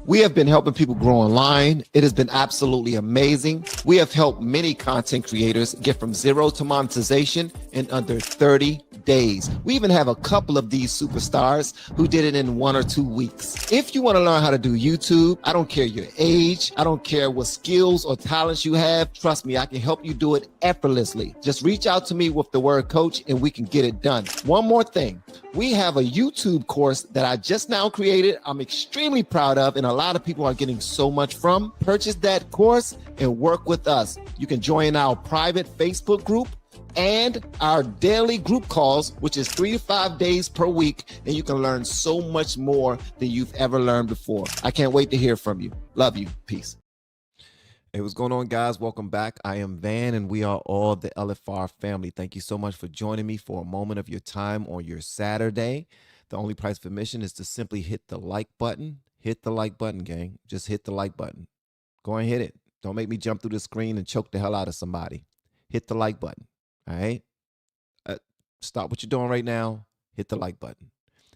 We have been helping people grow online. It has been absolutely amazing. We have helped many content creators get from zero to monetization in under 30 days. We even have a couple of these superstars who did it in 1 or 2 weeks. If you want to learn how to do YouTube, I don't care your age, I don't care what skills or talents you have. Trust me, I can help you do it effortlessly. Just reach out to me with the word coach and we can get it done. One more thing. We have a YouTube course that I just now created. I'm extremely proud of, and a lot of people are getting so much from. Purchase that course and work with us. You can join our private Facebook group and our daily group calls, which is 3 to 5 days per week, and you can learn so much more than you've ever learned before. I can't wait to hear from you. Love you. Peace. Hey, what's going on, guys? Welcome back. I am Van, and we are all the LFR family. Thank you so much for joining me for a moment of your time on your Saturday. The only price of admission is to simply hit the like button. Hit the like button, gang. Just hit the like button. Go and hit it. Don't make me jump through the screen and choke the hell out of somebody. Hit the like button, all right? Stop what you're doing right now. Hit the like button.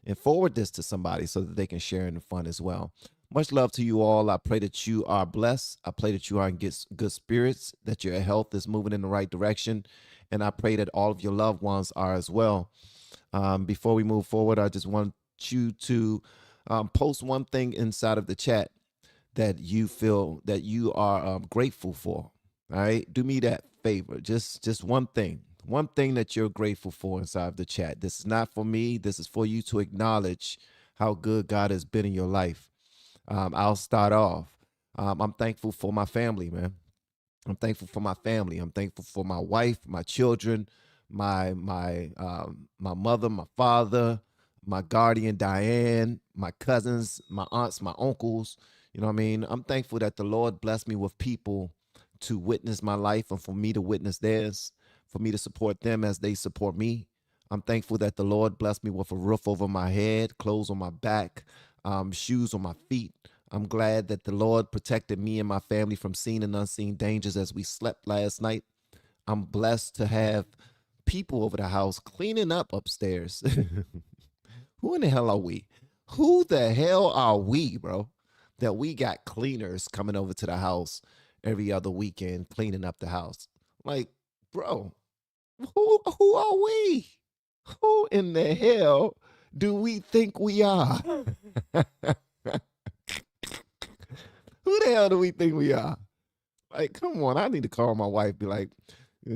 And forward this to somebody so that they can share in the fun as well. Much love to you all. I pray that you are blessed. I pray that you are in good spirits, that your health is moving in the right direction. And I pray that all of your loved ones are as well. Before we move forward, I just want you to post one thing inside of the chat that you feel that you are grateful for. All right. Do me that favor. Just one thing. One thing that you're grateful for inside of the chat. This is not for me. This is for you to acknowledge how good God has been in your life. I'll start off. I'm thankful for my family, man. I'm thankful for my family. I'm thankful for my wife, my children, my mother, my father, my guardian, Diane, my cousins, my aunts, my uncles. You know what I mean? I'm thankful that the Lord blessed me with people to witness my life and for me to witness theirs, for me to support them as they support me. I'm thankful that the Lord blessed me with a roof over my head, clothes on my back, shoes on my feet. I'm glad that the Lord protected me and my family from seen and unseen dangers as we slept last night. I'm blessed to have people over the house cleaning up upstairs. Who in the hell are we? Who the hell are we, bro? That we got cleaners coming over to the house every other weekend cleaning up the house. Like, bro, who are we? Who in the hell do we think we are? Who the hell do we think we are? Like, come on, I need to call my wife, be like,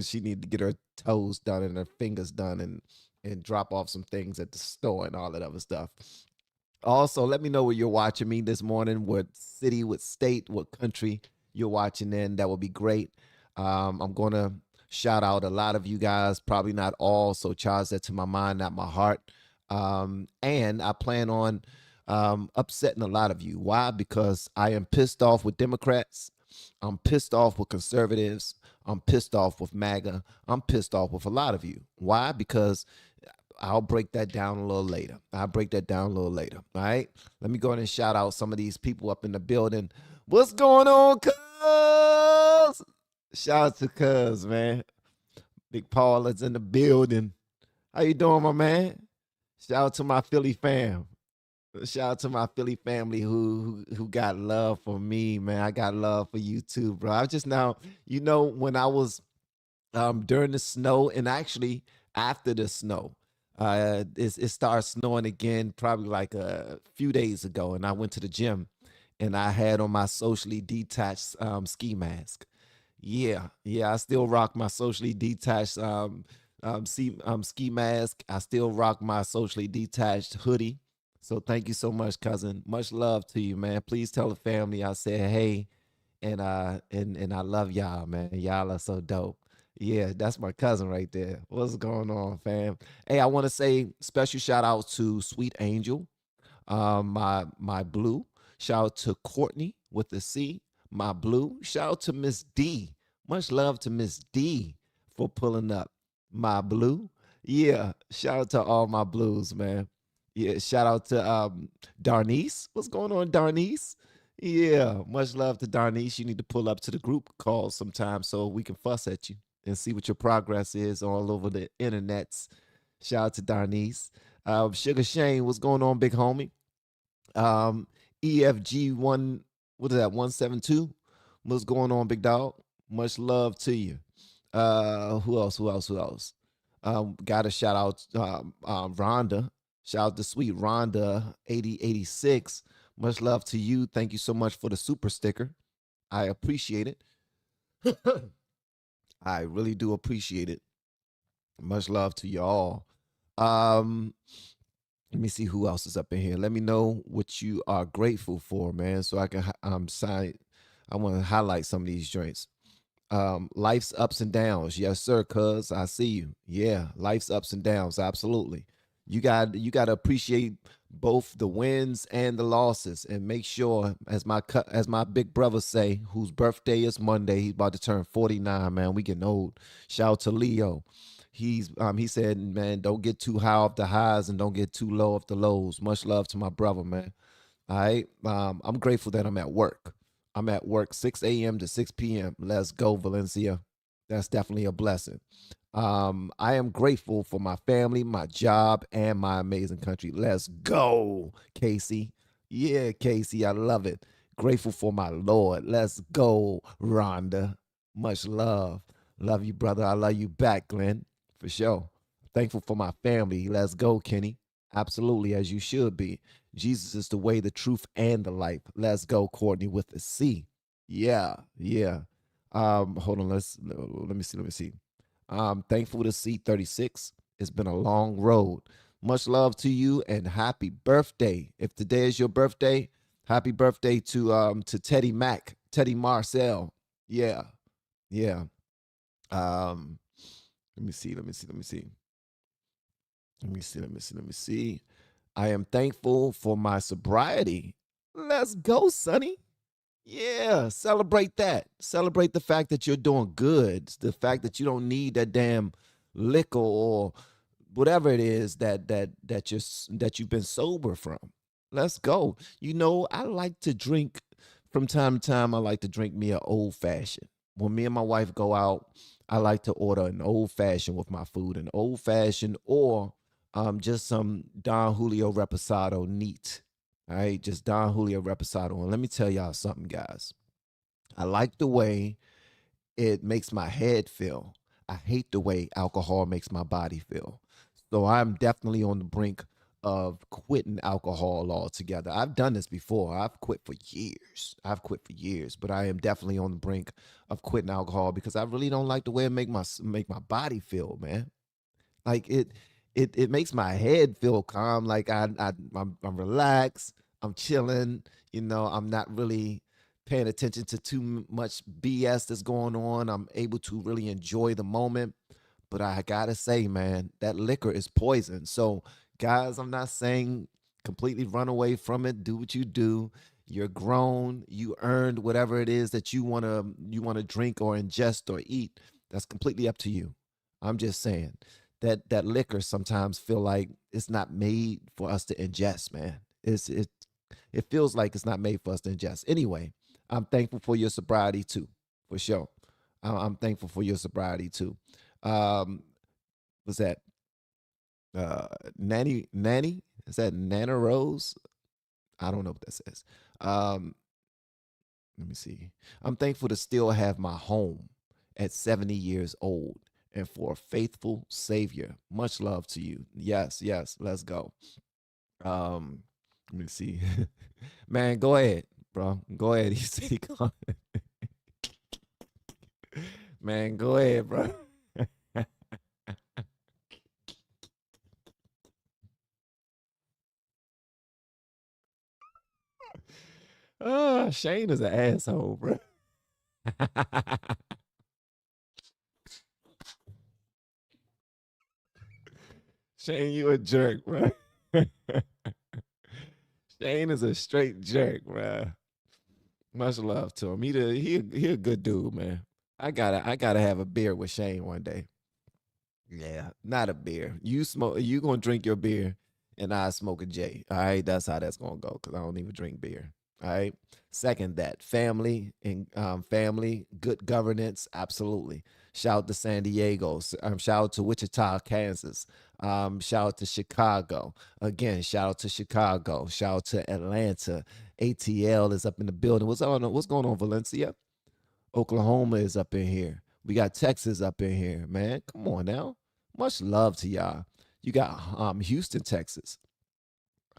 she need to get her toes done and her fingers done and drop off some things at the store and all that other stuff. Also, let me know where you're watching me this morning, what city, what state, what country you're watching in. That would be great. I'm going to shout out a lot of you guys, probably not all, so charge that to my mind, not my heart. And I plan on upsetting a lot of you. Why? Because I am pissed off with Democrats. I'm pissed off with conservatives. I'm pissed off with MAGA. I'm pissed off with a lot of you. Why? Because I'll break that down a little later. All right. Let me go ahead and shout out some of these people up in the building. What's going on, cuz? Shout out to cuz, man. Big Paul is in the building. How you doing, my man? Shout out to my Philly fam. Shout out to my Philly family who got love for me, man. I got love for you too, bro. I just now, when I was during the snow and actually after the snow, it started snowing again probably like a few days ago, and I went to the gym and I had on my socially detached ski mask. Yeah, I still rock my socially detached ski mask. I still rock my socially detached hoodie. So thank you so much, cousin. Much love to you, man. Please tell the family I said hey, and I love y'all, man. Y'all are so dope. Yeah, that's my cousin right there. What's going on, fam? Hey, I want to say special shout out to Sweet Angel, my blue. Shout out to Courtney with the C, my blue. Shout out to Miss D. Much love to Miss D for pulling up, my blue. Yeah, shout out to all my blues, man. Yeah, shout out to Darnice. What's going on, Darnice? Yeah, much love to Darnice. You need to pull up to the group call sometime so we can fuss at you and see what your progress is all over the internets. Shout out to Darnice. Sugar Shane, what's going on, big homie? EFG1, what is that, 172? What's going on, big dog? Much love to you. Who else? Who else? Who else? Got a shout out Rhonda. Shout out to sweet Rhonda 8086. Much love to you. Thank you so much for the super sticker. I appreciate it. I really do appreciate it. Much love to y'all. Um, Let me see who else is up in here. Let me know what you are grateful for, man, so I can sign. I want to highlight some of these joints. Life's ups and downs. Yes, sir, cuz I see you. Yeah, life's ups and downs, absolutely. You got to appreciate both the wins and the losses, and make sure, as my big brother say, whose birthday is Monday, he's about to turn 49, man. We getting old. Shout out to Leo. He said, man, don't get too high off the highs and don't get too low off the lows. Much love to my brother, man. All right. I'm grateful that I'm at work. I'm at work 6 a.m. to 6 p.m. Let's go, Valencia. That's definitely a blessing. I am grateful for my family, my job, and my amazing country. Let's go, Casey. Yeah, Casey, I love it. Grateful for my Lord. Let's go, Rhonda. Much love. Love you, brother. I love you back, Glenn, for sure. Thankful for my family. Let's go, Kenny. Absolutely, as you should be. Jesus is the way, the truth, and the life. Let's go, Courtney, with the C. Yeah, yeah. Hold on. Let me see. Let me see. Thankful to see 36. It's been a long road. Much love to you and happy birthday. If today is your birthday, happy birthday to Teddy Mack, Teddy Marcel. Yeah, yeah. Um, let me see. Let me see. Let me see. Let me see. Let me see. Let me see. I am thankful for my sobriety. Let's go, Sonny. Yeah, celebrate that. Celebrate the fact that you're doing good. The fact that you don't need that damn liquor or whatever it is that you've been sober from. Let's go. I like to drink from time to time. I like to drink me an old fashioned. When me and my wife go out, I like to order an old fashioned with my food, an old fashioned or just some Don Julio Reposado neat. All right, just Don Julio Reposado. And let me tell y'all something, guys. I like the way it makes my head feel. I hate the way alcohol makes my body feel. So I'm definitely on the brink of quitting alcohol altogether. I've done this before. I've quit for years. But I am definitely on the brink of quitting alcohol because I really don't like the way it make my body feel, man. Like it makes my head feel calm. Like I'm relaxed. I'm chilling. I'm not really paying attention to too much BS that's going on. I'm able to really enjoy the moment. But I gotta say, man, that liquor is poison. So, guys, I'm not saying completely run away from it. Do what you do. You're grown. You earned whatever it is that you wanna drink or ingest or eat. That's completely up to you. I'm just saying that liquor sometimes feel like it's not made for us to ingest, man. It feels like it's not made for us to ingest. Anyway, I'm thankful for your sobriety too, for sure. I'm thankful for your sobriety too. Um, what's that? Nanny? Is that Nana Rose? I don't know what that says. Um, Let me see. I'm thankful to still have my home at 70 years old and for a faithful savior. Much love to you. Yes, yes, let's go. Um, Let me see. Man, go ahead, bro. Go ahead. He said he called. Man, go ahead, bro. Shane is an asshole, bro. Shane, you a jerk, bro. Shane is a straight jerk, bro. Much love to him. He a good dude, man. I gotta have a beer with Shane one day. Yeah, not a beer. You gonna drink your beer and I smoke a J. All right, that's how that's gonna go because I don't even drink beer. All right. Second that. Family and family, good governance, absolutely. Shout out to San Diego. Shout out to Wichita, Kansas. Shout out to Chicago. Again, shout out to Chicago. Shout out to Atlanta. ATL is up in the building. What's going on, Valencia? Oklahoma is up in here. We got Texas up in here, man. Come on now. Much love to y'all. You got Houston, Texas.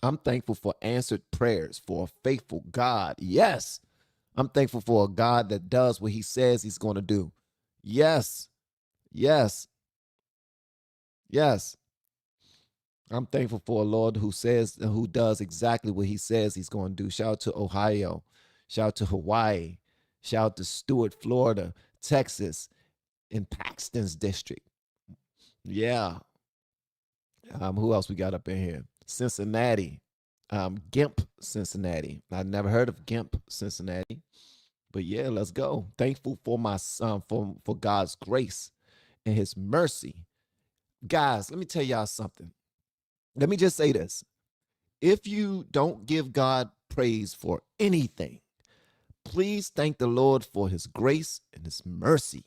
I'm thankful for answered prayers, for a faithful God. Yes. I'm thankful for a God that does what he says he's going to do. Yes. Yes. Yes. I'm thankful for a Lord who does exactly what he says he's going to do. Shout out to Ohio. Shout out to Hawaii. Shout out to Stewart, Florida, Texas, in Paxton's district. Yeah. Who else we got up in here? Cincinnati. Gimp, Cincinnati. I never heard of Gimp, Cincinnati. But yeah, let's go. Thankful for my son, for God's grace and his mercy. Guys, let me tell y'all something. Let me just say this. If you don't give God praise for anything, please thank the Lord for his grace and his mercy.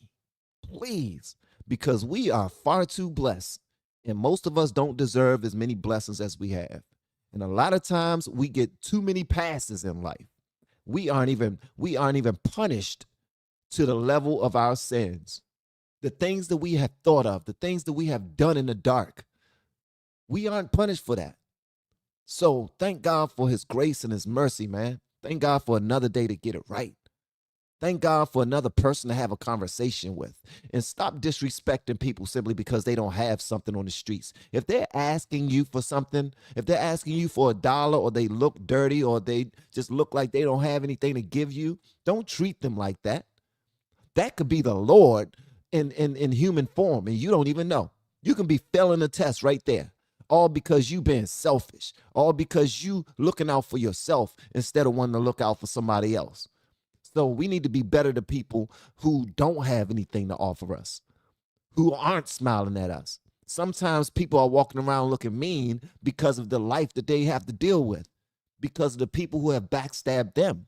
Please, because we are far too blessed, and most of us don't deserve as many blessings as we have. And a lot of times we get too many passes in life. We aren't even punished to the level of our sins. The things that we have thought of, the things that we have done in the dark, we aren't punished for that. So thank God for his grace and his mercy, man. Thank God for another day to get it right. Thank God for another person to have a conversation with. And stop disrespecting people simply because they don't have something on the streets. If they're asking you for something, if they're asking you for $1, or they look dirty, or they just look like they don't have anything to give you, don't treat them like that. That could be the Lord in human form, and you don't even know. You can be failing a test right there. All because you being selfish. All because you looking out for yourself instead of wanting to look out for somebody else. So we need to be better to people who don't have anything to offer us, who aren't smiling at us. Sometimes people are walking around looking mean because of the life that they have to deal with, because of the people who have backstabbed them,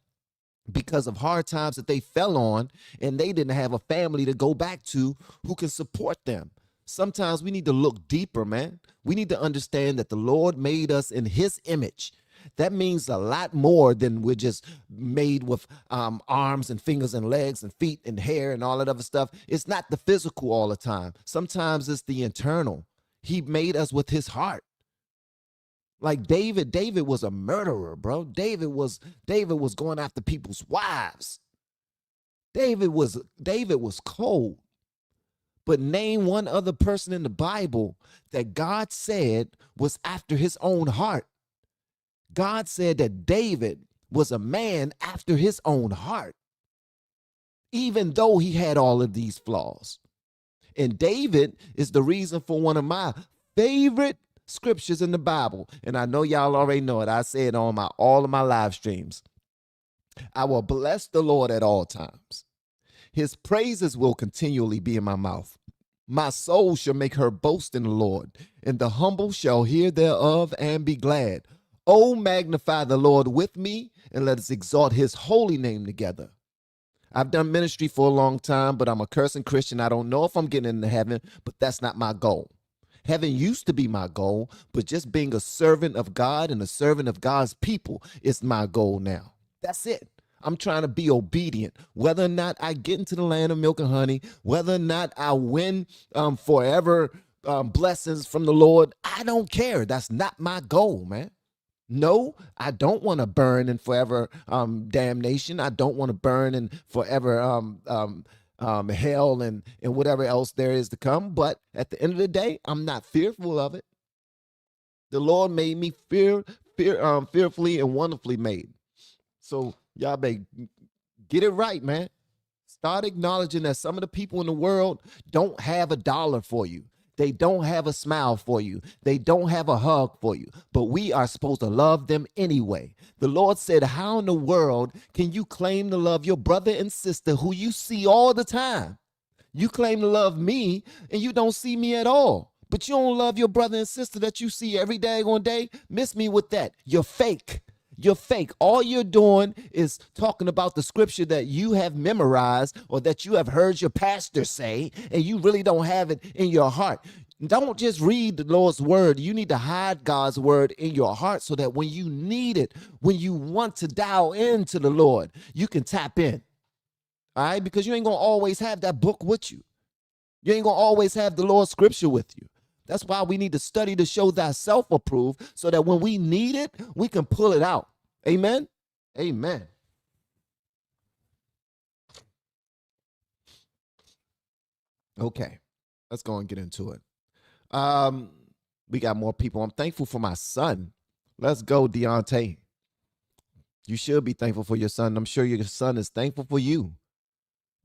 because of hard times that they fell on and they didn't have a family to go back to who can support them. Sometimes we need to look deeper, man. We need to understand that the Lord made us in his image. That means a lot more than we're just made with arms and fingers and legs and feet and hair and all that other stuff. It's not the physical all the time. Sometimes it's the internal. He made us with his heart. Like David was a murderer, bro. David was going after people's wives. David was cold. But name one other person in the Bible that God said was after his own heart. God said that David was a man after his own heart, even though he had all of these flaws. And David is the reason for one of my favorite scriptures in the Bible. And I know y'all already know it. I say it on all of my live streams. I will bless the Lord at all times. His praises will continually be in my mouth. My soul shall make her boast in the Lord, and the humble shall hear thereof and be glad. Oh, magnify the Lord with me, and let us exalt his holy name together. I've done ministry for a long time, but I'm a cursing Christian. I don't know if I'm getting into heaven, but that's not my goal. Heaven used to be my goal, but just being a servant of God and a servant of God's people is my goal now. That's it. I'm trying to be obedient. Whether or not I get into the land of milk and honey, whether or not I win forever blessings from the Lord, I don't care. That's not my goal, man. No, I don't want to burn in forever damnation. I don't want to burn in forever hell and whatever else there is to come. But at the end of the day, I'm not fearful of it. The Lord made me fearfully and wonderfully made. So y'all better get it right, man. Start acknowledging that some of the people in the world don't have $1 for you. They don't have a smile for you. They don't have a hug for you. But we are supposed to love them anyway. The Lord said, how in the world can you claim to love your brother and sister who you see all the time? You claim to love me and you don't see me at all. But you don't love your brother and sister that you see every daggone day? Miss me with that. You're fake. You're fake. All you're doing is talking about the scripture that you have memorized or that you have heard your pastor say, and you really don't have it in your heart. Don't just read the Lord's word. You need to hide God's word in your heart so that when you need it, when you want to dial into the Lord, you can tap in. All right? Because you ain't going to always have that book with you. You ain't going to always have the Lord's scripture with you. That's why we need to study to show thyself approved so that when we need it, we can pull it out. Amen? Amen. Okay, let's go and get into it. We got more people. I'm thankful for my son. Let's go, Deontay. You should be thankful for your son. I'm sure your son is thankful for you.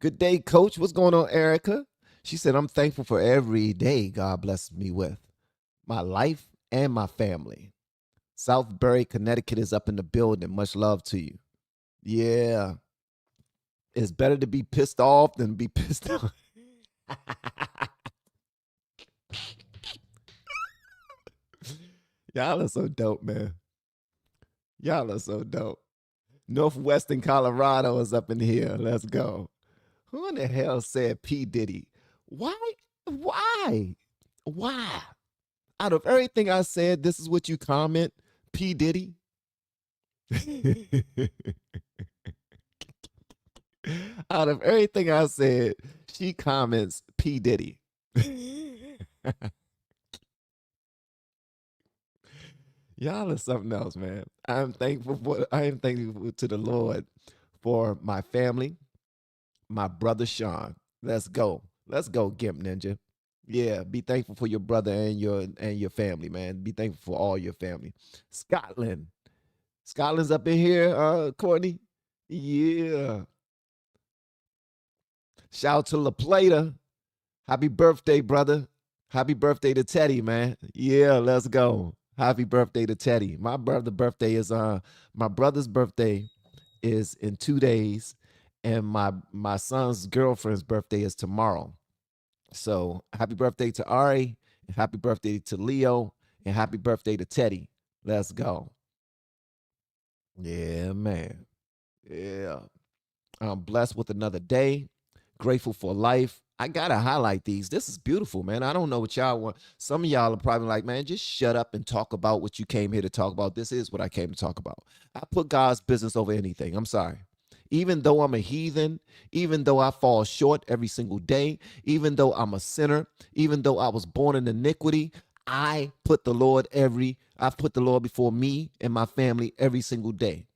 Good day, coach. What's going on, Erica? She said, I'm thankful for every day God blessed me with. My life and my family. Southbury, Connecticut is up in the building. Much love to you. Yeah. It's better to be pissed off than be pissed off. Y'all are so dope, man. Y'all are so dope. Northwestern Colorado is up in here. Let's go. Who in the hell said P. Diddy? Why? Why? Why? Out of everything I said, this is what you comment? P. Diddy? Out of everything I said, she comments P. Diddy. Y'all are something else, man. I am thankful to the Lord for my family, my brother Sean. Let's go. Let's go, Gimp Ninja. Yeah, be thankful for your brother and your family, man. Be thankful for all your family. Scotland. Scotland's up in here, Courtney. Yeah. Shout out to La Plata. Happy birthday, brother. Happy birthday to Teddy, man. Yeah, let's go. Happy birthday to Teddy. My brother's birthday is in 2 days, and my son's girlfriend's birthday is tomorrow. So happy birthday to Ari, and happy birthday to Leo, and happy birthday to Teddy. Let's go. Yeah, man. Yeah. I'm blessed with another day. Grateful for life. I gotta highlight these. This is beautiful, man. I don't know what y'all want. Some of y'all are probably like, man, just shut up and talk about what you came here to talk about. This is what I came to talk about. I put God's business over anything. I'm sorry. Even though I'm a heathen, even though I fall short every single day, even though I'm a sinner, even though I was born in iniquity, I've put the Lord before me and my family every single day.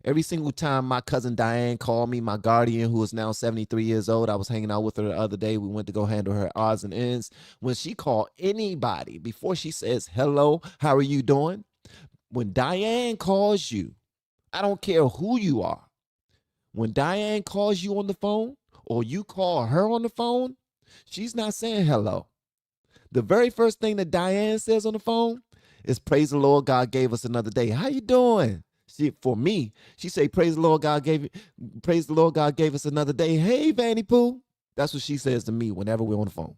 Every single time my cousin Diane called me, my guardian, who is now 73 years old, I was hanging out with her the other day. We went to go handle her odds and ends. When she called anybody, before she says, hello, how are you doing? When Diane calls you, I don't care who you are. When Diane calls you on the phone or you call her on the phone, she's not saying hello. The very first thing that Diane says on the phone is, praise the Lord, God gave us another day. How you doing? For me, she say, praise the Lord, God gave us another day. Hey, Vanny Pooh. That's what she says to me whenever we're on the phone.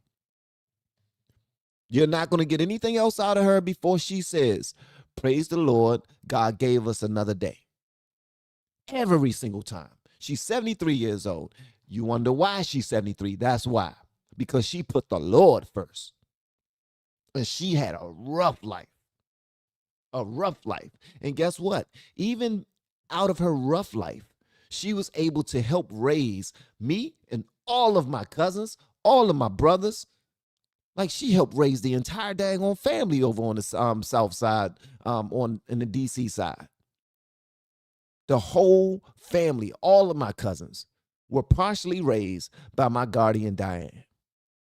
You're not going to get anything else out of her before she says, praise the Lord, God gave us another day. Every single time. She's 73 years old. You wonder why she's 73. That's why. Because she put the Lord first. And she had a rough life. And guess what? Even out of her rough life, she was able to help raise me and all of my cousins, all of my brothers. Like, she helped raise the entire daggone family over on the south side, in the DC side. The whole family, all of my cousins, were partially raised by my guardian Diane.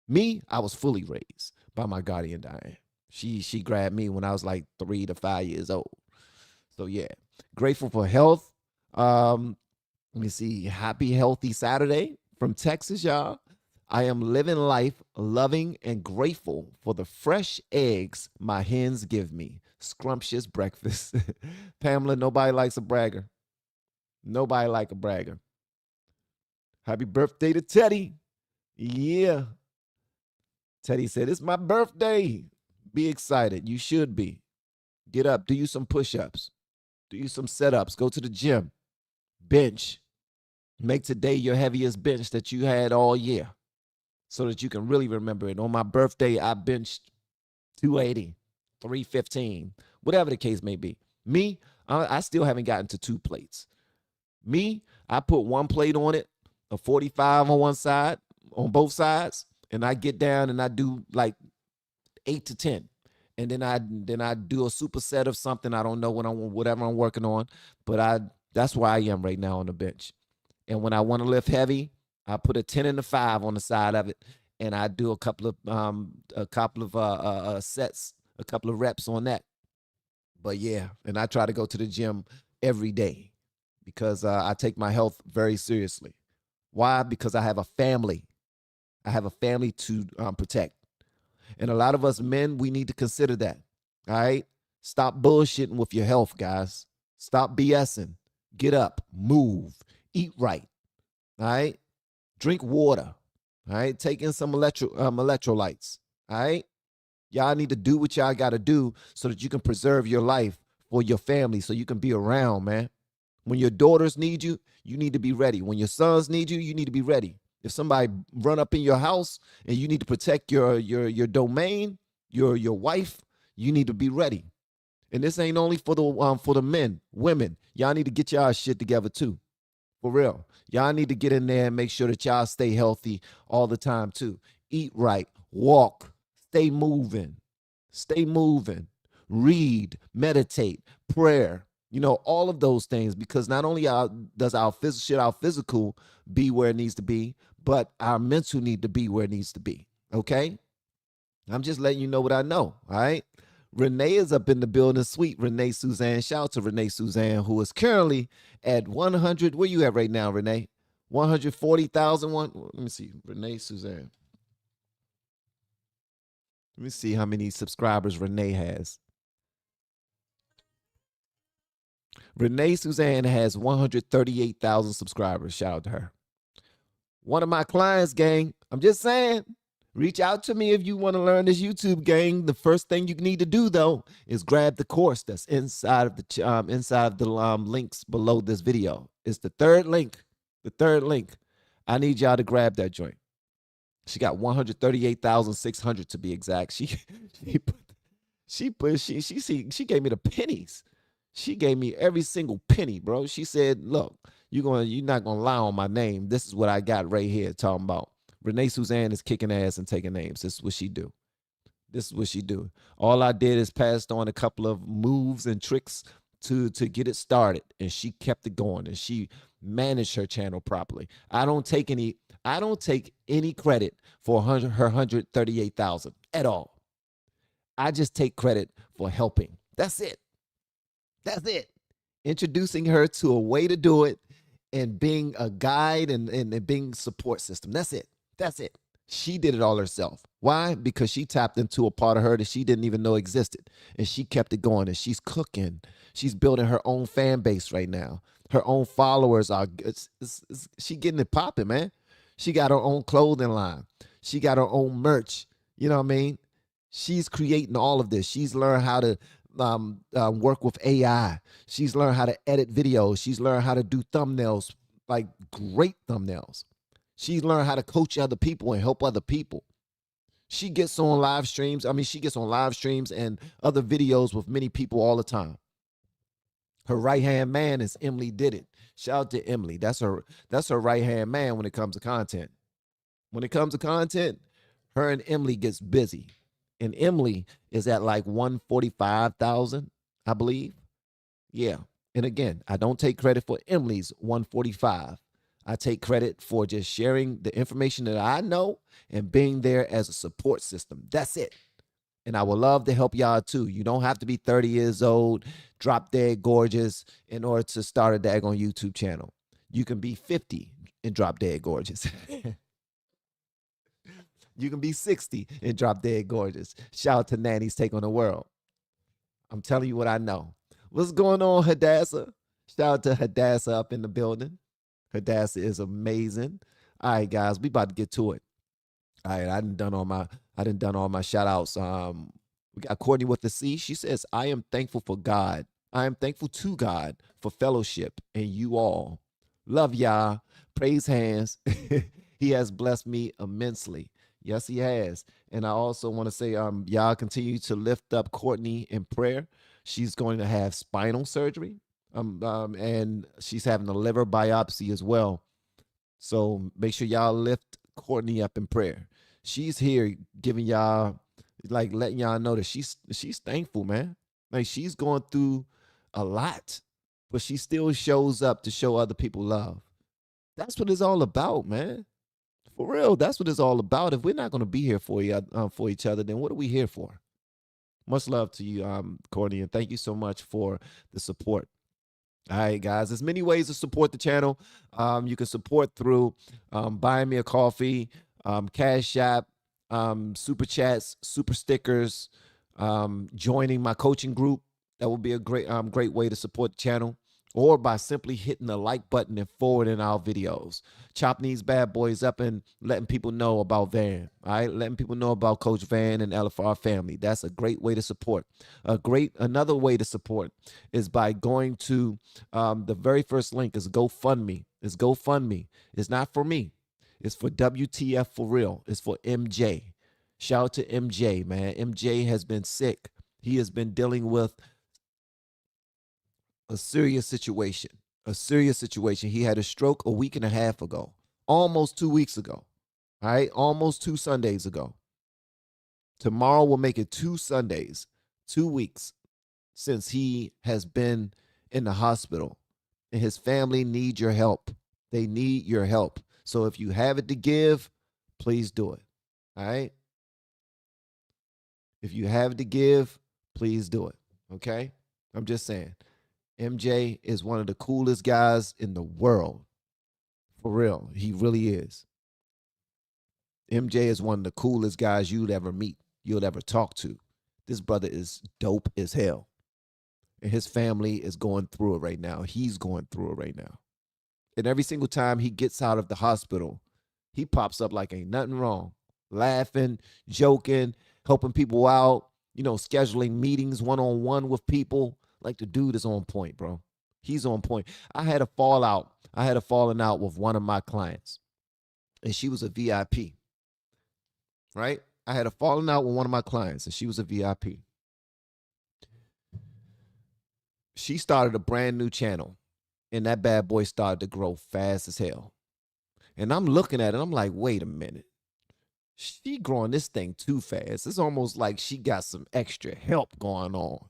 Me, I was fully raised by my guardian Diane. She grabbed me when I was like 3 to 5 years old. So yeah, grateful for health. Let me see. Happy, healthy Saturday from Texas, y'all. I am living life, loving and grateful for the fresh eggs my hens give me. Scrumptious breakfast. Pamela, nobody likes a bragger. Nobody like a bragger. Happy birthday to Teddy. Yeah. Teddy said, it's my birthday. Be excited. You should be. Get up. Do you some push-ups. Do you some setups. Go to the gym. Bench. Make today your heaviest bench that you had all year so that you can really remember it. On my birthday, I benched 280, 315, whatever the case may be. Me, I still haven't gotten to 2 plates. Me, I put 1 plate on it, a 45 on one side, on both sides, and I get down and I do like 8 to 10. And then I do a superset of something. I don't know whatever I'm working on, but that's where I am right now on the bench. And when I want to lift heavy, I put a 10 and a 5 on the side of it, and I do a couple of sets, a couple of reps on that. But yeah, and I try to go to the gym every day because I take my health very seriously. Why? Because I have a family. I have a family to protect. And a lot of us men, we need to consider that. All right? Stop bullshitting with your health, guys. Stop BSing. Get up, move, eat right. All right? Drink water. All right? Take in some electrolytes. All right? Y'all need to do what y'all got to do so that you can preserve your life for your family, so you can be around, man. When your daughters need you, you need to be ready. When your sons need you, you need to be ready. If somebody run up in your house and you need to protect your domain, your wife, you need to be ready. And this ain't only for the men, women. Y'all need to get y'all shit together too. For real. Y'all need to get in there and make sure that y'all stay healthy all the time too. Eat right, walk, stay moving, read, meditate, prayer. You know, all of those things, because not only does our physical be where it needs to be, but our mental need to be where it needs to be. Okay? I'm just letting you know what I know. All right? Renee is up in the building. Sweet Renee Suzanne. Shout out to Renee Suzanne, who is currently at 100. Where you at right now, Renee? 140,000. Let me see. Renee Suzanne. Let me see how many subscribers Renee has. Renee Suzanne has 138,000 subscribers. Shout out to her. One of my clients, gang, I'm just saying, reach out to me if you want to learn this YouTube, gang. The first thing you need to do, though, is grab the course that's inside of the links below this video. It's the third link. The third link. I need y'all to grab that joint. She got 138,600 to be exact. She gave me the pennies. She gave me every single penny, bro. She said, look, you're not gonna lie on my name. This is what I got right here talking about. Renee Suzanne is kicking ass and taking names. This is what she do. This is what she do. All I did is passed on a couple of moves and tricks to get it started, and she kept it going, and she managed her channel properly. I don't take any credit for her 138,000 at all. I just take credit for helping. That's it. That's it. Introducing her to a way to do it and being a guide and being support system. That's it. That's it. She did it all herself. Why? Because she tapped into a part of her that she didn't even know existed. And she kept it going, and she's cooking. She's building her own fan base right now. Her own followers are, she getting it popping, man. She got her own clothing line. She got her own merch. You know what I mean? She's creating all of this. She's learned how to work with AI. She's learned how to edit videos. She's learned how to do thumbnails, like great thumbnails. She's learned how to coach other people and help other people. She gets on live streams. She gets on live streams and other videos with many people all the time. Her right-hand man is Emily Did It. Shout out to Emily. That's her right-hand man when it comes to content. When it comes to content, her and Emily gets busy. And Emily is at like 145,000, I believe. Yeah. And again, I don't take credit for Emily's 145. I take credit for just sharing the information that I know and being there as a support system. That's it. And I would love to help y'all too. You don't have to be 30 years old, drop dead gorgeous in order to start a daggone YouTube channel. You can be 50 and drop dead gorgeous. You can be 60 and drop dead gorgeous. Shout out to Nanny's Take on the World. I'm telling you what I know. What's going on, Hadassah? Shout out to Hadassah up in the building. Hadassah is amazing. All right, guys, we about to get to it. All right, I done done all my shout outs. We got Courtney with the C. She says, I am thankful for God. I am thankful to God for fellowship and you all. Love y'all. Praise hands. He has blessed me immensely. Yes, he has. And I also want to say, y'all continue to lift up Courtney in prayer. She's going to have spinal surgery. And she's having a liver biopsy as well. So make sure y'all lift Courtney up in prayer. She's here giving y'all, like, letting y'all know that she's thankful, man. Like, she's going through a lot, but she still shows up to show other people love. That's what it's all about, man. For real, that's what it's all about. If we're not going to be here for each other, then what are we here for? Much love to you, Courtney, and thank you so much for the support. All right, guys. There's many ways to support the channel. You can support through buying me a coffee, Cash App, super chats, super stickers, joining my coaching group. That would be a great way to support the channel. Or by simply hitting the like button and forwarding our videos. Chopping these bad boys up and letting people know about Van. All right, letting people know about Coach Van and LFR family. That's a great way to support. Another way to support is by going to the very first link is GoFundMe. It's GoFundMe. It's not for me. It's for WTF for real. It's for MJ. Shout out to MJ, man. MJ has been sick. He has been dealing with a serious situation. A serious situation. He had a stroke a week and a half ago, almost 2 weeks ago. All right, almost 2 Sundays ago. Tomorrow will make it 2 Sundays, 2 weeks since he has been in the hospital, and his family need your help. They need your help. So if you have it to give, please do it. All right. If you have it to give, please do it. Okay. I'm just saying. MJ is one of the coolest guys in the world. For real. He really is. MJ is one of the coolest guys you'd ever meet, you'll ever talk to. This brother is dope as hell. And his family is going through it right now. He's going through it right now. And every single time he gets out of the hospital, he pops up like ain't nothing wrong. Laughing, joking, helping people out, scheduling meetings one-on-one with people. Like, the dude is on point, bro. He's on point. I had a falling out with one of my clients, and she was a VIP, right? I had a falling out with one of my clients, and she was a VIP. She started a brand new channel, and that bad boy started to grow fast as hell. And I'm looking at it, I'm like, wait a minute. She growing this thing too fast. It's almost like she got some extra help going on.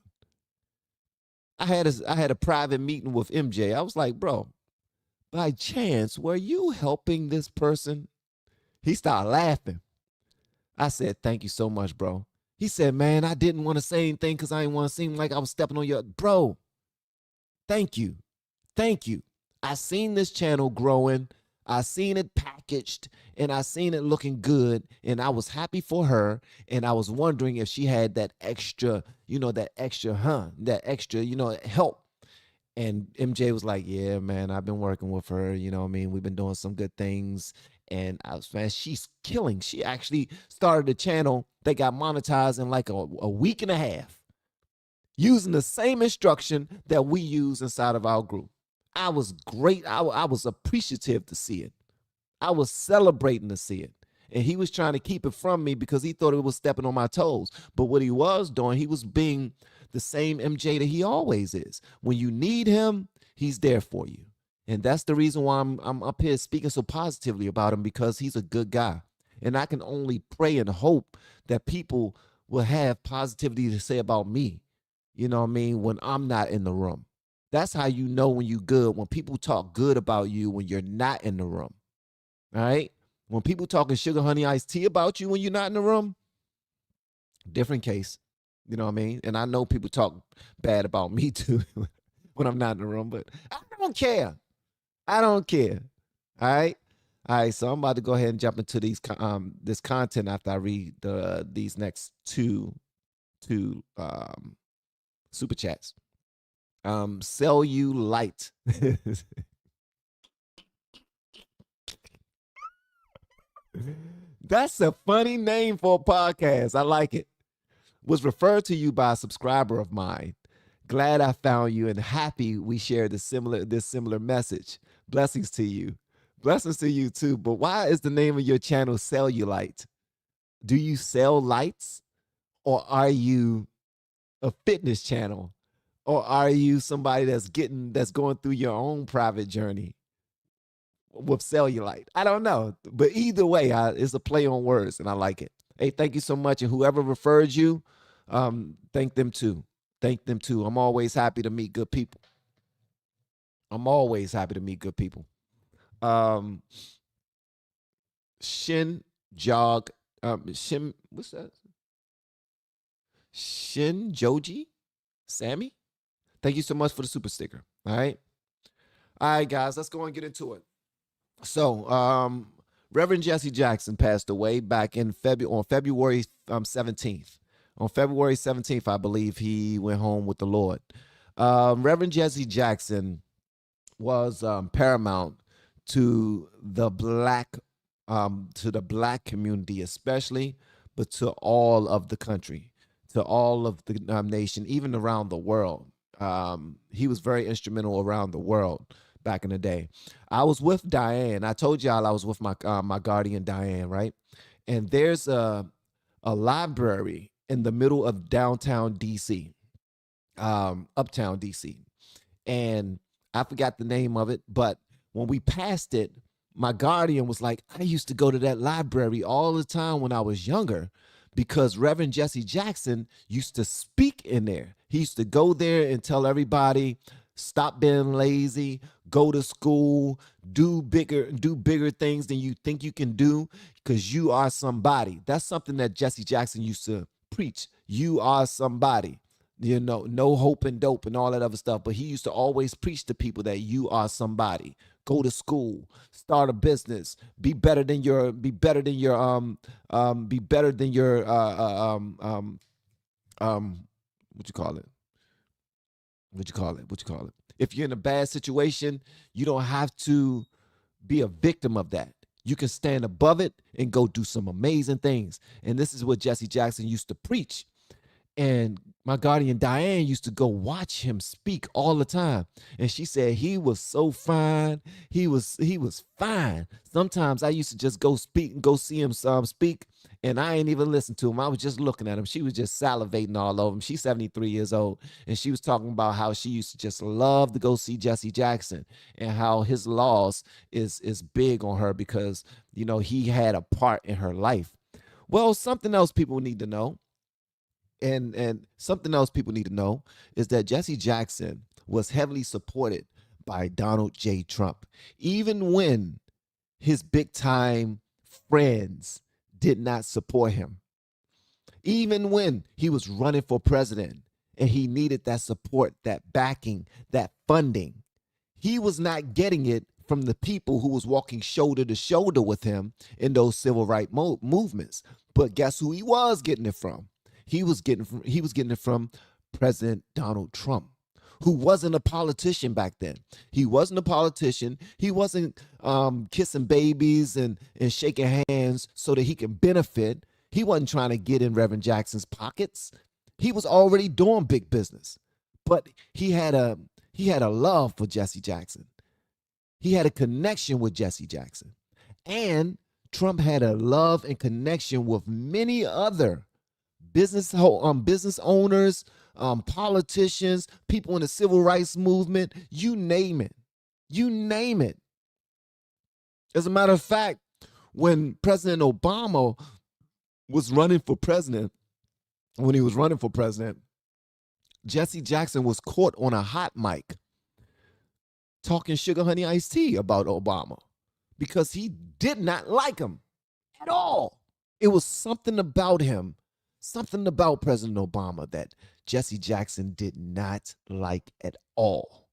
I had a private meeting with MJ. I was like, bro, by chance, were you helping this person? He started laughing. I said, thank you so much, bro. He said, man, I didn't want to say anything because I didn't want to seem like I was stepping on your... Bro, thank you. Thank you. I seen this channel growing. I seen it packaged, and I seen it looking good, and I was happy for her, and I was wondering if she had that extra, that extra help. And MJ was like, yeah, man, I've been working with her, we've been doing some good things, and I was, man, she's killing. She actually started a channel that got monetized in like a week and a half using the same instruction that we use inside of our group. I was great. I was appreciative to see it. I was celebrating to see it. And he was trying to keep it from me because he thought it was stepping on my toes. But what he was doing, he was being the same MJ that he always is. When you need him, he's there for you. And that's the reason why I'm up here speaking so positively about him, because he's a good guy. And I can only pray and hope that people will have positivity to say about me, when I'm not in the room. That's how you know when you good, when people talk good about you when you're not in the room. All right? When people talking sugar, honey, iced tea about you when you're not in the room, different case. You know what I mean? And I know people talk bad about me too when I'm not in the room, but I don't care. I don't care. All right? All right, so I'm about to go ahead and jump into this content after I read these next two super chats. Cellulite. That's a funny name for a podcast. I like it. Was referred to you by a subscriber of mine. Glad I found you and happy we shared this similar message. Blessings to you. Blessings to you too. But why is the name of your channel Cellulite? Do you sell lights, or are you a fitness channel? Or are you somebody that's going through your own private journey with cellulite? I don't know. But either way, it's a play on words and I like it. Hey, thank you so much. And whoever referred you, thank them too. Thank them too. I'm always happy to meet good people. I'm always happy to meet good people. Shin Jog, Shin, what's that? Shin Joji, Sammy. Thank you so much for the super sticker. All right. All right, guys, let's go and get into it. So, Reverend Jesse Jackson passed away back in on February 17th. On February 17th, I believe he went home with the Lord. Reverend Jesse Jackson was paramount to the black community, especially, but to all of the country, to all of the nation, even around the world. He was very instrumental around the world back in the day. I was with Diane. I told y'all I was with my my guardian Diane, right? And there's a library in the middle of downtown DC, uptown DC, and I forgot the name of it. But when we passed it, my guardian was like, "I used to go to that library all the time when I was younger." Because Reverend Jesse Jackson used to speak in there. He used to go there and tell everybody, stop being lazy, go to school, do bigger things than you think you can do, because you are somebody. That's something that Jesse Jackson used to preach. You are somebody. You know, no hope and dope and all that other stuff. But he used to always preach to people that you are somebody. Go to school, start a business, be better than your what you call it? What you call it? If you're in a bad situation, you don't have to be a victim of that. You can stand above it and go do some amazing things. And this is what Jesse Jackson used to preach. And my guardian Diane used to go watch him speak all the time. And she said he was so fine. He was fine. Sometimes I used to just go see him speak, and I ain't even listen to him. I was just looking at him. She was just salivating all over him. She's 73 years old, and she was talking about how she used to just love to go see Jesse Jackson and how his loss is big on her because, you know, he had a part in her life. Well, something else people need to know, and something else people need to know is that Jesse Jackson was heavily supported by Donald J. Trump, even when his big time friends did not support him. Even when he was running for president and he needed that support, that backing, that funding, he was not getting it from the people who was walking shoulder to shoulder with him in those civil rights movements. But guess who he was getting it from? He was getting it from President Donald Trump, who wasn't a politician back then. He wasn't a politician. He wasn't kissing babies and shaking hands so that he can benefit. He wasn't trying to get in Reverend Jackson's pockets. He was already doing big business. But he had a love for Jesse Jackson. He had a connection with Jesse Jackson. And Trump had a love and connection with many other business owners, politicians, people in the civil rights movement, you name it. You name it. As a matter of fact, when President Obama was running for president, Jesse Jackson was caught on a hot mic talking sugar honey iced tea about Obama because he did not like him at all. It was something about him, something about President Obama that Jesse Jackson did not like at all.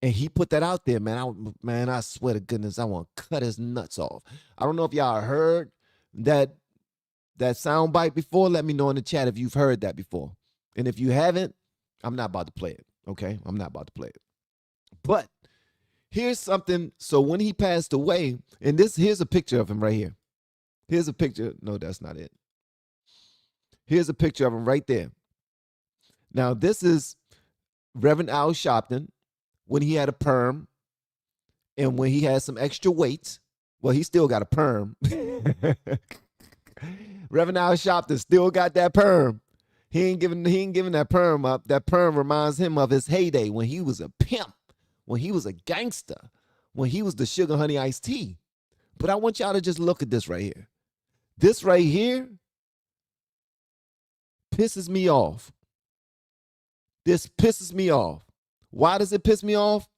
And he put that out there, man. I swear to goodness, I want to cut his nuts off. I don't know if y'all heard that sound bite before. Let me know in the chat if you've heard that before. And if you haven't, I'm not about to play it, okay? I'm not about to play it. But here's something. So when he passed away, and here's a picture of him right here. Here's a picture. No, that's not it. Here's a picture of him right there. Now, this is Reverend Al Sharpton when he had a perm and when he had some extra weight. Well, he still got a perm. Reverend Al Sharpton still got that perm. He ain't giving that perm up. That perm reminds him of his heyday when he was a pimp, when he was a gangster, when he was the sugar honey iced tea. But I want y'all to just look at this right here. This right here pisses me off. This pisses me off. Why does it piss me off?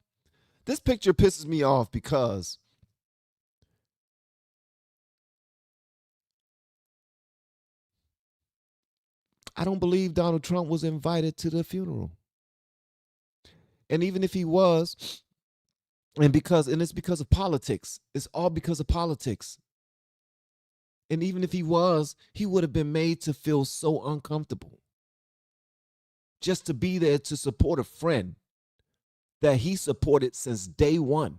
This picture pisses me off because I don't believe Donald Trump was invited to the funeral. And even if he was, and it's because of politics. It's all because of politics. And even if he was, he would have been made to feel so uncomfortable. Just to be there to support a friend that he supported since day one.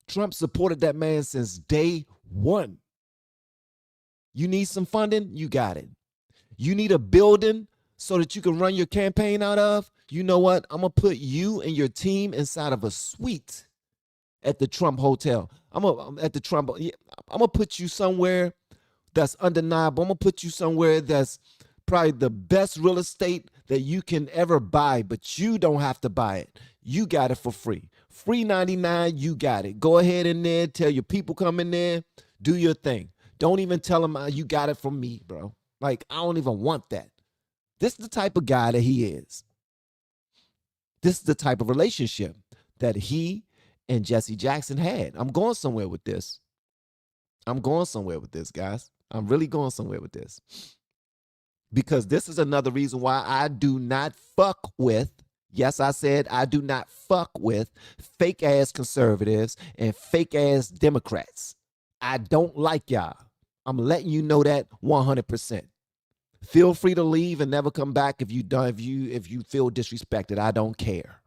Trump supported that man since day one. You need some funding? You got it. You need a building so that you can run your campaign out of? You know what? I'm going to put you and your team inside of a suite at the Trump Hotel. I'm going to put you somewhere that's undeniable. I'm going to put you somewhere that's probably the best real estate that you can ever buy, but you don't have to buy it. You got it for free. Free 99, you got it. Go ahead in there, tell your people come in there, do your thing. Don't even tell them you got it from me, bro. Like, I don't even want that. This is the type of guy that he is. This is the type of relationship that he and Jesse Jackson had. I'm going somewhere with this. Guys. I'm really going somewhere with this. Because this is another reason why I do not fuck with, yes, I said I do not fuck with fake ass conservatives and fake ass Democrats. I don't like y'all. I'm letting you know that 100%. Feel free to leave and never come back if you feel disrespected. I don't care.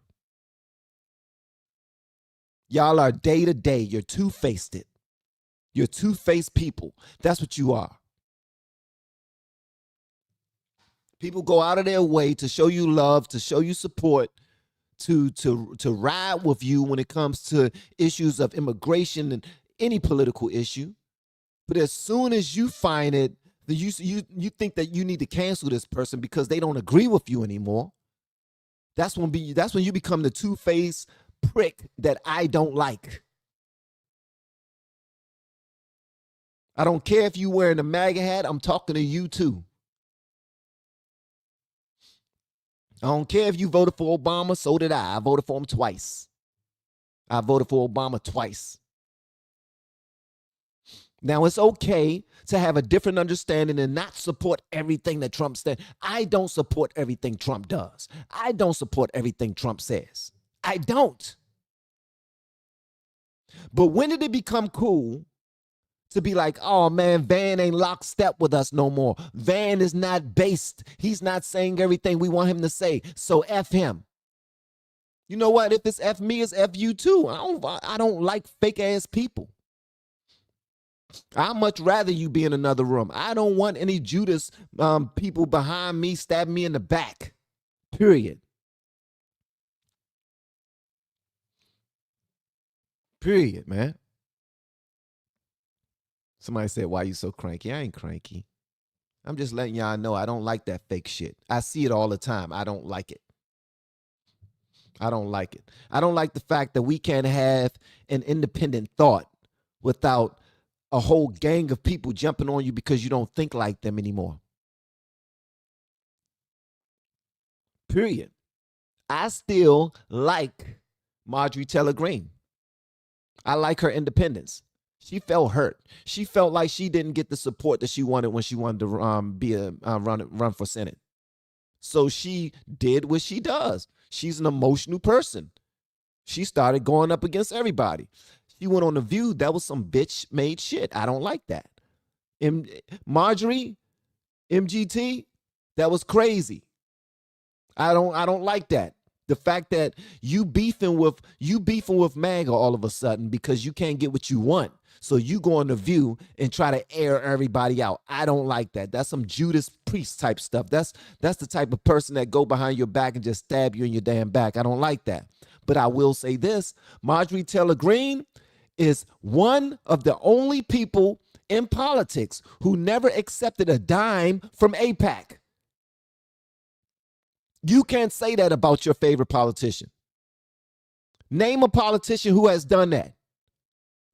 Y'all are day to day. You're two-faced. You're two-faced people. That's what you are. People go out of their way to show you love, to show you support, to ride with you when it comes to issues of immigration and any political issue. But as soon as you find it, you think that you need to cancel this person because they don't agree with you anymore. That's when you become the two-faced prick that I don't like. I don't care if you wearing a MAGA hat. I'm talking to you too. I don't care if you voted for Obama. So did I. I voted for him twice. I voted for Obama twice. Now, it's okay to have a different understanding and not support everything that Trump said. I don't support everything Trump does. I don't support everything Trump says. I don't. But when did it become cool to be like, oh man, Van ain't lockstep with us no more. Van is not based. He's not saying everything we want him to say. So F him. You know what? If it's F me, it's F you too. I don't like fake ass people. I'd much rather you be in another room. I don't want any Judas people behind me stabbing me in the back. Period. Period, man. Somebody said, why you so cranky? I ain't cranky. I'm just letting y'all know I don't like that fake shit. I see it all the time. I don't like it. I don't like it. I don't like the fact that we can't have an independent thought without a whole gang of people jumping on you because you don't think like them anymore. Period. I still like Marjorie Taylor Greene. I like her independence. She felt hurt. She felt like she didn't get the support that she wanted when she wanted to run for Senate. So she did what she does. She's an emotional person. She started going up against everybody. She went on The View. That was some bitch made shit. I don't like that. Marjorie, MGT, that was crazy. I don't like that. The fact that you beefing with MAGA all of a sudden because you can't get what you want. So you go on The View and try to air everybody out. I don't like that. That's some Judas Priest type stuff. That's the type of person that go behind your back and just stab you in your damn back. I don't like that. But I will say this, Marjorie Taylor Greene is one of the only people in politics who never accepted a dime from AIPAC. You can't say that about your favorite politician. Name a politician who has done that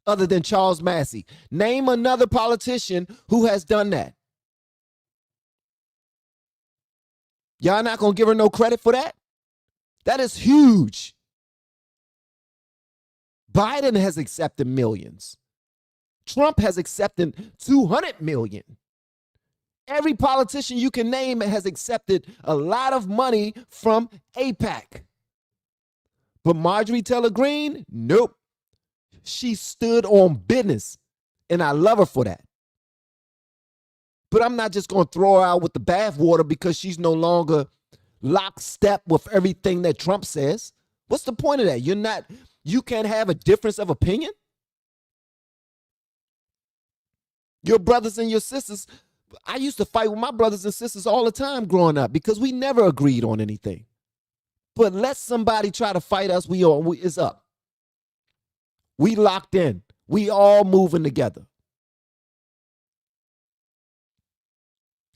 other than Charles Massey. Name another politician who has done that. Y'all not going to give her no credit for that? That is huge. Biden has accepted millions. Trump has accepted 200 million. Every politician you can name has accepted a lot of money from AIPAC. But Marjorie Taylor Greene, nope. She stood on business, and I love her for that. But I'm not just going to throw her out with the bathwater because she's no longer lockstep with everything that Trump says. What's the point of that? You can't have a difference of opinion? Your brothers and your sisters, I used to fight with my brothers and sisters all the time growing up because we never agreed on anything. But let somebody try to fight us, it's up. We locked in. We all moving together.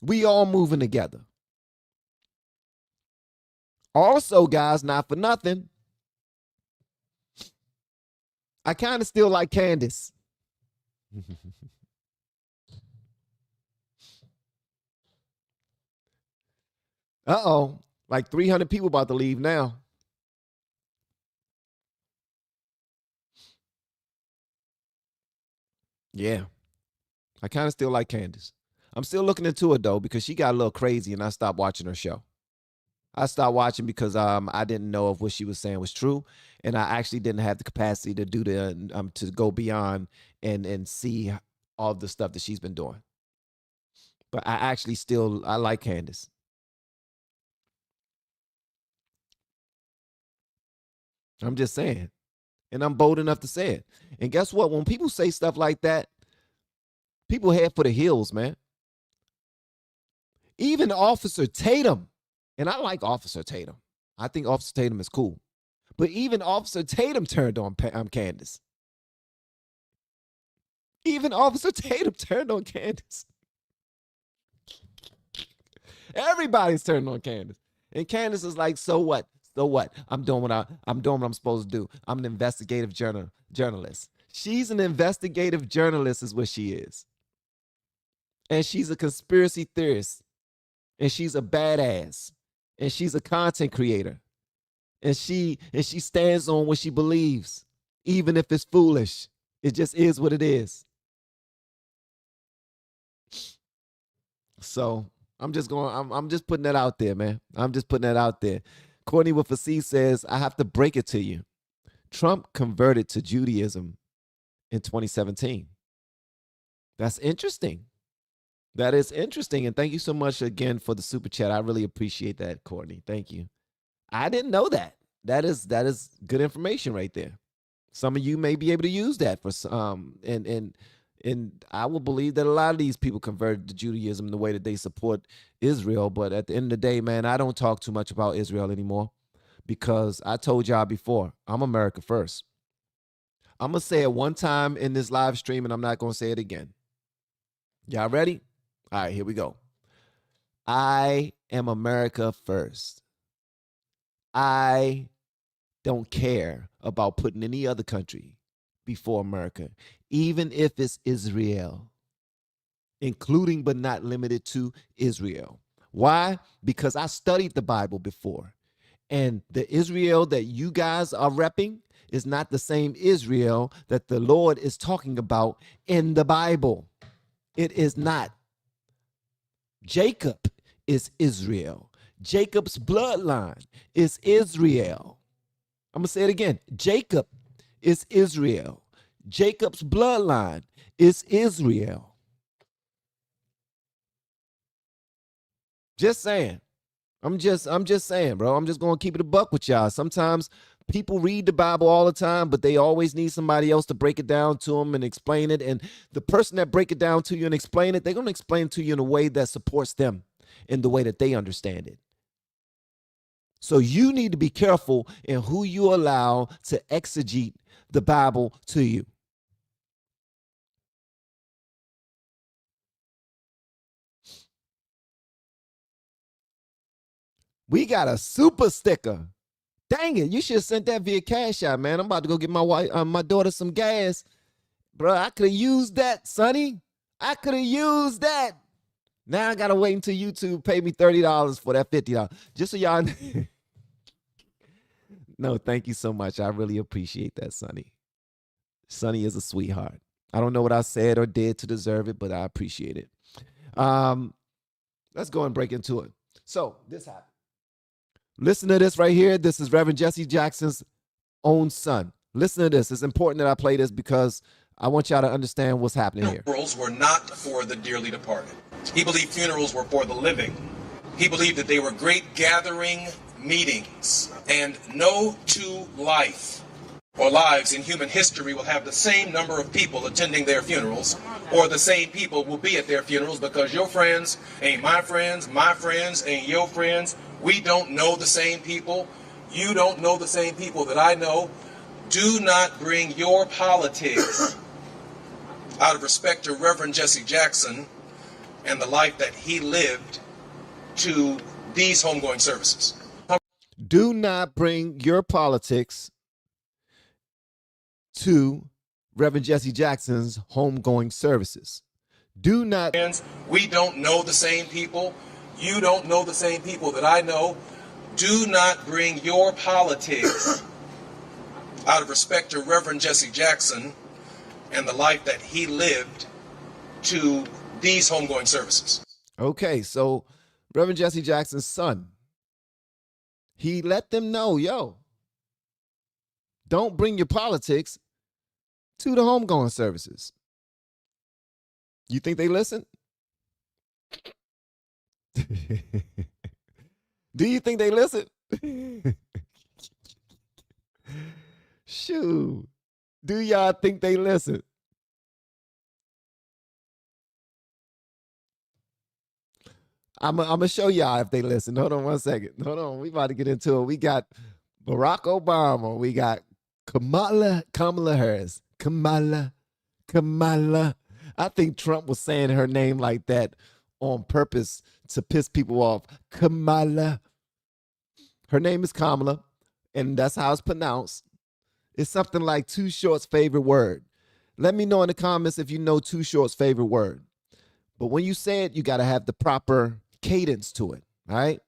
We all moving together. Also, guys, not for nothing, I kind of still like Candace. Uh-oh. Like 300 people about to leave now. Yeah. I kind of still like Candace. I'm still looking into it, though, because she got a little crazy, and I stopped watching her show. I stopped watching because I didn't know if what she was saying was true, and I actually didn't have the capacity to do to go beyond and see all the stuff that she's been doing. But I like Candace. I'm just saying, and I'm bold enough to say it. And guess what? When people say stuff like that, people head for the hills, man. Even Officer Tatum, and I like Officer Tatum. I think Officer Tatum is cool. But even Officer Tatum turned on Candace. Even Officer Tatum turned on Candace. Everybody's turned on Candace. And Candace is like, so what? So what? I'm doing what I'm supposed to do. I'm an investigative journalist. She's an investigative journalist is what she is. And she's a conspiracy theorist. And she's a badass. And she's a content creator. And she stands on what she believes, even if it's foolish. It just is what it is. So I'm just putting that out there, man. I'm just putting that out there. Courtney with a C says, I have to break it to you. Trump converted to Judaism in 2017. That's interesting. That is interesting. And thank you so much again for the super chat. I really appreciate that, Courtney. Thank you. I didn't know that. That is good information right there. Some of you may be able to use that for some, and I will believe that a lot of these people converted to Judaism the way that they support Israel. But at the end of the day, man, I don't talk too much about Israel anymore because I told y'all before, I'm America first. I'm going to say it one time in this live stream, and I'm not going to say it again. Y'all ready? All right, here we go. I am America first. I don't care about putting any other country before America, even if it's Israel, including but not limited to Israel. Why? Because I studied the Bible before, and the Israel that you guys are repping is not the same Israel that the Lord is talking about in the Bible. It is not. Jacob is Israel. Jacob's bloodline is Israel. I'm going to say it again. Jacob is Israel. Jacob's bloodline is Israel. Just saying. I'm just saying, bro. I'm just gonna keep it a buck with y'all. Sometimes people read the Bible all the time, but they always need somebody else to break it down to them and explain it. And the person that break it down to you and explain it, they're gonna explain it to you in a way that supports them in the way that they understand it. So you need to be careful in who you allow to exegete the Bible to you. We got a super sticker. Dang it, you should have sent that via Cash App, man. I'm about to go get my wife, my daughter some gas. Bro, I could have used that, Sonny. I could have used that. Now I gotta wait until YouTube pay me $30 for that $50. Just so y'all No, thank you so much. I really appreciate that, Sonny. Sonny is a sweetheart. I don't know what I said or did to deserve it, but I appreciate it. Let's go and break into it. So this happened. Listen to this right here. This is Reverend Jesse Jackson's own son. Listen to this. It's important that I play this because I want y'all to understand what's happening here. Funerals were not for the dearly departed. He believed funerals were for the living. He believed that they were great gathering meetings, and no two life or lives in human history will have the same number of people attending their funerals, or the same people will be at their funerals, because your friends ain't my friends ain't your friends. We don't know the same people. You don't know the same people that I know. Do not bring your politics out of respect to Reverend Jesse Jackson and the life that he lived to these homegoing services. Do not bring your politics to Reverend Jesse Jackson's homegoing services. Do not. We don't know the same people. You don't know the same people that I know. Do not bring your politics out of respect to Reverend Jesse Jackson and the life that he lived to these homegoing services. Okay, so Reverend Jesse Jackson's son, he let them know, yo, don't bring your politics to the homegoing services. You think they listen? Do you think they listen? Shoot. Do y'all think they listen? I'm going to show y'all if they listen. Hold on one second. Hold on. We about to get into it. We got Barack Obama. We got Kamala Harris. Kamala. I think Trump was saying her name like that on purpose to piss people off. Kamala. Her name is Kamala, and that's how it's pronounced. It's something like Too Short's favorite word. Let me know in the comments if you know Too Short's favorite word. But when you say it, you got to have the proper cadence to it, all right?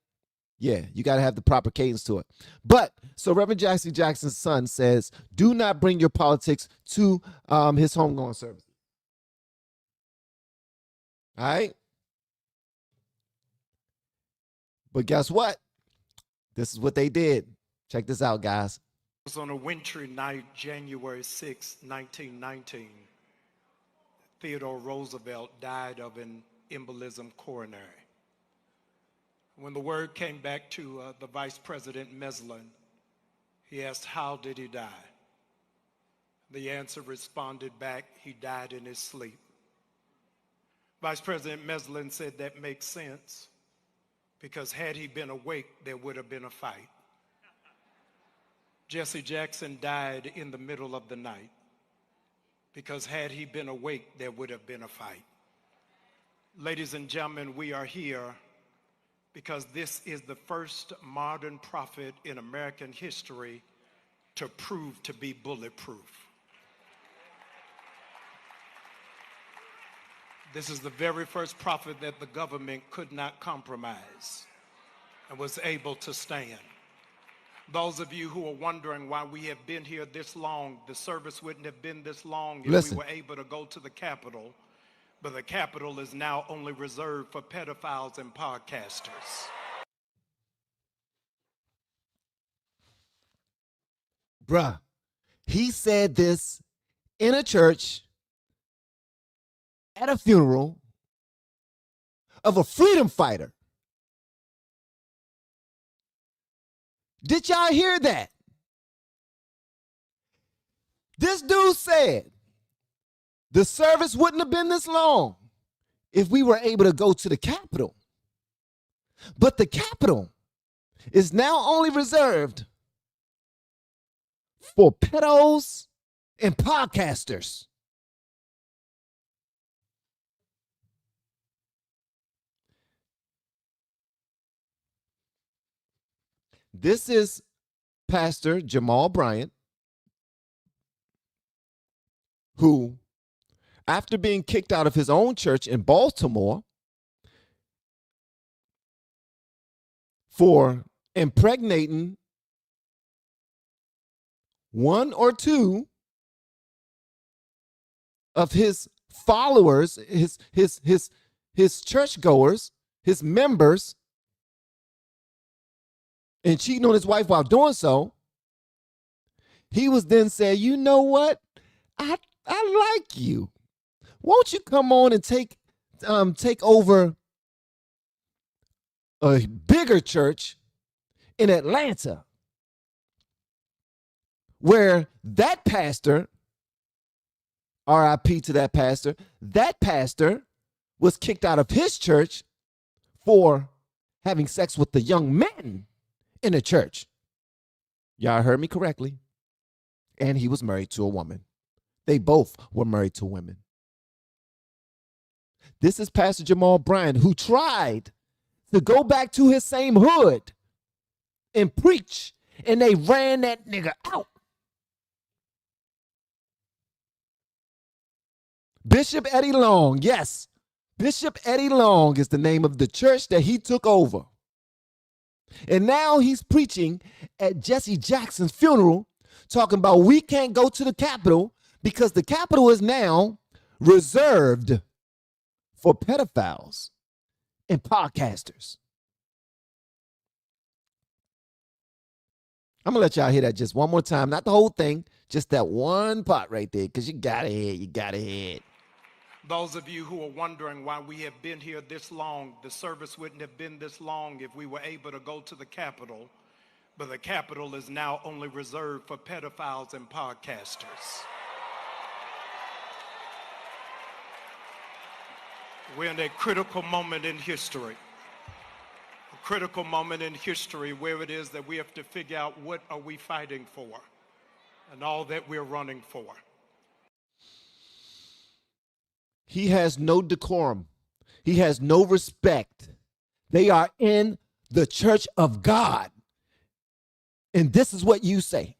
Yeah, you got to have the proper cadence to it. But, so Reverend Jesse Jackson's son says, do not bring your politics to his homegoing service. All right? But guess what? This is what they did. Check this out, guys. It was on a wintry night, January 6, 1919. Theodore Roosevelt died of an embolism coronary. When the word came back to the Vice President Meslin, he asked, how did he die? The answer responded back, he died in his sleep. Vice President Meslin said, that makes sense, because had he been awake, there would have been a fight. Jesse Jackson died in the middle of the night, because had he been awake, there would have been a fight. Ladies and gentlemen, we are here because this is the first modern prophet in American history to prove to be bulletproof. This is the very first prophet that the government could not compromise and was able to stand. Those of you who are wondering why we have been here this long, the service wouldn't have been this long if we were able to go to the Capitol, but the Capitol is now only reserved for pedophiles and podcasters. Bruh, he said this in a church at a funeral of a freedom fighter. Did y'all hear that? This dude said the service wouldn't have been this long if we were able to go to the Capitol. But the Capitol is now only reserved for pedos and podcasters. This is Pastor Jamal Bryant, who, after being kicked out of his own church in Baltimore for impregnating one or two of his followers, his churchgoers, his members, and cheating on his wife while doing so, he was then said, you know what? I like you. Won't you come on and take over a bigger church in Atlanta, where that pastor, RIP to that pastor was kicked out of his church for having sex with the young men in the church. Y'all heard me correctly. And he was married to a woman. They both were married to women. This is Pastor Jamal Bryant, who tried to go back to his same hood and preach, and they ran that nigga out. Bishop Eddie Long, yes, Bishop Eddie Long is the name of the church that he took over. And now he's preaching at Jesse Jackson's funeral, talking about we can't go to the Capitol because the Capitol is now reserved for pedophiles and podcasters. I'm going to let y'all hear that just one more time. Not the whole thing, just that one part right there, because you got to hear it. Those of you who are wondering why we have been here this long, the service wouldn't have been this long if we were able to go to the Capitol, but the Capitol is now only reserved for pedophiles and podcasters. We're in a critical moment in history. A critical moment in history where it is that we have to figure out what are we fighting for and all that we're running for. He has no decorum. He has no respect. They are in the church of God. And this is what you say.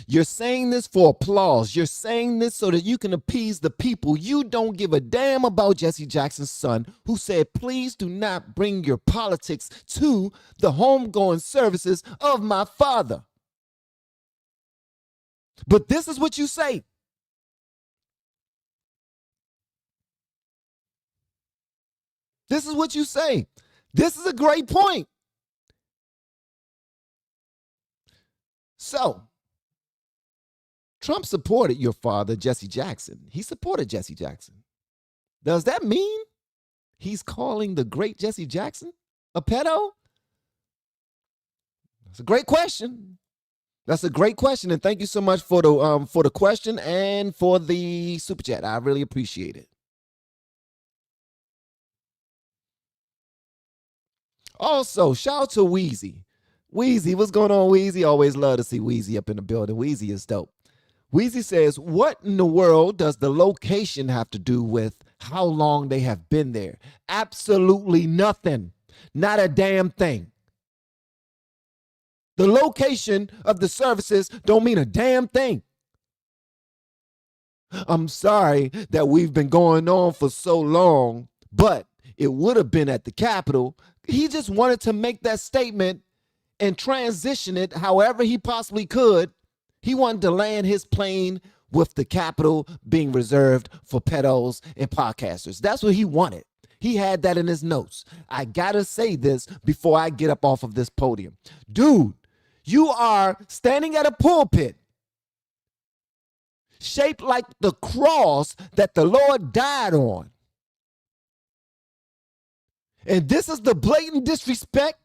You're saying this for applause. You're saying this so that you can appease the people. You don't give a damn about Jesse Jackson's son, who said, please do not bring your politics to the homegoing services of my father. But this is what you say. This is what you say. This is a great point. So, Trump supported your father, Jesse Jackson. He supported Jesse Jackson. Does that mean he's calling the great Jesse Jackson a pedo? That's a great question. That's a great question, and thank you so much for the question and for the super chat. I really appreciate it. Also, shout out to Weezy. Weezy, what's going on, Weezy? Always love to see Weezy up in the building. Weezy is dope. Weezy says, what in the world does the location have to do with how long they have been there? Absolutely nothing. Not a damn thing. The location of the services don't mean a damn thing. I'm sorry that we've been going on for so long, but it would have been at the Capitol. He just wanted to make that statement and transition it however he possibly could. He wanted to land his plane with the Capitol being reserved for pedos and podcasters. That's what he wanted. He had that in his notes. I gotta say this before I get up off of this podium. Dude, you are standing at a pulpit shaped like the cross that the Lord died on. And this is the blatant disrespect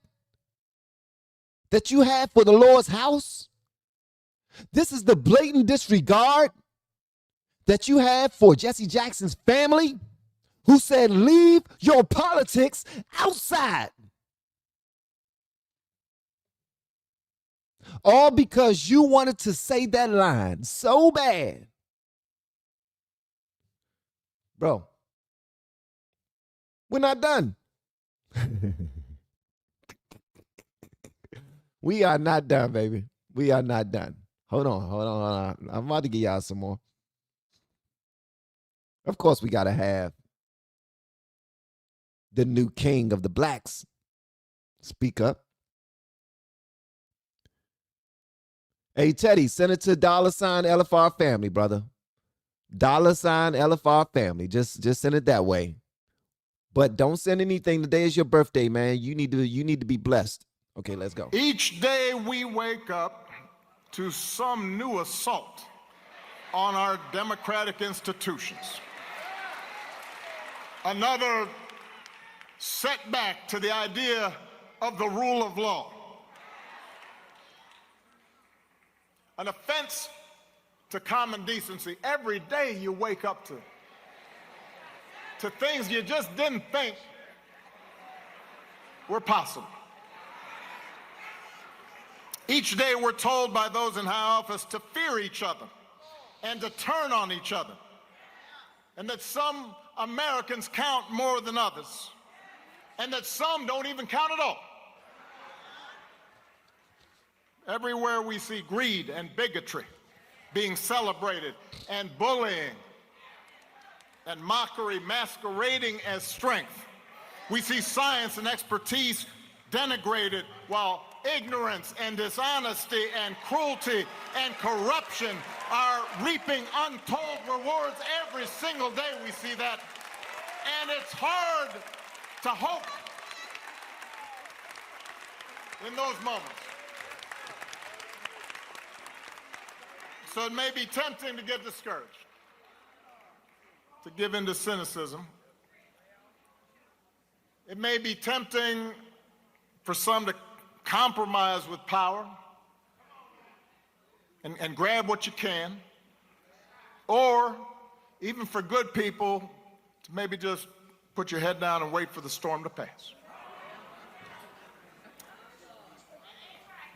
that you have for the Lord's house? This is the blatant disregard that you have for Jesse Jackson's family, who said, leave your politics outside. All because you wanted to say that line so bad. Bro, we're not done. We are not done, baby. We are not done. Hold on. I'm about to give y'all some more. Of course, we got to have the new king of the blacks speak up. Hey, Teddy, send it to $ LFR family, brother. $ LFR family. Just send it that way. But don't send anything. Today is your birthday, man. You need to be blessed. Okay, let's go. Each day we wake up to some new assault on our democratic institutions. Another setback to the idea of the rule of law. An offense to common decency. Every day you wake up to things you just didn't think were possible. Each day we're told by those in high office to fear each other and to turn on each other, and that some Americans count more than others, and that some don't even count at all. Everywhere we see greed and bigotry being celebrated, and bullying and mockery masquerading as strength. We see science and expertise denigrated, while ignorance and dishonesty and cruelty and corruption are reaping untold rewards. Every single day we see that, and it's hard to hope in those moments. So it may be tempting to get discouraged, to give in to cynicism. It may be tempting for some to compromise with power and grab what you can, or even for good people to maybe just put your head down and wait for the storm to pass.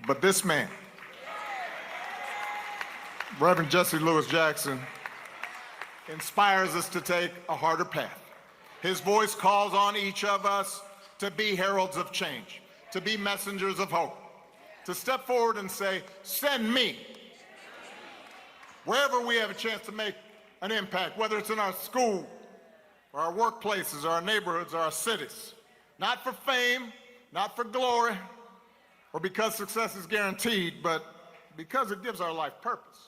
But this man, Reverend Jesse Louis Jackson, inspires us to take a harder path. His voice calls on each of us to be heralds of change, to be messengers of hope, to step forward and say, send me. Wherever we have a chance to make an impact, whether it's in our school, or our workplaces, or our neighborhoods, or our cities. Not for fame, not for glory, or because success is guaranteed, but because it gives our life purpose.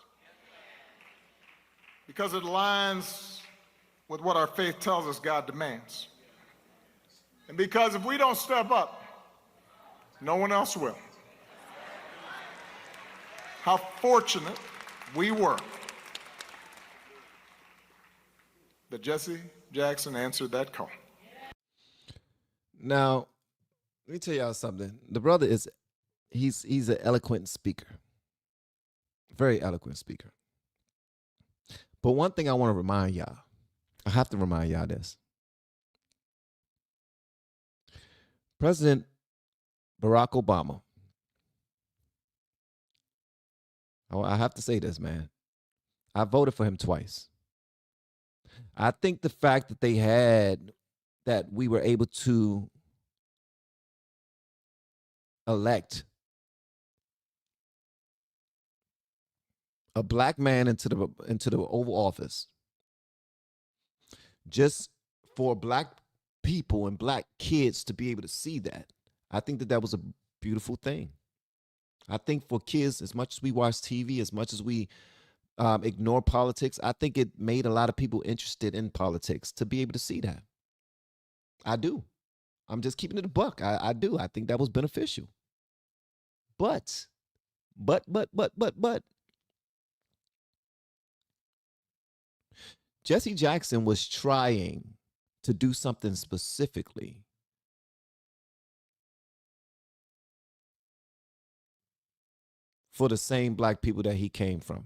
Because it aligns with what our faith tells us God demands. And because if we don't step up, no one else will. How fortunate we were that Jesse Jackson answered that call. Now, let me tell y'all something. The brother he's an eloquent speaker. Very eloquent speaker. But one thing I want to remind y'all, I have to remind y'all this. President Barack Obama, I have to say this, man. I voted for him twice. I think the fact that we were able to elect a black man into the Oval Office, just for black people and black kids to be able to see that, I think that was a beautiful thing. I think for kids, as much as we watch TV, as much as we ignore politics, I think it made a lot of people interested in politics to be able to see that. I do. I'm just keeping it a buck. I do. I think that was beneficial. But Jesse Jackson was trying to do something specifically for the same black people that he came from.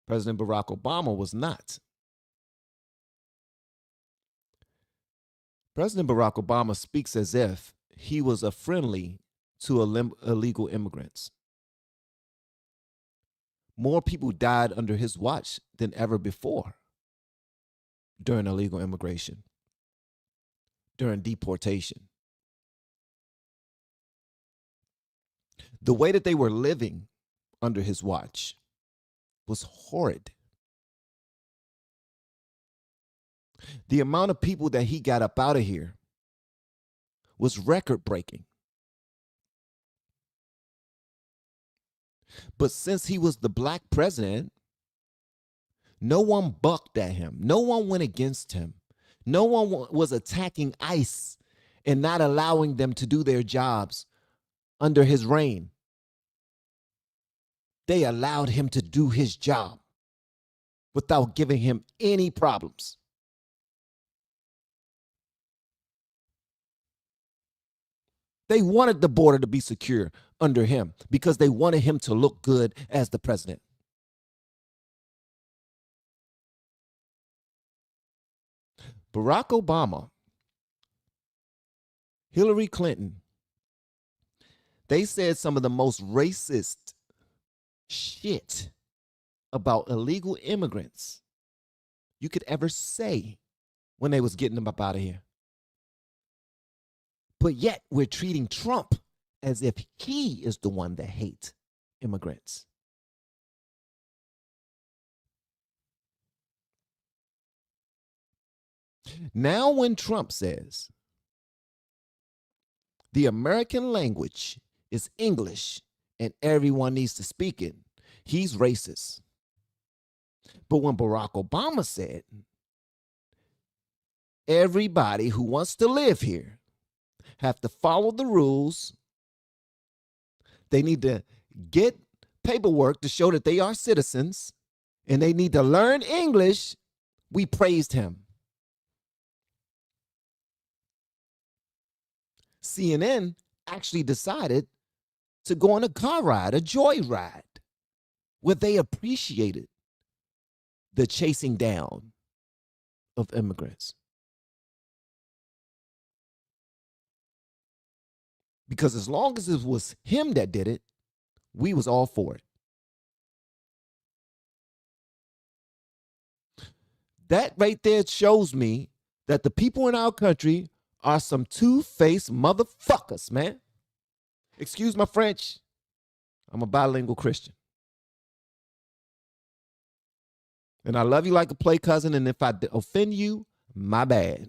President Barack Obama was not. President Barack Obama speaks as if he was a friendly to illegal immigrants. More people died under his watch than ever before during illegal immigration, during deportation. The way that they were living under his watch was horrid. The amount of people that he got up out of here was record breaking. But since he was the black president, no one bucked at him. No one went against him. No one was attacking ICE and not allowing them to do their jobs under his reign. They allowed him to do his job without giving him any problems. They wanted the border to be secure under him because they wanted him to look good as the president. Barack Obama, Hillary Clinton, they said some of the most racist shit about illegal immigrants you could ever say when they was getting them up out of here. But yet we're treating Trump as if he is the one that hates immigrants. Now when Trump says the American language is English and everyone needs to speak it, he's racist. But when Barack Obama said everybody who wants to live here have to follow the rules, they need to get paperwork to show that they are citizens, and they need to learn English, we praised him. CNN actually decided to go on a car ride, a joy ride, where they appreciated the chasing down of immigrants. Because as long as it was him that did it, we was all for it. That right there shows me that the people in our country are some two-faced motherfuckers, man. Excuse my French. I'm a bilingual Christian. And I love you like a play cousin, and if I offend you, my bad.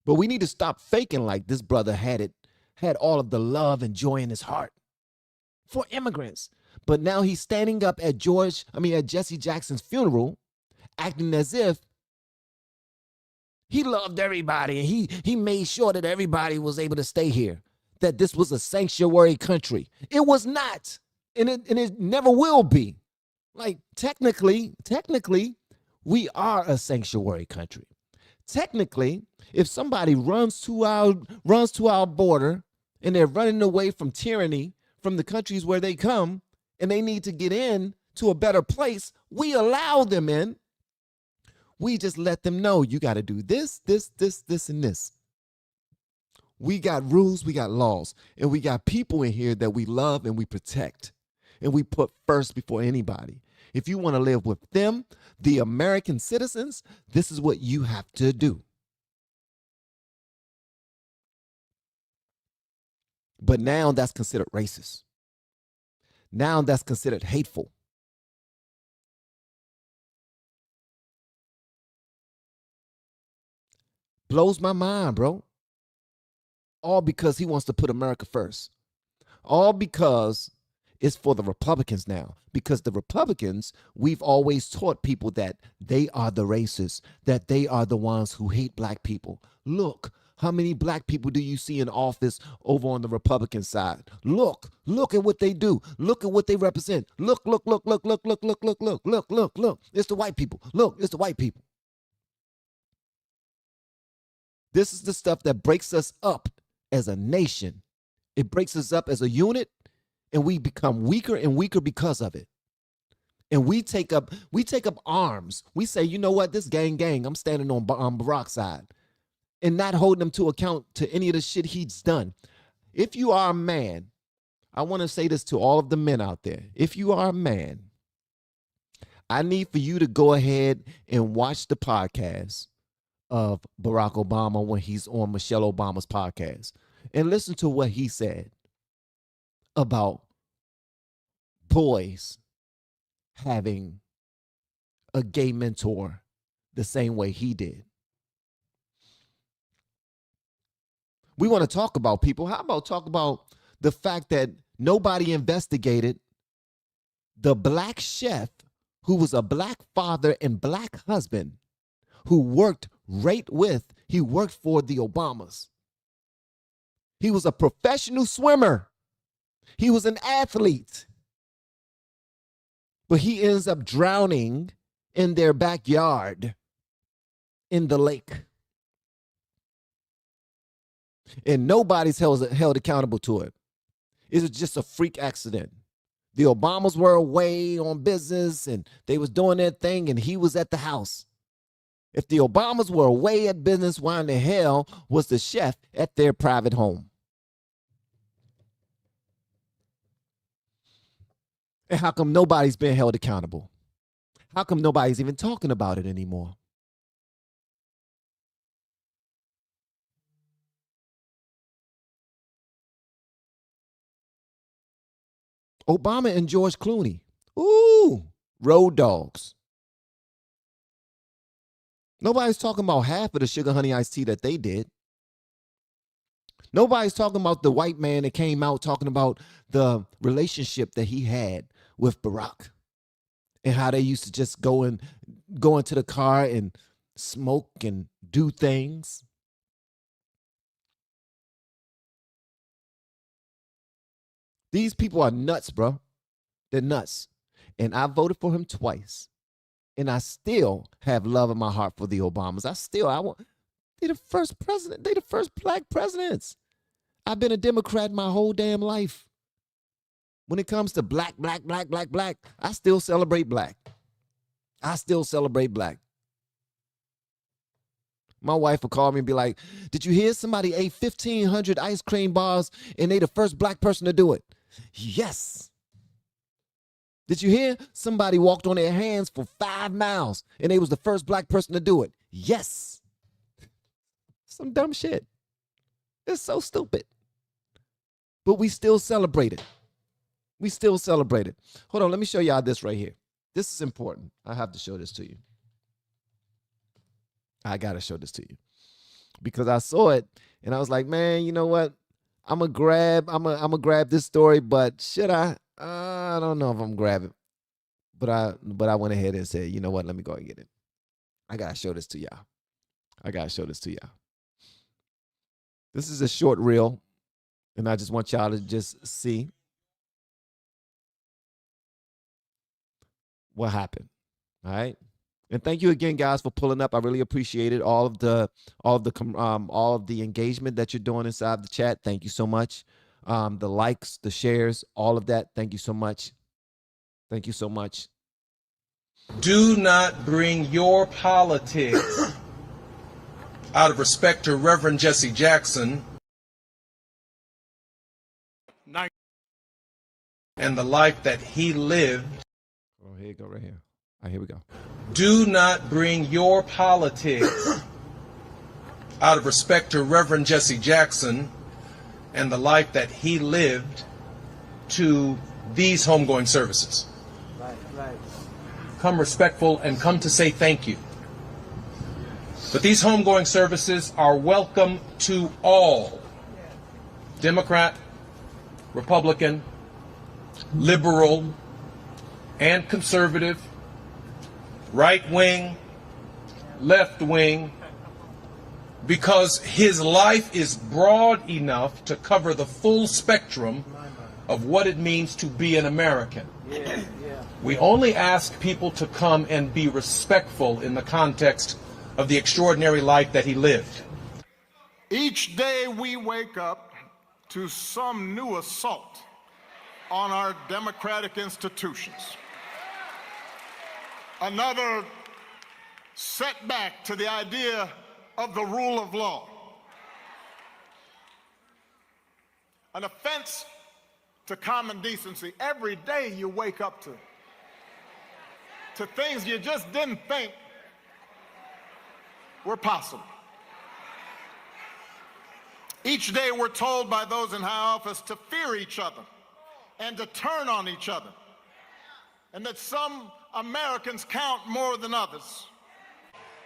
But we need to stop faking like this brother had all of the love and joy in his heart for immigrants. But now he's standing up at Jesse Jackson's funeral, acting as if he loved everybody and he made sure that everybody was able to stay here, that this was a sanctuary country. It was not, and it never will be. Like technically, we are a sanctuary country. Technically, if somebody runs to our border and they're running away from tyranny from the countries where they come, and they need to get in to a better place, we allow them in. We just let them know you got to do this, and this. We got rules, we got laws, and we got people in here that we love and we protect, and we put first before anybody. If you want to live with them, the American citizens, this is what you have to do. But now that's considered racist. Now that's considered hateful. Blows my mind, bro. All because he wants to put America first. All because it's for the Republicans now. Because the Republicans, we've always taught people that they are the racists, that they are the ones who hate black people. Look, how many black people do you see in office over on the Republican side? Look at what they do. Look at what they represent. Look. It's the white people. Look, it's the white people. This is the stuff that breaks us up as a nation It breaks us up as a unit, and we become weaker and weaker because of it. And we take up arms. We say, you know what, this gang, I'm standing on Barack's side, and not holding him to account to any of the shit he's done. If you are a man, I want to say this to all of the men out there. If you are a man, I need for you to go ahead and watch the podcast of Barack Obama when he's on Michelle Obama's podcast and listen to what he said about boys having a gay mentor the same way he did. We want to talk about people. How about talk about the fact that nobody investigated the black chef who was a black father and black husband who worked he worked for the Obamas. He was a professional swimmer. He was an athlete. But he ends up drowning in their backyard in the lake. And nobody's held accountable to it. It was just a freak accident. The Obamas were away on business and they was doing their thing and he was at the house. If the Obamas were away at business, why in the hell was the chef at their private home? And how come nobody's been held accountable? How come nobody's even talking about it anymore? Obama and George Clooney. Ooh, road dogs. Nobody's talking about half of the sugar honey iced tea that they did. Nobody's talking about the white man that came out talking about the relationship that he had with Barack and how they used to just go into the car and smoke and do things. These people are nuts, bro. They're nuts. And I voted for him twice. And I still have love in my heart for the Obamas. They're the first president. They're the first black presidents. I've been a Democrat my whole damn life. When it comes to black, I still celebrate black. I still celebrate black. My wife will call me and be like, did you hear somebody ate 1,500 ice cream bars and they the first black person to do it? Yes. Did you hear somebody walked on their hands for 5 miles and they was the first black person to do it? Yes. Some dumb shit. It's so stupid. But we still celebrate it. We still celebrate it. Hold on, let me show y'all this right here. This is important. I have to show this to you. I got to show this to you. Because I saw it and I was like, man, you know what? I'm gonna grab this story, but should I? I don't know if I'm grabbing. But I went ahead and said, you know what? Let me go and get it. I got to show this to y'all. This is a short reel, and I just want y'all to just see what happened. All right. And thank you again, guys, for pulling up. I really appreciate it. All of the engagement that you're doing inside the chat. Thank you so much. The likes, the shares, all of that. Thank you so much. Thank you so much. Do not bring your politics out of respect to Reverend Jesse Jackson and the life that he lived. Oh, here you go, right here. All right, here we go. Do not bring your politics out of respect to Reverend Jesse Jackson and the life that he lived to these homegoing services. Right. Come respectful and come to say thank you. But these homegoing services are welcome to all. Democrat, Republican, liberal, and conservative, right wing, left wing, because his life is broad enough to cover the full spectrum of what it means to be an American. We only ask people to come and be respectful in the context of the extraordinary life that he lived. Each day we wake up to some new assault on our democratic institutions. Another setback to the idea of the rule of law. An offense to common decency. Every day you wake up to things you just didn't think were possible. Each day we're told by those in high office to fear each other and to turn on each other, and that some Americans count more than others.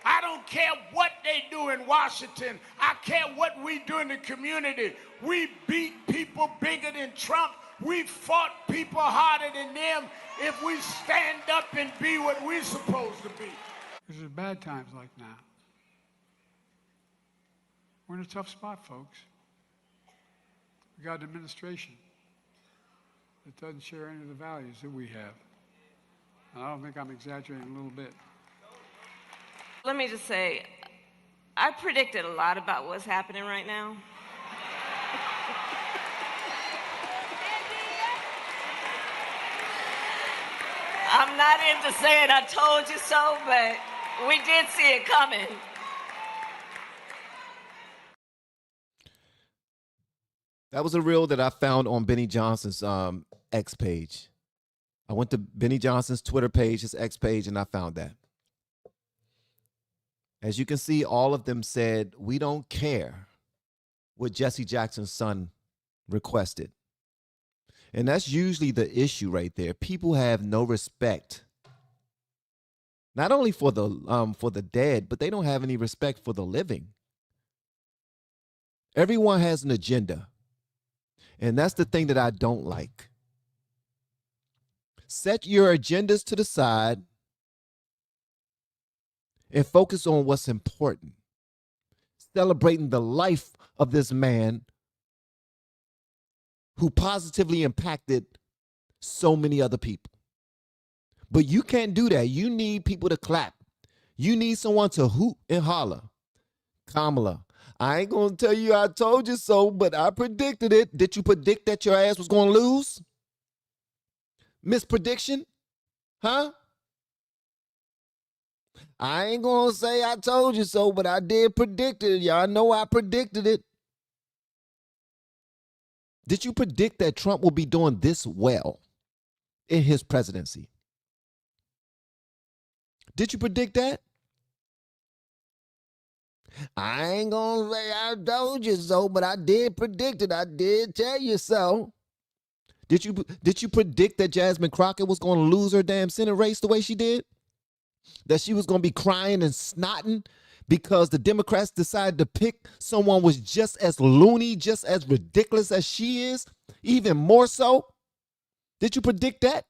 I don't care what they do in Washington. I care what we do in the community. We beat people bigger than Trump. We fought people harder than them if we stand up and be what we're supposed to be. This is bad times like now. We're in a tough spot, folks. We got an administration that doesn't share any of the values that we have. And I don't think I'm exaggerating a little bit. Let me just say, I predicted a lot about what's happening right now. I'm not into saying I told you so, but we did see it coming. That was a reel that I found on Benny Johnson's X page. I went to Benny Johnson's Twitter page, his X page, and I found that. As you can see, all of them said, we don't care what Jesse Jackson's son requested. And that's usually the issue right there. People have no respect, not only for the dead, but they don't have any respect for the living. Everyone has an agenda. And that's the thing that I don't like. Set your agendas to the side and focus on what's important. Celebrating the life of this man who positively impacted so many other people. But you can't do that. You need people to clap. You need someone to hoot and holler. Kamala, I ain't going to tell you I told you so, but I predicted it. Did you predict that your ass was going to lose? Miss Prediction? Huh? I ain't going to say I told you so, but I did predict it. Y'all know I predicted it. Did you predict that Trump will be doing this well in his presidency? Did you predict that? I ain't gonna say I told you so, but I did predict it. I did tell you so. Did you predict that Jasmine Crockett was going to lose her damn Senate race the way she did? That she was going to be crying and snotting because the Democrats decided to pick someone was just as loony, just as ridiculous as she is, even more so? Did you predict that?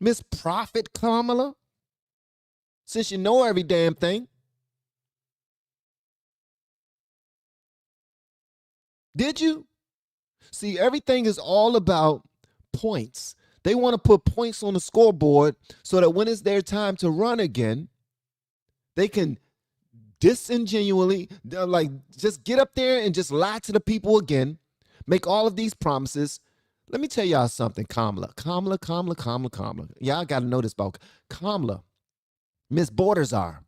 Miss Prophet Kamala? Since you know every damn thing. Did you? See, everything is all about points. They want to put points on the scoreboard so that when it's their time to run again, they can disingenuously, like, just get up there and just lie to the people again, make all of these promises. Let me tell y'all something, Kamala. Y'all got to know this about Kamala. Miss Borders-Are.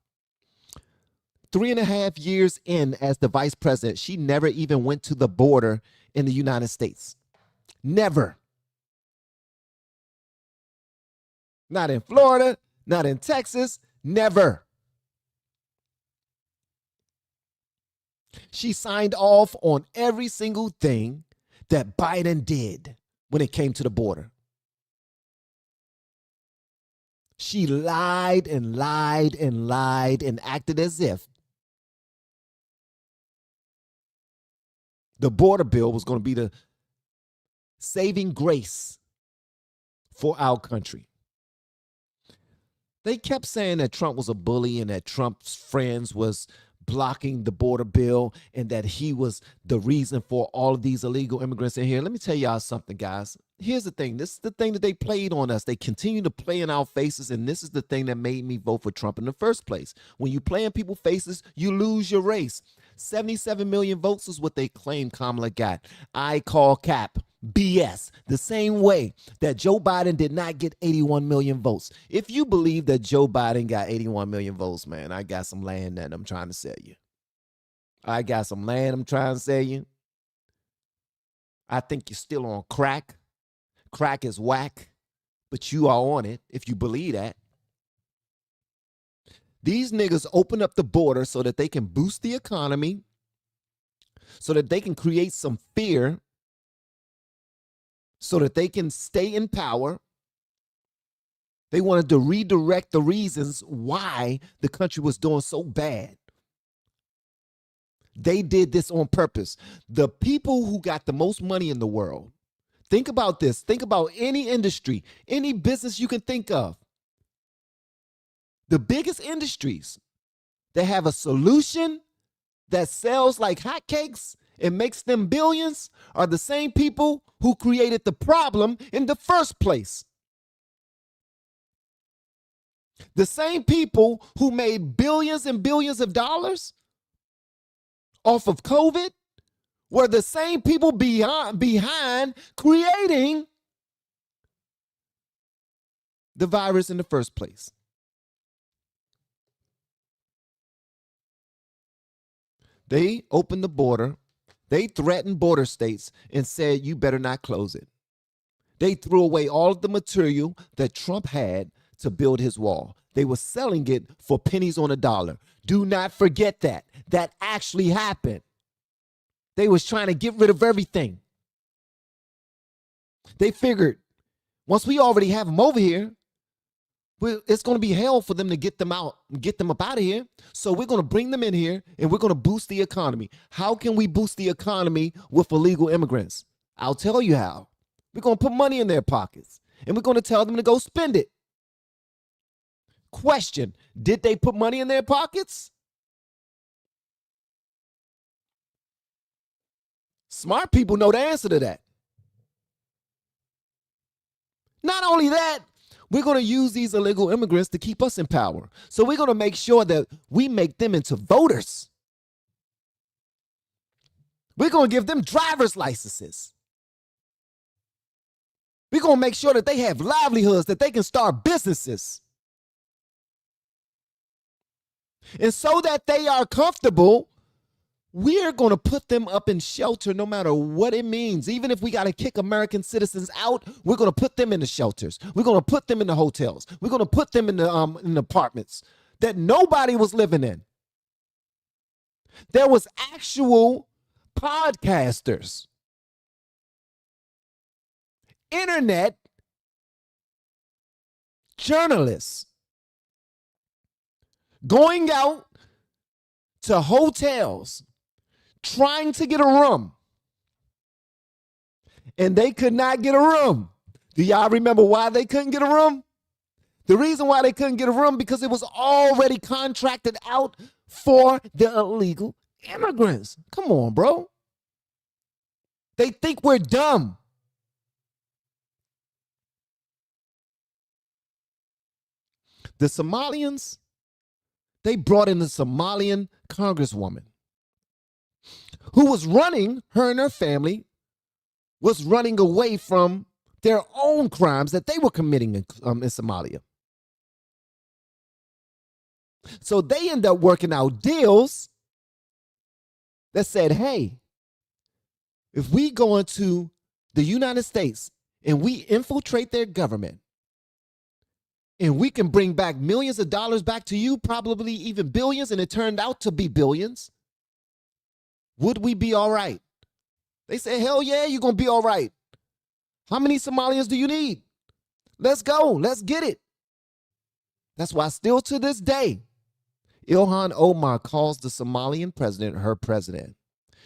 3.5 years in as the vice president, she never even went to the border in the United States. Never. Not in Florida, not in Texas, never. She signed off on every single thing that Biden did when it came to the border. She lied and lied and lied and acted as if the border bill was going to be the saving grace for our country. They kept saying that Trump was a bully and that Trump's friends was blocking the border bill and that he was the reason for all of these illegal immigrants in here. Let me tell y'all something, guys. Here's the thing. This is the thing that they played on us. They continue to play in our faces, and this is the thing that made me vote for Trump in the first place. When you play in people's faces, you lose your race. 77 million votes is what they claim Kamala got. I call cap BS. The same way that Joe Biden did not get 81 million votes. If you believe that Joe Biden got 81 million votes, man, I got some land that I'm trying to sell you. I got some land I'm trying to sell you. I think you're still on crack. Crack is whack, but you are on it if you believe that. These niggas open up the border so that they can boost the economy, so that they can create some fear, so that they can stay in power. They wanted to redirect the reasons why the country was doing so bad. They did this on purpose. The people who got the most money in the world, think about this. Think about any industry, any business you can think of. The biggest industries that have a solution that sells like hotcakes and makes them billions are the same people who created the problem in the first place. The same people who made billions and billions of dollars off of COVID were the same people behind creating the virus in the first place. They opened the border. They threatened border states and said, you better not close it. They threw away all of the material that Trump had to build his wall. They were selling it for pennies on a dollar. Do not forget that. That actually happened. They was trying to get rid of everything. They figured, once we already have them over here, it's going to be hell for them to get them out, get them up out of here. So we're going to bring them in here and we're going to boost the economy. How can we boost the economy with illegal immigrants? I'll tell you how. We're going to put money in their pockets and we're going to tell them to go spend it. Question, did they put money in their pockets? Smart people know the answer to that. Not only that, we're going to use these illegal immigrants to keep us in power. So we're going to make sure that we make them into voters. We're going to give them driver's licenses. We're going to make sure that they have livelihoods, that they can start businesses. And so that they are comfortable, we're going to put them up in shelter no matter what it means. Even if we got to kick American citizens out, we're going to put them in the shelters. We're going to put them in the hotels. We're going to put them in the apartments that nobody was living in. There was actual podcasters, internet journalists going out to hotels trying to get a room, and they could not get a room. Do y'all remember why they couldn't get a room? The reason why they couldn't get a room because it was already contracted out for the illegal immigrants. Come on, bro. They think we're dumb. The Somalians, they brought in a Somalian congresswoman who was running, her and her family was running away from their own crimes that they were committing in Somalia. So they end up working out deals that said, hey, if we go into the United States and we infiltrate their government and we can bring back millions of dollars back to you, probably even billions, and it turned out to be billions, would we be all right? They said, hell yeah, you're going to be all right. How many Somalians do you need? Let's go. Let's get it. That's why still to this day, Ilhan Omar calls the Somalian president her president.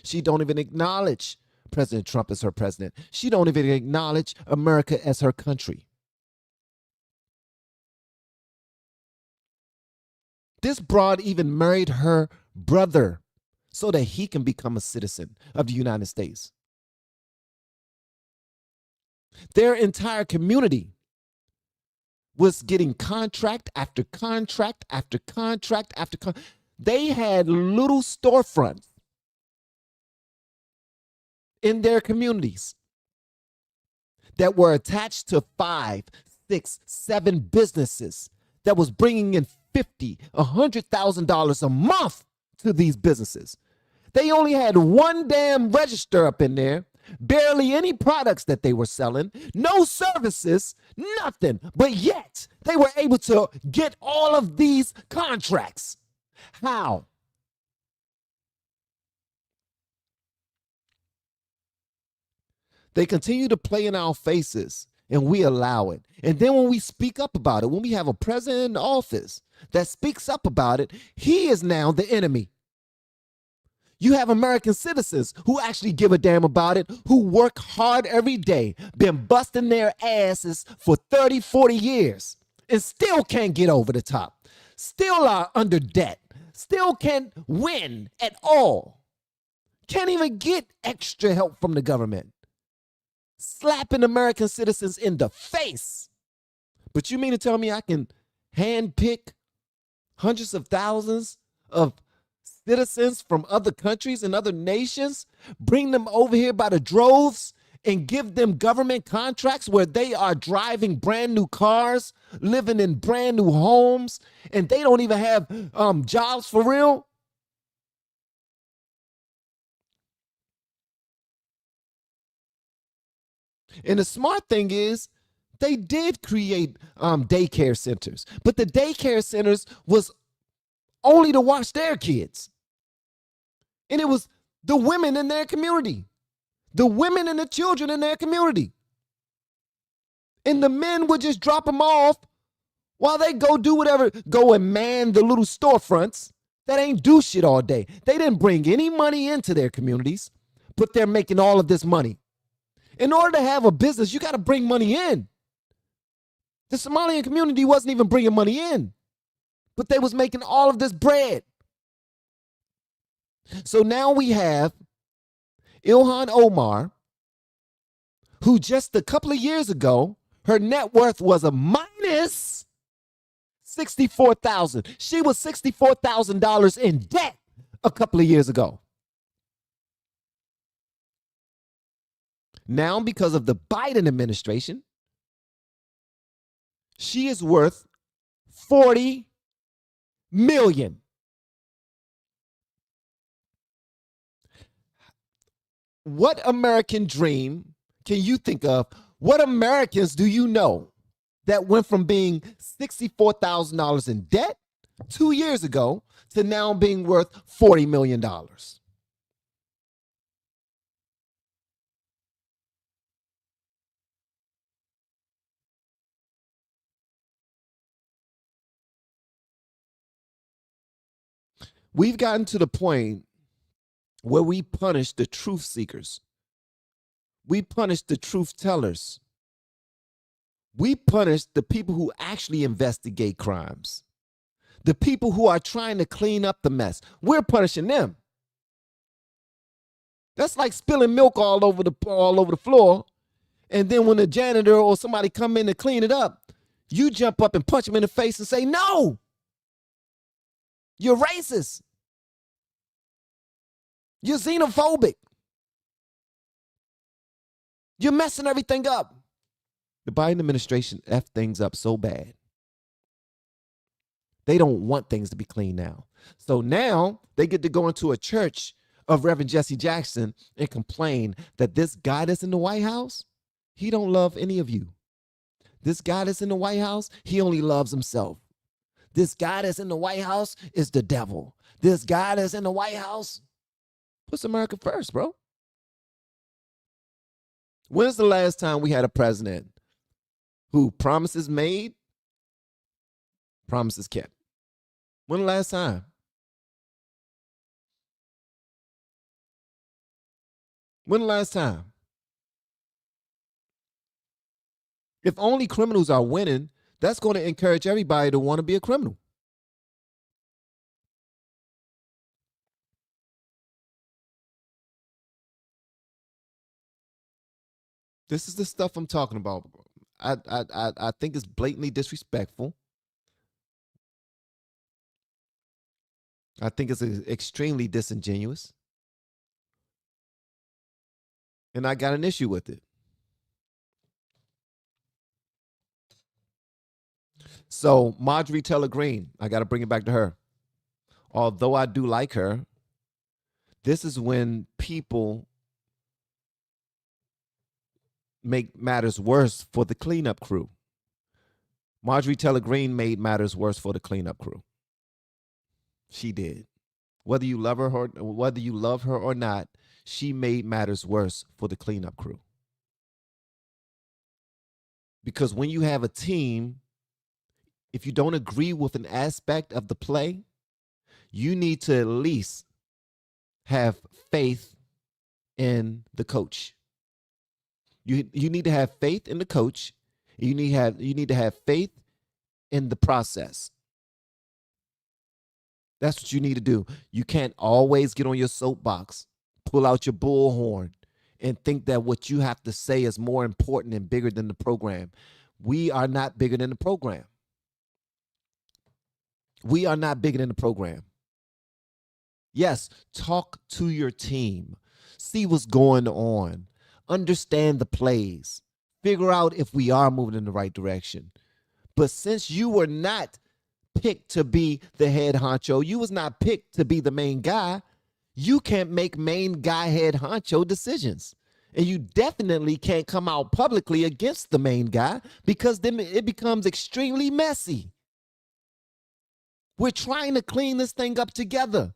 She don't even acknowledge President Trump as her president. She don't even acknowledge America as her country. This broad even married her brother so that he can become a citizen of the United States. Their entire community was getting contract after contract after contract after contract. They had little storefronts in their communities that were attached to 5, 6, 7 businesses that was bringing in $50,000, $100,000 a month to these businesses. They only had one damn register up in there, barely any products that they were selling, no services, nothing. But yet they were able to get all of these contracts. How? They continue to play in our faces and we allow it. And then when we speak up about it, when we have a president in office that speaks up about it, he is now the enemy. You have American citizens who actually give a damn about it, who work hard every day, been busting their asses for 30, 40 years, and still can't get over the top, still are under debt, still can't win at all, can't even get extra help from the government, slapping American citizens in the face. But you mean to tell me I can handpick hundreds of thousands of citizens from other countries and other nations, bring them over here by the droves and give them government contracts where they are driving brand new cars, living in brand new homes, and they don't even have jobs for real? And the smart thing is, they did create daycare centers, but the daycare centers was only to watch their kids. And it was the women in their community, the women and the children in their community. And the men would just drop them off while they go do whatever, go and man the little storefronts that ain't do shit all day. They didn't bring any money into their communities, but they're making all of this money. In order to have a business, you got to bring money in. The Somalian community wasn't even bringing money in, but they was making all of this bread. So now we have Ilhan Omar, who just a couple of years ago, her net worth was a minus $64,000. She was $64,000 in debt a couple of years ago. Now, because of the Biden administration, she is worth $40 million. What American dream can you think of? What Americans do you know that went from being $64,000 in debt 2 years ago to now being worth $40 million? We've gotten to the point where we punish the truth seekers. We punish the truth tellers. We punish the people who actually investigate crimes. The people who are trying to clean up the mess. We're punishing them. That's like spilling milk all over the floor, and then when the janitor or somebody come in to clean it up, you jump up and punch them in the face and say, "No, you're racist. You're xenophobic. You're messing everything up." The Biden administration effed things up so bad. They don't want things to be clean now. So now they get to go into a church of Reverend Jesse Jackson and complain that this guy that's in the White House, he don't love any of you. This guy that's in the White House, he only loves himself. This guy that's in the White House is the devil. This guy that's in the White House puts America first, bro. When's the last time we had a president who promises made, promises kept? When the last time? When the last time? If only criminals are winning, that's going to encourage everybody to want to be a criminal. This is the stuff I'm talking about. I think it's blatantly disrespectful. I think it's extremely disingenuous. And I got an issue with it. So Marjorie Taylor Greene, I got to bring it back to her. Although I do like her, this is when people make matters worse for the cleanup crew. Marjorie Taylor Greene made matters worse for the cleanup crew. She did. Whether you love her or not, she made matters worse for the cleanup crew. Because when you have a team, if you don't agree with an aspect of the play, you need to at least have faith in the coach. You need to have faith in the coach. You need to have faith in the process. That's what you need to do. You can't always get on your soapbox, pull out your bullhorn, and think that what you have to say is more important and bigger than the program. We are not bigger than the program. We are not bigger than the program. Yes, talk to your team. See what's going on. Understand the plays. Figure out if we are moving in the right direction. But since you were not picked to be the head honcho, you was not picked to be the main guy, you can't make main guy head honcho decisions. And you definitely can't come out publicly against the main guy, because then it becomes extremely messy. We're trying to clean this thing up together.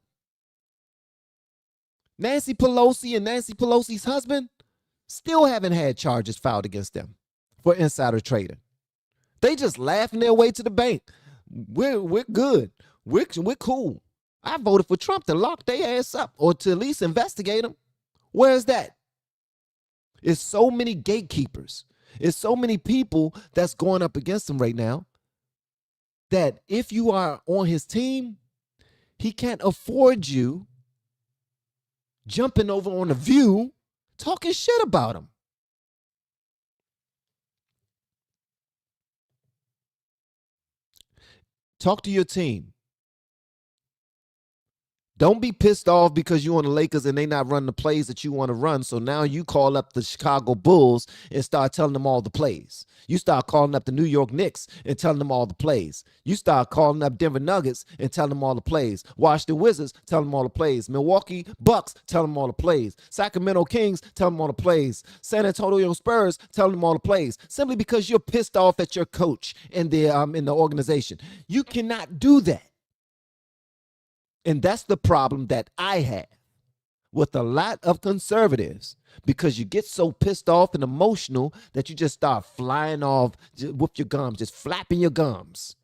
Nancy Pelosi and Nancy Pelosi's husband still haven't had charges filed against them for insider trading. They just laughing their way to the bank. We're good. We're cool. I voted for Trump to lock their ass up, or to at least investigate them. Where's that? It's so many gatekeepers. It's so many people that's going up against him right now, that if you are on his team, he can't afford you jumping over on The View talking shit about him. Talk to your team. Don't be pissed off because you on the Lakers and they not running the plays that you want to run. So now you call up the Chicago Bulls and start telling them all the plays. You start calling up the New York Knicks and telling them all the plays. You start calling up Denver Nuggets and telling them all the plays. Washington Wizards, tell them all the plays. Milwaukee Bucks, tell them all the plays. Sacramento Kings, tell them all the plays. San Antonio Spurs, tell them all the plays. Simply because you're pissed off at your coach in the organization. You cannot do that. And that's the problem that I have with a lot of conservatives, because you get so pissed off and emotional that you just start flying off with your gums, just flapping your gums,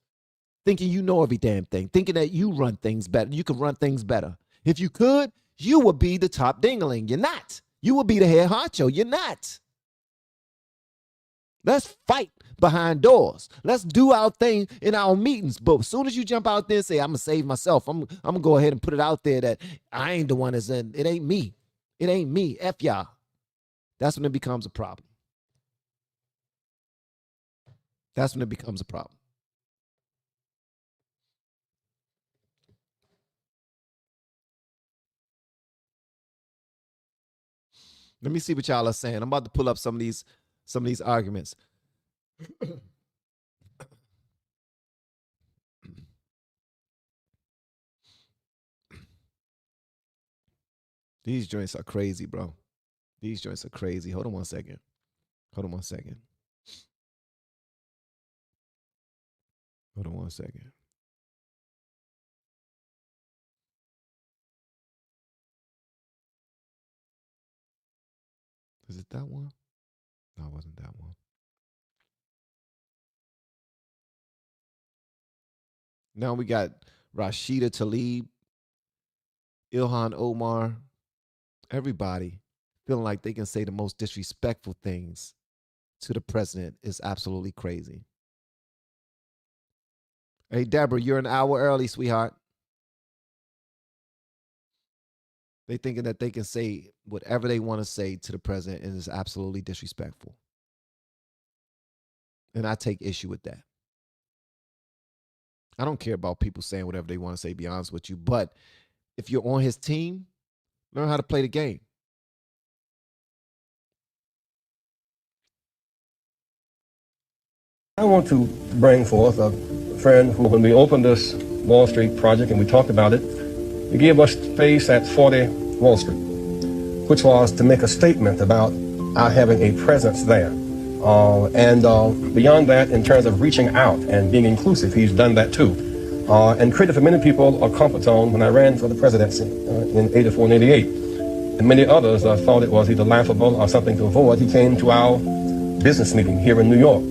thinking you know every damn thing, thinking that you run things better. You can run things better. If you could, you would be the top dingling. You're not. You would be the head honcho. You're not. Let's fight behind doors. Let's do our thing in our meetings. But as soon as you jump out there and say, I'm going to save myself, I'm going to go ahead and put it out there that I ain't the one that's in. It ain't me. It ain't me. F y'all. That's when it becomes a problem. That's when it becomes a problem. Let me see what y'all are saying. I'm about to pull up some of these arguments. These joints are crazy, bro. These joints are crazy. Hold on one second. Hold on one second. Hold on one second. Is it that one? No, it wasn't that one. Now we got Rashida Tlaib, Ilhan Omar, everybody feeling like they can say the most disrespectful things to the president is absolutely crazy. Hey, Deborah, you're an hour early, sweetheart. They thinking that they can say whatever they want to say to the president, and it's absolutely disrespectful. And I take issue with that. I don't care about people saying whatever they want to say, be honest with you. But if you're on his team, learn how to play the game. I want to bring forth a friend who, when we opened this Wall Street project and we talked about it, he gave us space at 40 Wall Street, which was to make a statement about our having a presence there. Beyond that, in terms of reaching out and being inclusive, he's done that too. And created for many people a comfort zone when I ran for the presidency in 84 and 88. And many others thought it was either laughable or something to avoid. He came to our business meeting here in New York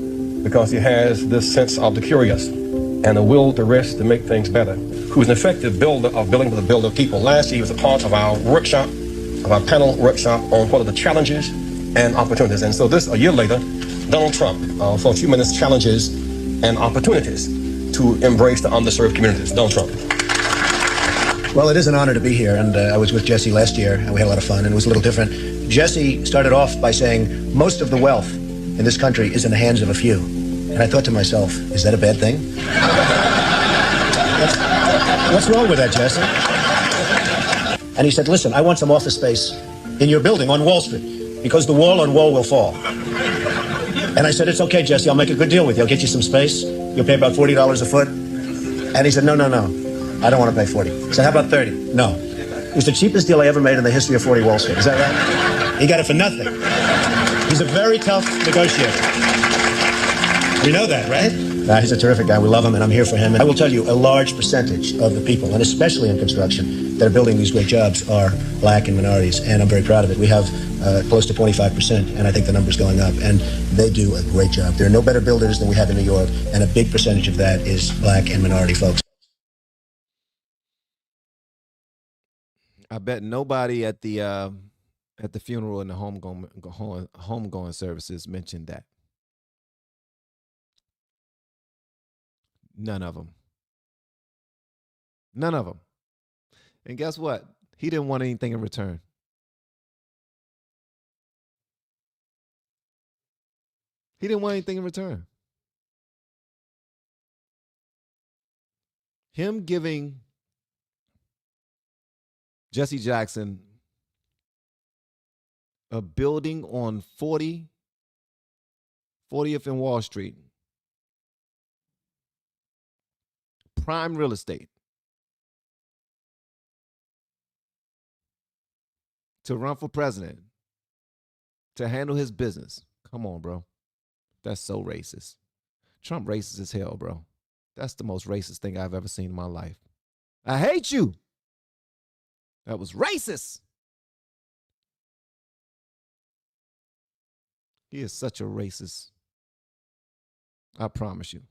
because he has this sense of the curious and a will to risk to make things better, who's an effective builder of building with a builder of people. Last year he was a part of our workshop, of our panel workshop on what are the challenges and opportunities. And so a year later, Donald Trump, for a few minutes, challenges and opportunities to embrace the underserved communities. Donald Trump. Well, it is an honor to be here, and I was with Jesse last year, and we had a lot of fun, and it was a little different. Jesse started off by saying, most of the wealth in this country is in the hands of a few. And I thought to myself, is that a bad thing? What's wrong with that, Jesse? And he said, listen, I want some office space in your building on Wall Street, because the wall on wall will fall. And I said, it's okay, Jesse, I'll make a good deal with you. I'll get you some space. You'll pay about $40 a foot. And he said, no, I don't want to pay 40. I said, how about 30? No. It was the cheapest deal I ever made in the history of 40 Wall Street. Is that right? He got it for nothing. He's a very tough negotiator. You know that, right? He's a terrific guy. We love him, and I'm here for him. And I will tell you, a large percentage of the people, and especially in construction, that are building these great jobs are black and minorities, and I'm very proud of it. We have close to 25%, and I think the number's going up, and they do a great job. There are no better builders than we have in New York, and a big percentage of that is black and minority folks. I bet nobody at the funeral and the homegoing services mentioned that. None of them. None of them. And guess what? He didn't want anything in return. He didn't want anything in return. Him giving Jesse Jackson a building on 40th and Wall Street, prime real estate, to run for president, to handle his business. Come on, bro. That's so racist. Trump racist as hell, bro. That's the most racist thing I've ever seen in my life. I hate you. That was racist. He is such a racist. I promise you.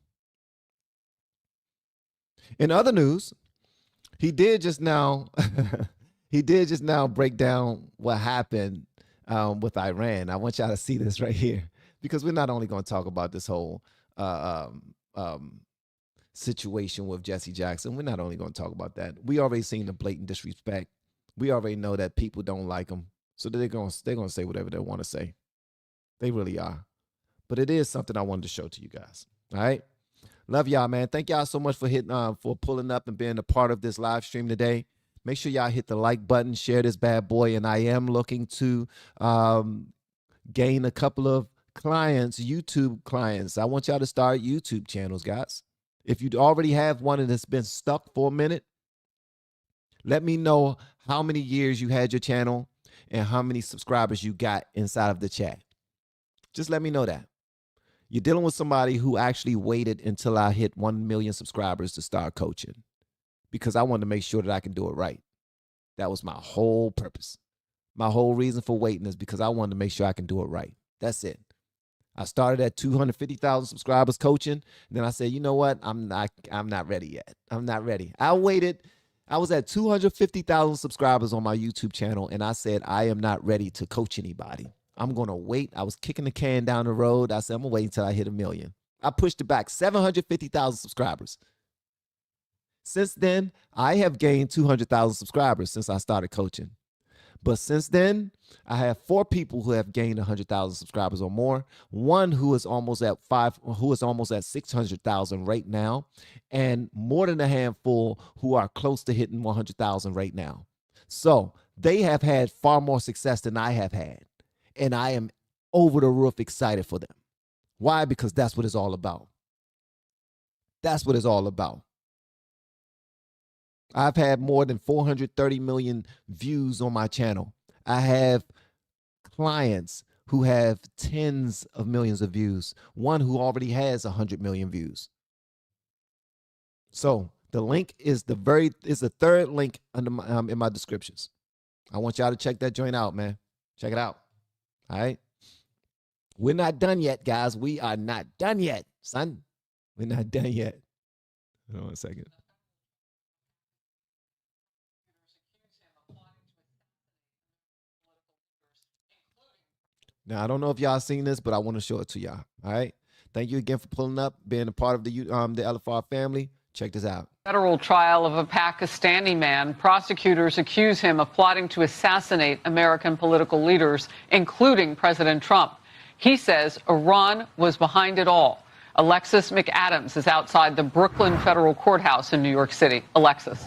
In other news, he did just now break down what happened with Iran. I want y'all to see this right here, because we're not only going to talk about this whole situation with Jesse Jackson. We're not only going to talk about that. We already seen the blatant disrespect. We already know that people don't like him, so they're going to say whatever they want to say. They really are. But it is something I wanted to show to you guys. All right. Love y'all, man. Thank y'all so much for for pulling up and being a part of this live stream today. Make sure y'all hit the like button, share this bad boy. And I am looking to gain a couple of clients, YouTube clients. I want y'all to start YouTube channels, guys. If you already have one and it's been stuck for a minute, let me know how many years you had your channel and how many subscribers you got inside of the chat. Just let me know that. You're dealing with somebody who actually waited until I hit 1 million subscribers to start coaching, because I wanted to make sure that I can do it right. That was my whole purpose. My whole reason for waiting is because I wanted to make sure I can do it right. That's it. I started at 250,000 subscribers coaching. And then I said, you know what? I'm not ready yet. I'm not ready. I waited. I was at 250,000 subscribers on my YouTube channel, and I said, I am not ready to coach anybody. I'm going to wait. I was kicking the can down the road. I said, I'm going to wait until I hit 1 million. I pushed it back, 750,000 subscribers. Since then, I have gained 200,000 subscribers since I started coaching. But since then, I have 4 people who have gained 100,000 subscribers or more. One who is almost at 600,000 right now, and more than a handful who are close to hitting 100,000 right now. So they have had far more success than I have had, and I am over the roof excited for them. Why? Because that's what it's all about. That's what it's all about. I've had more than 430 million views on my channel. I have clients who have tens of millions of views. One who already has 100 million views. So the link is the third link under in my descriptions. I want y'all to check that joint out, man. Check it out. All right. We're not done yet, guys. We are not done yet, son. We're not done yet. Hold on a second. Now, I don't know if y'all seen this, but I want to show it to y'all. All right. Thank you again for pulling up, being a part of the LFR family. Check this out. Federal trial of a Pakistani man. Prosecutors accuse him of plotting to assassinate American political leaders, including President Trump. He says Iran was behind it all. Alexis McAdams is outside the Brooklyn Federal Courthouse in New York City. Alexis.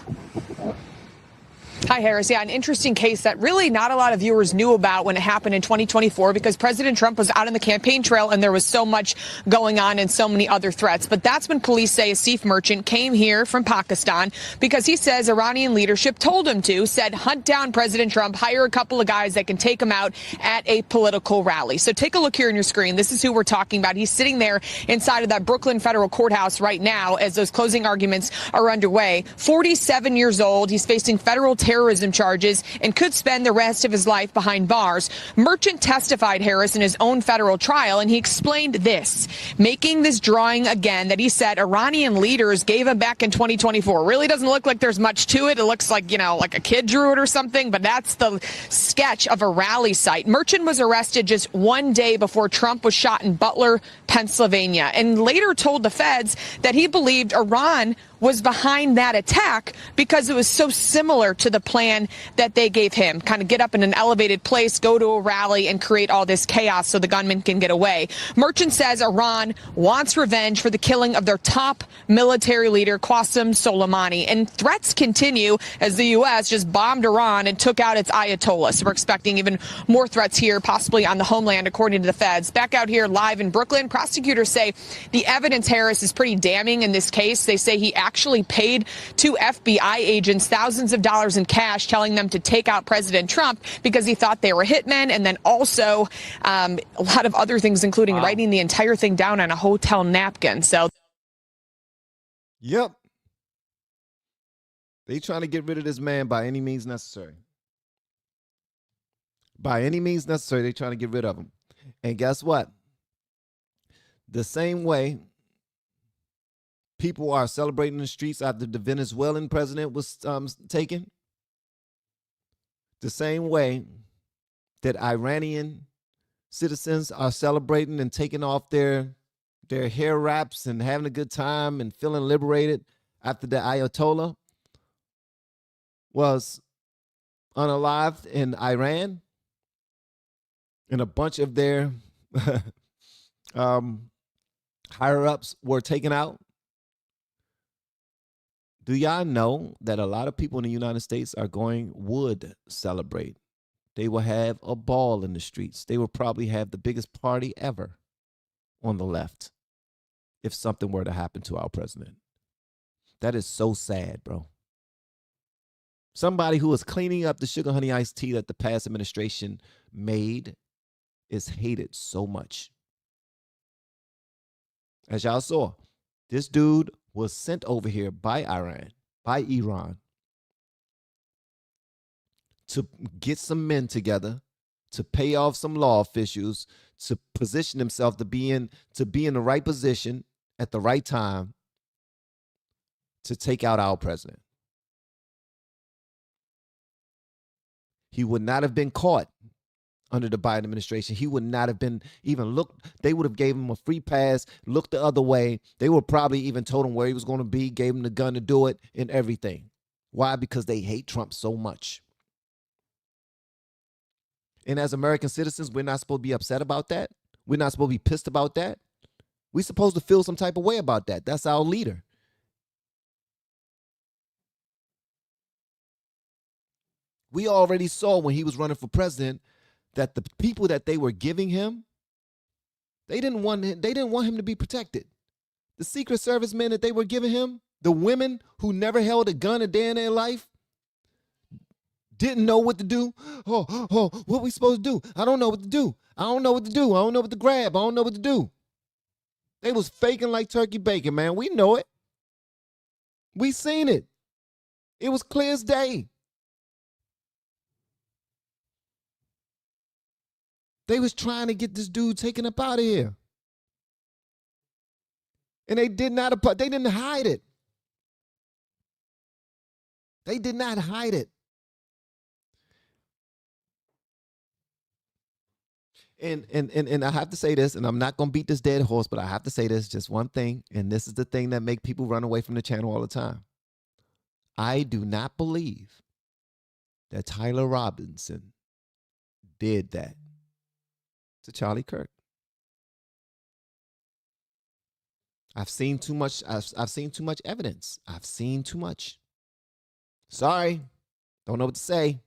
Hi, Harris. Yeah, an interesting case that really not a lot of viewers knew about when it happened in 2024 because President Trump was out on the campaign trail and there was so much going on and so many other threats. But that's when police say Asif Merchant came here from Pakistan because he says Iranian leadership told him to, said hunt down President Trump, hire a couple of guys that can take him out at a political rally. So take a look here on your screen. This is who we're talking about. He's sitting there inside of that Brooklyn Federal Courthouse right now as those closing arguments are underway. 47 years old. He's facing federal terrorism charges and could spend the rest of his life behind bars. Merchant testified, Harris, in his own federal trial, and he explained this, making this drawing again that he said Iranian leaders gave him back in 2024. Really doesn't look like there's much to it. It looks like, like a kid drew it or something, but that's the sketch of a rally site. Merchant was arrested just one day before Trump was shot in Butler, Pennsylvania, and later told the feds that he believed Iran was behind that attack because it was so similar to the plan that they gave him. Kind of get up in an elevated place, go to a rally, and create all this chaos so the gunman can get away. Merchant says Iran wants revenge for the killing of their top military leader, Qasem Soleimani. And threats continue as the U.S. just bombed Iran and took out its Ayatollah. So we're expecting even more threats here, possibly on the homeland, according to the feds. Back out here live in Brooklyn, prosecutors say the evidence, Harris, is pretty damning in this case. They say he actually paid two FBI agents thousands of dollars in cash, telling them to take out President Trump because he thought they were hitmen, and then also a lot of other things, including writing the entire thing down on a hotel napkin. So, yep, they trying to get rid of this man by any means necessary. By any means necessary, they trying to get rid of him. And guess what? The same way people are celebrating the streets after the Venezuelan president was taken, the same way that Iranian citizens are celebrating and taking off their hair wraps and having a good time and feeling liberated after the Ayatollah was unalived in Iran, and a bunch of their higher-ups were taken out. Do y'all know that a lot of people in the United States would celebrate? They will have a ball in the streets. They will probably have the biggest party ever on the left if something were to happen to our president. That is so sad, bro. Somebody who is cleaning up the sugar honey iced tea that the past administration made is hated so much. As y'all saw, this dude was sent over here by Iran, to get some men together, to pay off some law officials, to position himself to be in the right position at the right time to take out our president. He would not have been caught under the Biden administration. He would not have been even looked. They would have gave him a free pass, looked the other way. They would probably even told him where he was going to be, gave him the gun to do it and everything. Why? Because they hate Trump so much. And as American citizens, we're not supposed to be upset about that. We're not supposed to be pissed about that. We're supposed to feel some type of way about that. That's our leader. We already saw when he was running for president that the people that they were giving him They didn't want him to be protected. The Secret Service men that they were giving him, the women who never held a gun a day in their life, didn't know what to do. Oh, what we supposed to do? I don't know what to do. I don't know what to do. I don't know what to grab. I don't know what to do. They was faking like turkey bacon, man. We know it. We seen it. It was clear as day. They was trying to get this dude taken up out of here. And they didn't hide it. They did not hide it. And I have to say this, and I'm not going to beat this dead horse, but I have to say this, just one thing, and this is the thing that make people run away from the channel all the time. I do not believe that Tyler Robinson did that to Charlie Kirk. I've seen too much. I've seen too much evidence. I've seen too much. Sorry, don't know what to say.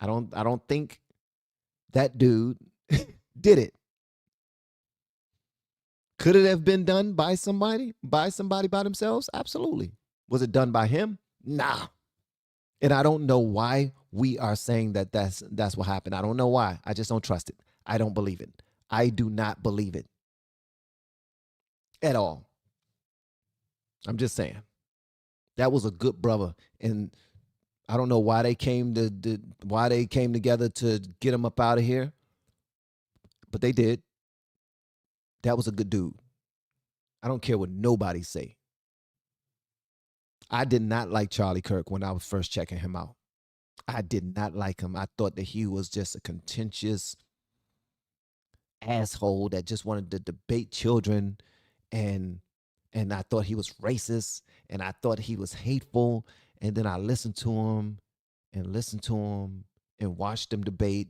I don't think that dude did it. Could it have been done by somebody by themselves? Absolutely. Was it done by him? Nah. And I don't know why we are saying that that's what happened. I don't know why. I just don't trust it. I don't believe it. I do not believe it at all. I'm just saying. That was a good brother, and I don't know why they came together to get him up out of here, but they did. That was a good dude. I don't care what nobody say. I did not like Charlie Kirk when I was first checking him out. I did not like him. I thought that he was just a contentious asshole that just wanted to debate children, and I thought he was racist, and I thought he was hateful, and then I listened to him and watched him debate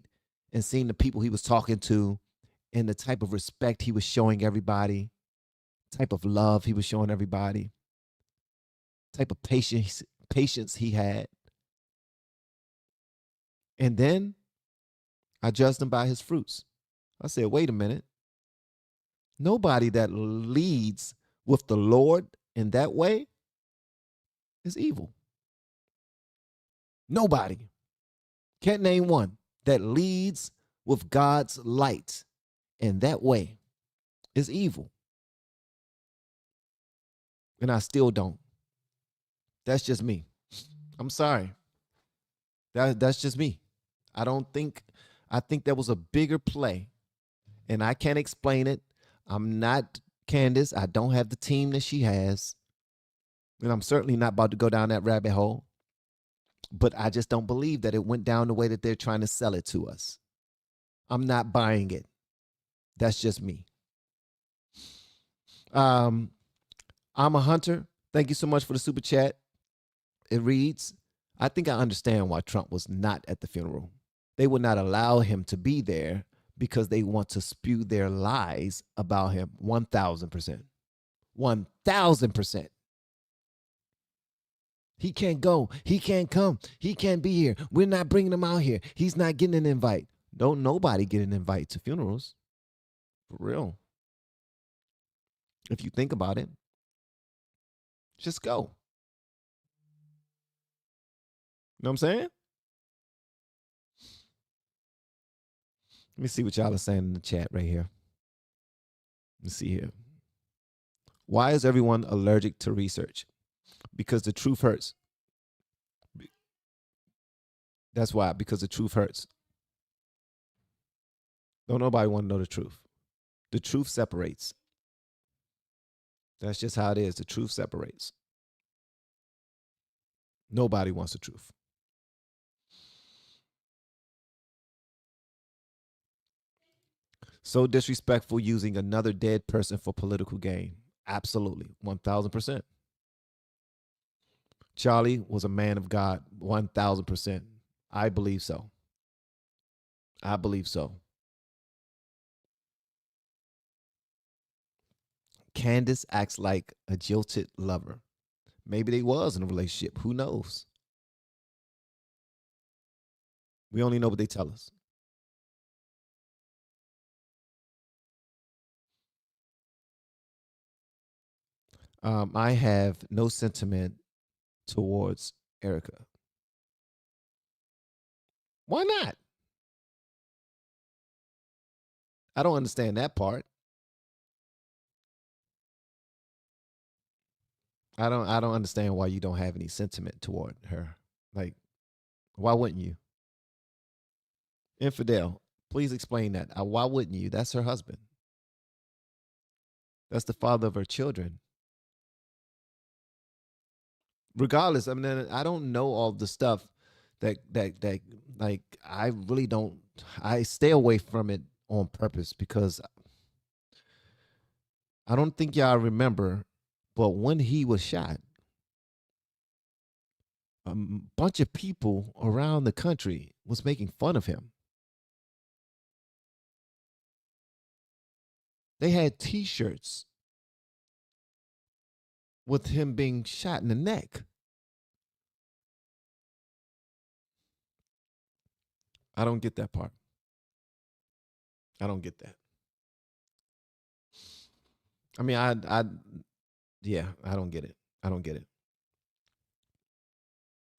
and seen the people he was talking to and the type of respect he was showing everybody, type of love he was showing everybody, type of patience he had. And then I judged him by his fruits. I said, wait a minute. Nobody that leads with the Lord in that way is evil. Nobody. Can't name one that leads with God's light in that way is evil. And I still don't. That's just me. I'm sorry. That's just me. I think there was a bigger play, and I can't explain it. I'm not Candace. I don't have the team that she has, and I'm certainly not about to go down that rabbit hole. But I just don't believe that it went down the way that they're trying to sell it to us. I'm not buying it. That's just me. I'm a hunter. Thank you so much for the super chat. It reads, I think I understand why Trump was not at the funeral. They would not allow him to be there because they want to spew their lies about him. 1,000%. 1,000%. He can't go. He can't come. He can't be here. We're not bringing him out here. He's not getting an invite. Don't nobody get an invite to funerals. For real. If you think about it, just go. You know what I'm saying? Let me see what y'all are saying in the chat right here. Let's see here. Why is everyone allergic to research? Because the truth hurts. That's why, because the truth hurts. Don't nobody want to know the truth. The truth separates. That's just how it is. The truth separates. Nobody wants the truth. So disrespectful using another dead person for political gain. Absolutely. 1,000%. Charlie was a man of God. 1,000%. I believe so. I believe so. Candace acts like a jilted lover. Maybe they was in a relationship. Who knows? We only know what they tell us. I have no sentiment towards Erica. Why not? I don't understand that part. I don't understand why you don't have any sentiment toward her. Like, why wouldn't you? Infidel, please explain that. Why wouldn't you? That's her husband. That's the father of her children. Regardless, I mean, I don't know all the stuff that like I really don't. I stay away from it on purpose because I don't think y'all remember, but when he was shot, a bunch of people around the country was making fun of him. They had T-shirts with him being shot in the neck. I don't get that part. I don't get that. I mean, yeah, I don't get it. I don't get it.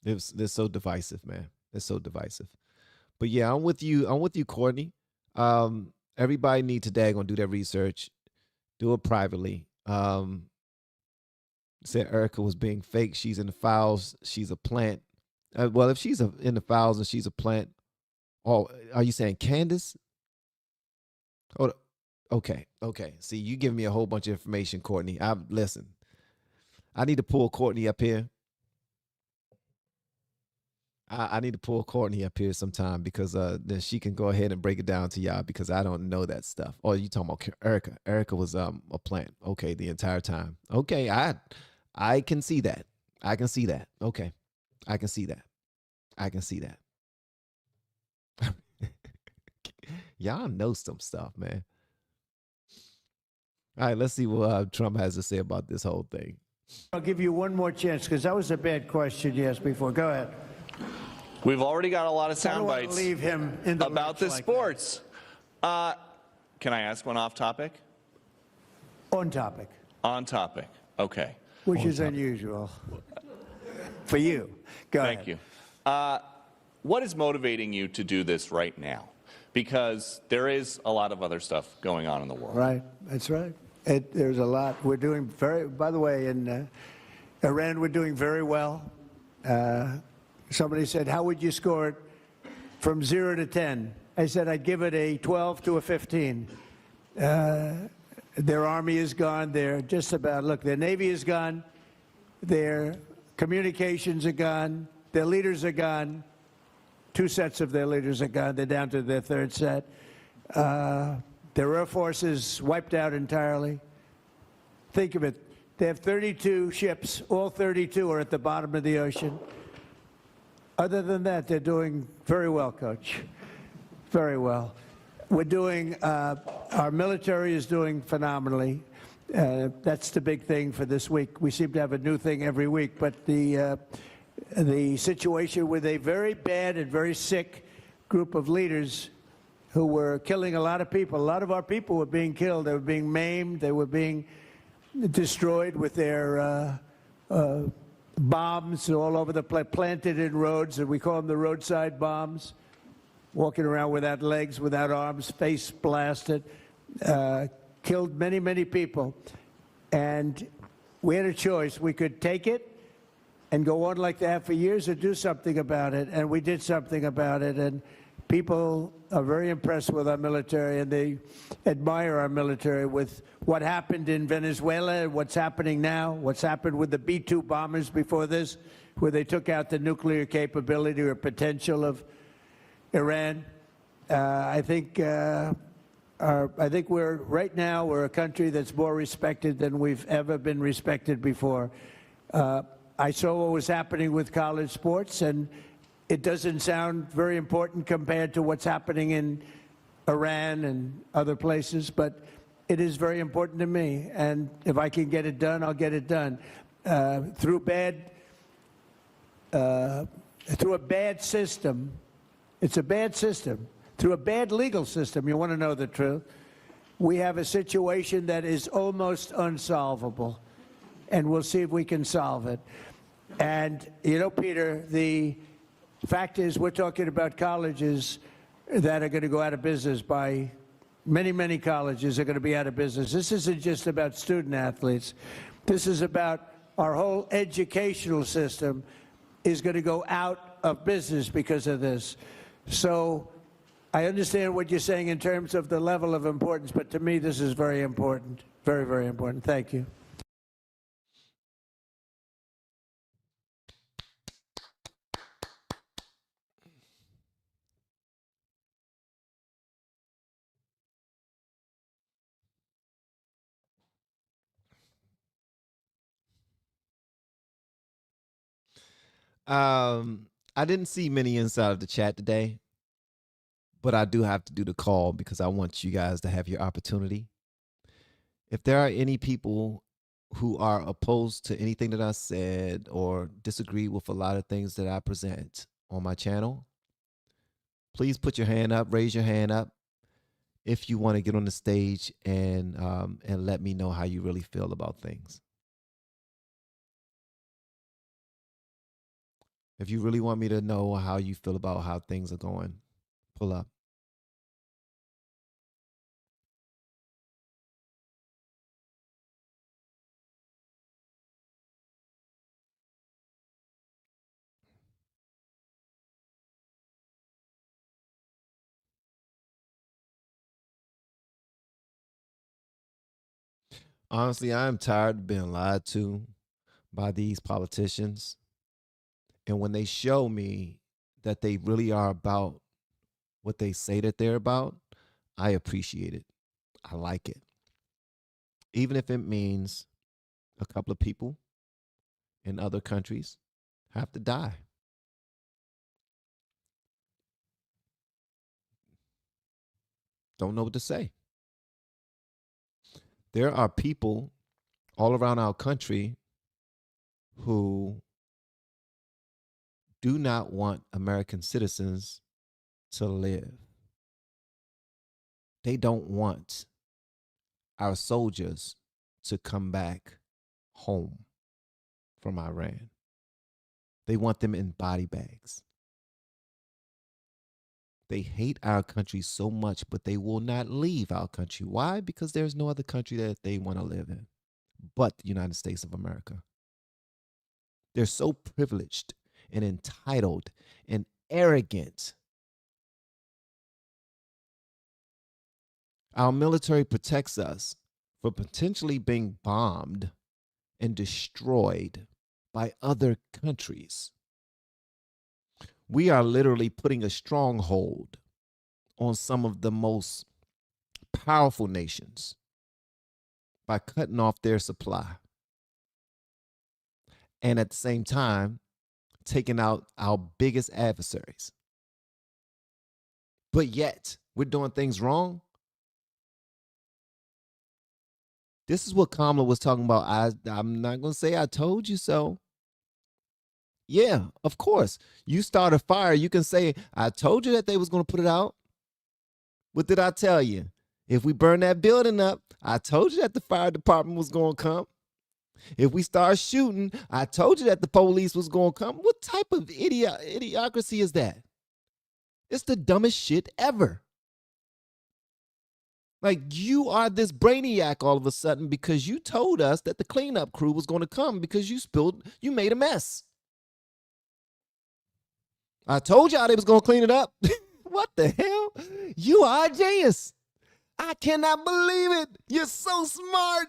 They're so divisive, man. They're so divisive. But yeah, I'm with you. I'm with you, Courtney. Everybody needs to daggone do their research. Do it privately. Said Erica was being fake. She's in the files. She's a plant. Well, if she's in the files and she's a plant, oh, are you saying Candace? Hold up. Okay. See, you giving me a whole bunch of information, Courtney. Listen. I need to pull Courtney up here. I need to pull Courtney up here sometime because then she can go ahead and break it down to y'all because I don't know that stuff. Oh, you talking about Erica? Erica was a plant. Okay, the entire time. Okay, I can see that. I can see that. Okay, I can see that. I can see that. Y'all know some stuff, man. All right, let's see what Trump has to say about this whole thing. I'll give you one more chance because that was a bad question you asked before. Go ahead. We've already got a lot of sound bites leave him in the about the like sports. Can I ask one off topic? On topic. On topic. Okay. Which is unusual for you. Go ahead. Thank you. What is motivating you to do this right now? Because there is a lot of other stuff going on in the world. Right. That's right. There's a lot. We're doing by the way, in Iran, we're doing very well. Somebody said, how would you score it from 0 to 10? I said, I'd give it a 12 to a 15. Their army is gone. They're just about, look, their navy is gone. Their communications are gone. Their leaders are gone. 2 sets of their leaders are gone. They're down to their 3rd set. Their air force is wiped out entirely. Think of it. They have 32 ships. All 32 are at the bottom of the ocean. Other than that, they're doing very well, Coach. Very well. We're doing, our military is doing phenomenally. That's the big thing for this week. We seem to have a new thing every week, but the situation with a very bad and very sick group of leaders who were killing a lot of people. A lot of our people were being killed. They were being maimed. They were being destroyed with their bombs all over the place, planted in roads, and we call them the roadside bombs, walking around without legs, without arms, face blasted, killed many, many people. And we had a choice. We could take it and go on like that for years or do something about it, and we did something about it. And people are very impressed with our military, and they admire our military with what happened in Venezuela, what's happening now, what's happened with the B-2 bombers before this, where they took out the nuclear capability or potential of Iran. I think we're right now we're a country that's more respected than we've ever been respected before. I saw what was happening with college sports, and it doesn't sound very important compared to what's happening in Iran and other places, but it is very important to me. And if I can get it done, I'll get it done. Through a bad system, it's a bad system. Through a bad legal system, you want to know the truth, we have a situation that is almost unsolvable. and we'll see if we can solve it. And, you know, Peter, the fact is we're talking about colleges that are going to go out of business by many, many colleges are going to be out of business. This isn't just about student athletes. This is about our whole educational system is going to go out of business because of this. So I understand what you're saying in terms of the level of importance, but to me, this is very important. Very, very important. Thank you. I didn't see many inside of the chat today, but I do have to do the call because I want you guys to have your opportunity. If there are any people who are opposed to anything that I said or disagree with a lot of things that I present on my channel, please put your hand up, raise your hand up if you want to get on the stage and let me know how you really feel about things. If you really want me to know how you feel about how things are going, pull up. Honestly, I am tired of being lied to by these politicians. And when they show me that they really are about what they say that they're about, I appreciate it. I like it. Even if it means a couple of people in other countries have to die. Don't know what to say. There are people all around our country who do not want American citizens to live. They don't want our soldiers to come back home from Iran. They want them in body bags. They hate our country so much, but they will not leave our country. Why? Because there's no other country that they want to live in but the United States of America. They're so privileged and entitled and arrogant. Our military protects us from potentially being bombed and destroyed by other countries. We are literally putting a stronghold on some of the most powerful nations by cutting off their supply. And at the same time, taking out our biggest adversaries. But yet, we're doing things wrong. This is what Kamala was talking about. I'm not going to say I told you so. Yeah, of course. You start a fire, you can say, I told you that they was going to put it out. What did I tell you? If we burn that building up, I told you that the fire department was going to come. If we start shooting, I told you that the police was going to come. What type of idiocracy is that? It's the dumbest shit ever. Like, you are this brainiac all of a sudden because you told us that the cleanup crew was going to come because you made a mess. I told y'all they was going to clean it up. What the hell? You are a genius. I cannot believe it. You're so smart.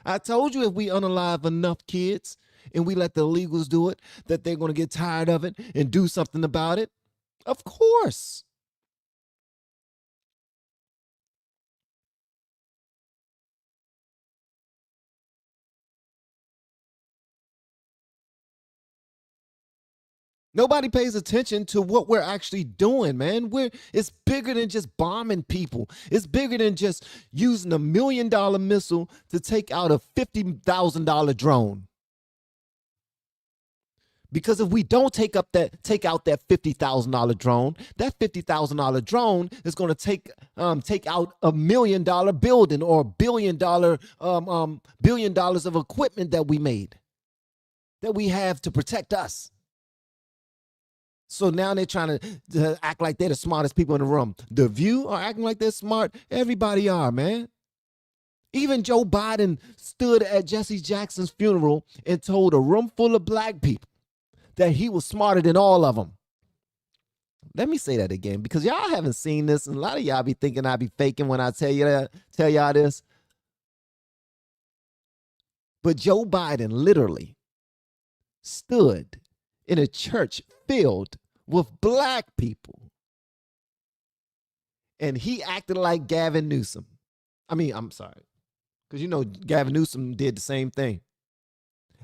I told you if we unalive enough kids and we let the illegals do it, that they're going to get tired of it and do something about it. Of course. Nobody pays attention to what we're actually doing, man. It's bigger than just bombing people. It's bigger than just using $1 million missile to take out a $50,000 drone. Because if we don't take out that $50,000 drone, that $50,000 drone is going to take out $1 million building or $1 billion of equipment that we made, that we have to protect us. So now they're trying to act like they're the smartest people in the room. The View are acting like they're smart. Everybody are, man. Even Joe Biden stood at Jesse Jackson's funeral and told a room full of black people that he was smarter than all of them. Let me say that again, because y'all haven't seen this, and a lot of y'all be thinking I be faking when I tell y'all this. But Joe Biden literally stood in a church filled with black people, and he acted like Gavin Newsom. I'm sorry, because you know Gavin Newsom did the same thing.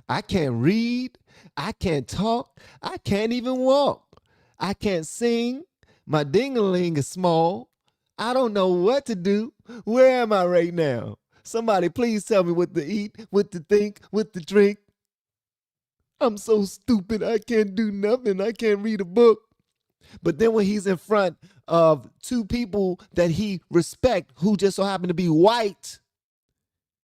I can't read, I can't talk, I can't even walk, I can't sing, my ding-a-ling is small, I don't know what to do. Where am I right now? Somebody please tell me what to eat, what to think, what to drink. I'm so stupid, I can't do nothing, I can't read a book. But then when he's in front of two people that he respects, who just so happen to be white,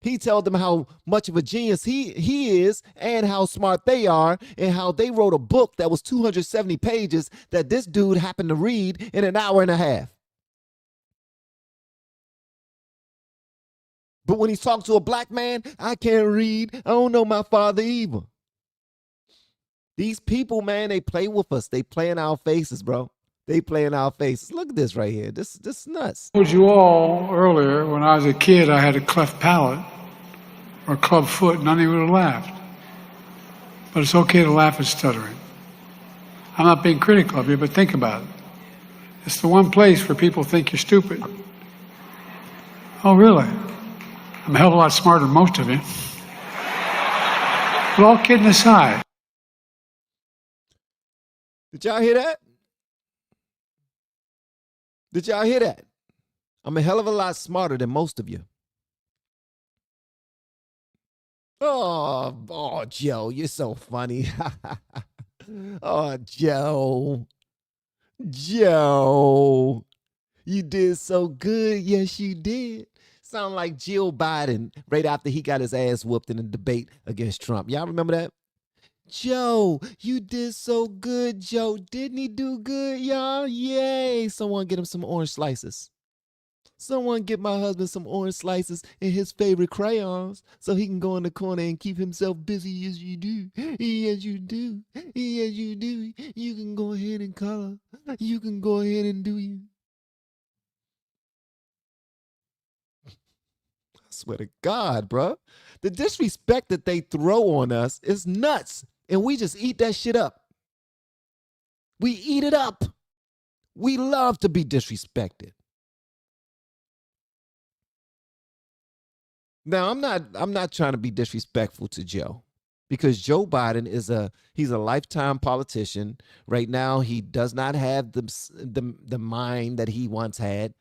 he tells them how much of a genius he is and how smart they are and how they wrote a book that was 270 pages that this dude happened to read in an hour and a half. But when he's talking to a black man, I can't read. I don't know my father either. These people, man, they play with us. They play in our faces, bro. They play in our faces. Look at this right here. This is nuts. I told you all earlier, when I was a kid, I had a cleft palate or club foot, none of you would have laughed. But it's okay to laugh at stuttering. I'm not being critical of you, but think about it. It's the one place where people think you're stupid. Oh, really? I'm a hell of a lot smarter than most of you. But all kidding aside. Did y'all hear that? Did y'all hear that? I'm a hell of a lot smarter than most of you. Oh, Joe, you're so funny. Oh, Joe. Joe, you did so good. Yes, you did. Sound like Jill Biden right after he got his ass whooped in a debate against Trump. Y'all remember that? Joe, you did so good, Joe. Didn't he do good, y'all? Yay. Someone get him some orange slices. Someone get my husband some orange slices and his favorite crayons so he can go in the corner and keep himself busy. Yes, you do. Yes, you do. Yes, you do. You can go ahead and color. You can go ahead and do you. I swear to God, bro. The disrespect that they throw on us is nuts. And we just eat that shit up. We eat it up. We love to be disrespected. Now, I'm not trying to be disrespectful to Joe, because Joe Biden he's a lifetime politician. Right now, he does not have the mind that he once had.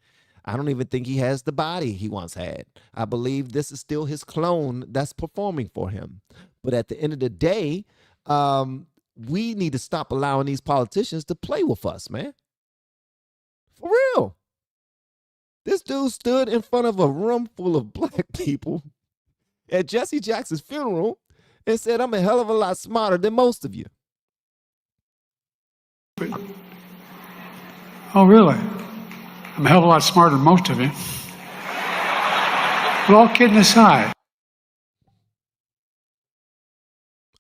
I don't even think he has the body he once had. I believe this is still his clone that's performing for him. But at the end of the day, we need to stop allowing these politicians to play with us, man. For real. This dude stood in front of a room full of black people at Jesse Jackson's funeral and said, I'm a hell of a lot smarter than most of you. Oh, really? I'm a hell of a lot smarter than most of you. But all kidding aside.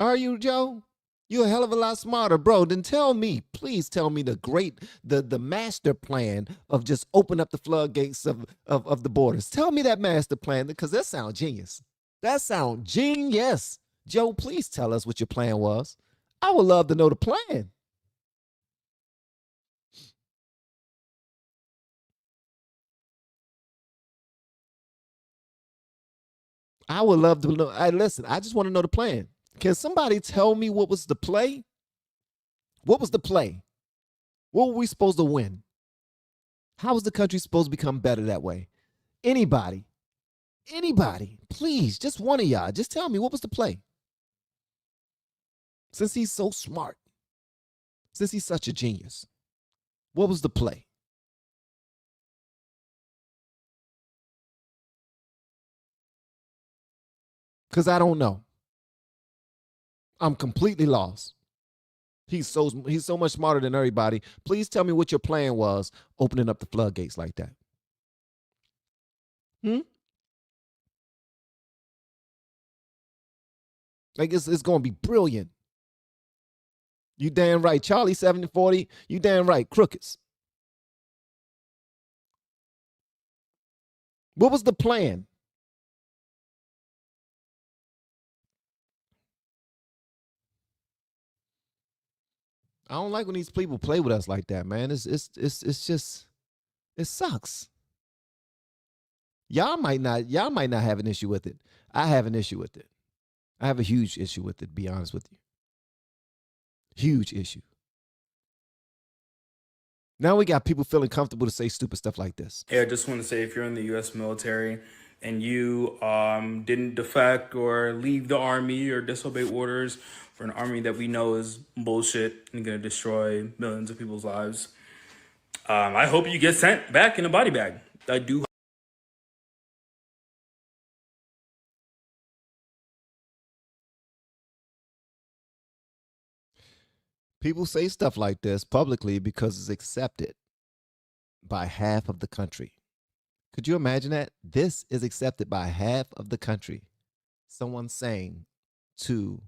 Are you, Joe? You're a hell of a lot smarter, bro. Then tell me, please tell me the master plan of just open up the floodgates of the borders. Tell me that master plan, because that sounds genius. That sounds genius. Joe, please tell us what your plan was. I would love to know the plan. I would love to know. Listen, I just want to know the plan. Can somebody tell me what was the play? What was the play? What were we supposed to win? How was the country supposed to become better that way? Anybody, please, just one of y'all, just tell me what was the play. Since he's so smart, since he's such a genius, what was the play? Because I don't know. I'm completely lost. He's so much smarter than everybody. Please tell me what your plan was opening up the floodgates like that. Like it's going to be brilliant. You damn right. Charlie 7040, you damn right. Crookeds. What was the plan? I don't like when these people play with us like that, man. It's just, it sucks. Y'all might not have an issue with it. I have an issue with it. I have a huge issue with it, to be honest with you. Huge issue. Now we got people feeling comfortable to say stupid stuff like this. Hey, I just want to say, if you're in the U.S. military and you didn't defect or leave the army or disobey orders for an army that we know is bullshit and going to destroy millions of people's lives, I hope you get sent back in a body bag. I do. People say stuff like this publicly because it's accepted by half of the country. Could you imagine that? This is accepted by half of the country. Someone saying to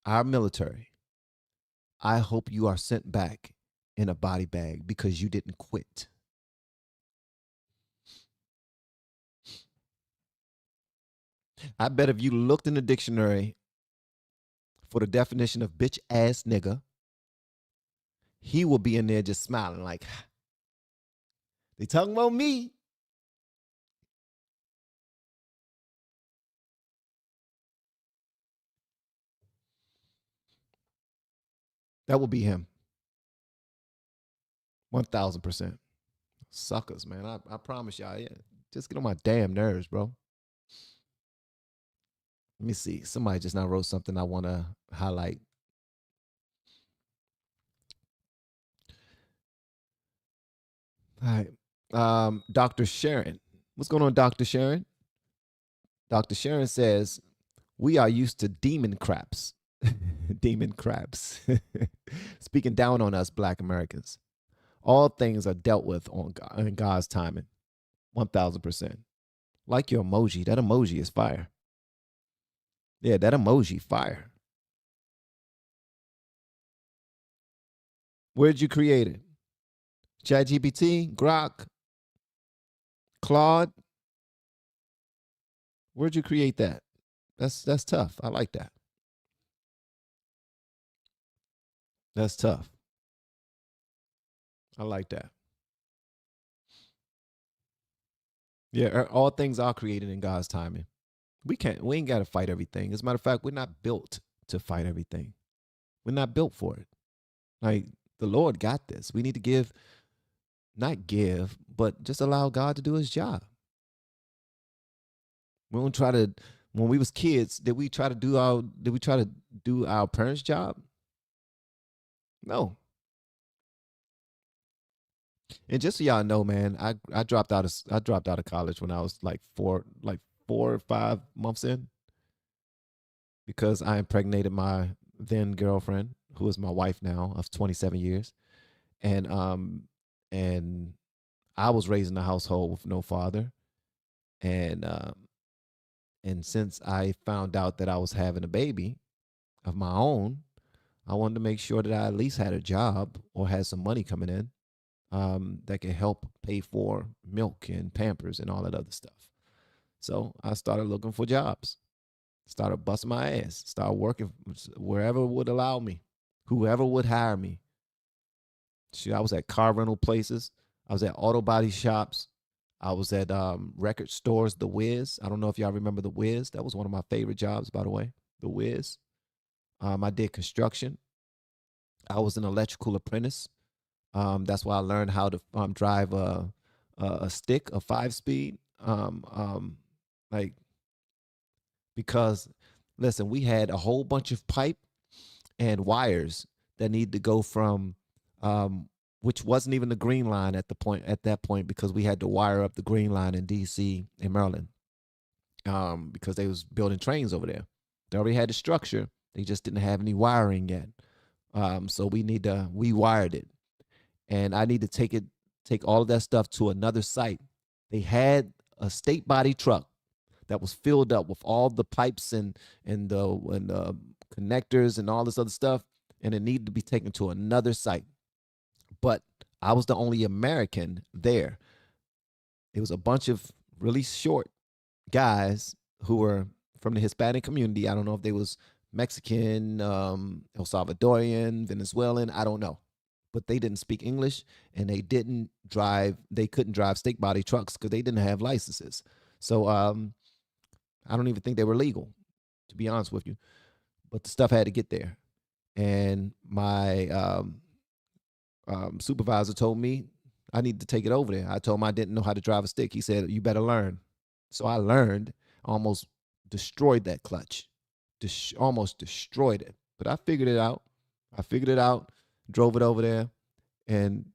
our military, I hope you are sent back in a body bag because you didn't quit. I bet if you looked in the dictionary for the definition of bitch ass nigga, he will be in there just smiling like, they talking about me. That will be him. 1000%. Suckers, man. I promise y'all. Yeah, just get on my damn nerves, bro. Let me see. Somebody just now wrote something I want to highlight. All right. Dr. Sharon. What's going on, Dr. Sharon? Dr. Sharon says, we are used to demon craps. Demon craps. Speaking down on us, Black Americans. All things are dealt with in God's timing. 1000%. Like your emoji. That emoji is fire. Yeah, that emoji, fire. Where'd you create it? ChatGPT, Grok, Claude. Where'd you create that? That's tough. I like that. That's tough. I like that. Yeah, all things are created in God's timing. We ain't got to fight everything. As a matter of fact, we're not built to fight everything. We're not built for it. Like, the Lord got this. We need to not give, but just allow God to do his job. We don't try to, when we was kids, did we try to do our parents' job? No. And just so y'all know, man, I dropped out of college when I was like 4 or 5 months in, because I impregnated my then girlfriend, who is my wife now of 27 years. And I was raised in a household with no father. And since I found out that I was having a baby of my own, I wanted to make sure that I at least had a job or had some money coming in that could help pay for milk and Pampers and all that other stuff. So I started looking for jobs, started busting my ass, started working wherever would allow me, whoever would hire me. Shit, I was at car rental places. I was at auto body shops. I was at record stores, The Wiz. I don't know if y'all remember The Wiz. That was one of my favorite jobs, by the way, The Wiz. I did construction. I was an electrical apprentice. That's why I learned how to drive a stick, a 5-speed. Like, because listen, we had a whole bunch of pipe and wires that need to go from, which wasn't even the green line at that point, because we had to wire up the green line in DC and Maryland, because they was building trains over there. They already had the structure. They just didn't have any wiring yet. So we wired it, and I need to take all of that stuff to another site. They had a state body truck that was filled up with all the pipes and the connectors and all this other stuff, and it needed to be taken to another site. But I was the only American there. It was a bunch of really short guys who were from the Hispanic community. I don't know if they was Mexican, El Salvadorian, Venezuelan, I don't know. But they didn't speak English, and they couldn't drive state body trucks because they didn't have licenses. So I don't even think they were legal, to be honest with you. But the stuff had to get there. And my supervisor told me I needed to take it over there. I told him I didn't know how to drive a stick. He said, you better learn. So I learned, almost destroyed that clutch, almost destroyed it. But I figured it out. Drove it over there, and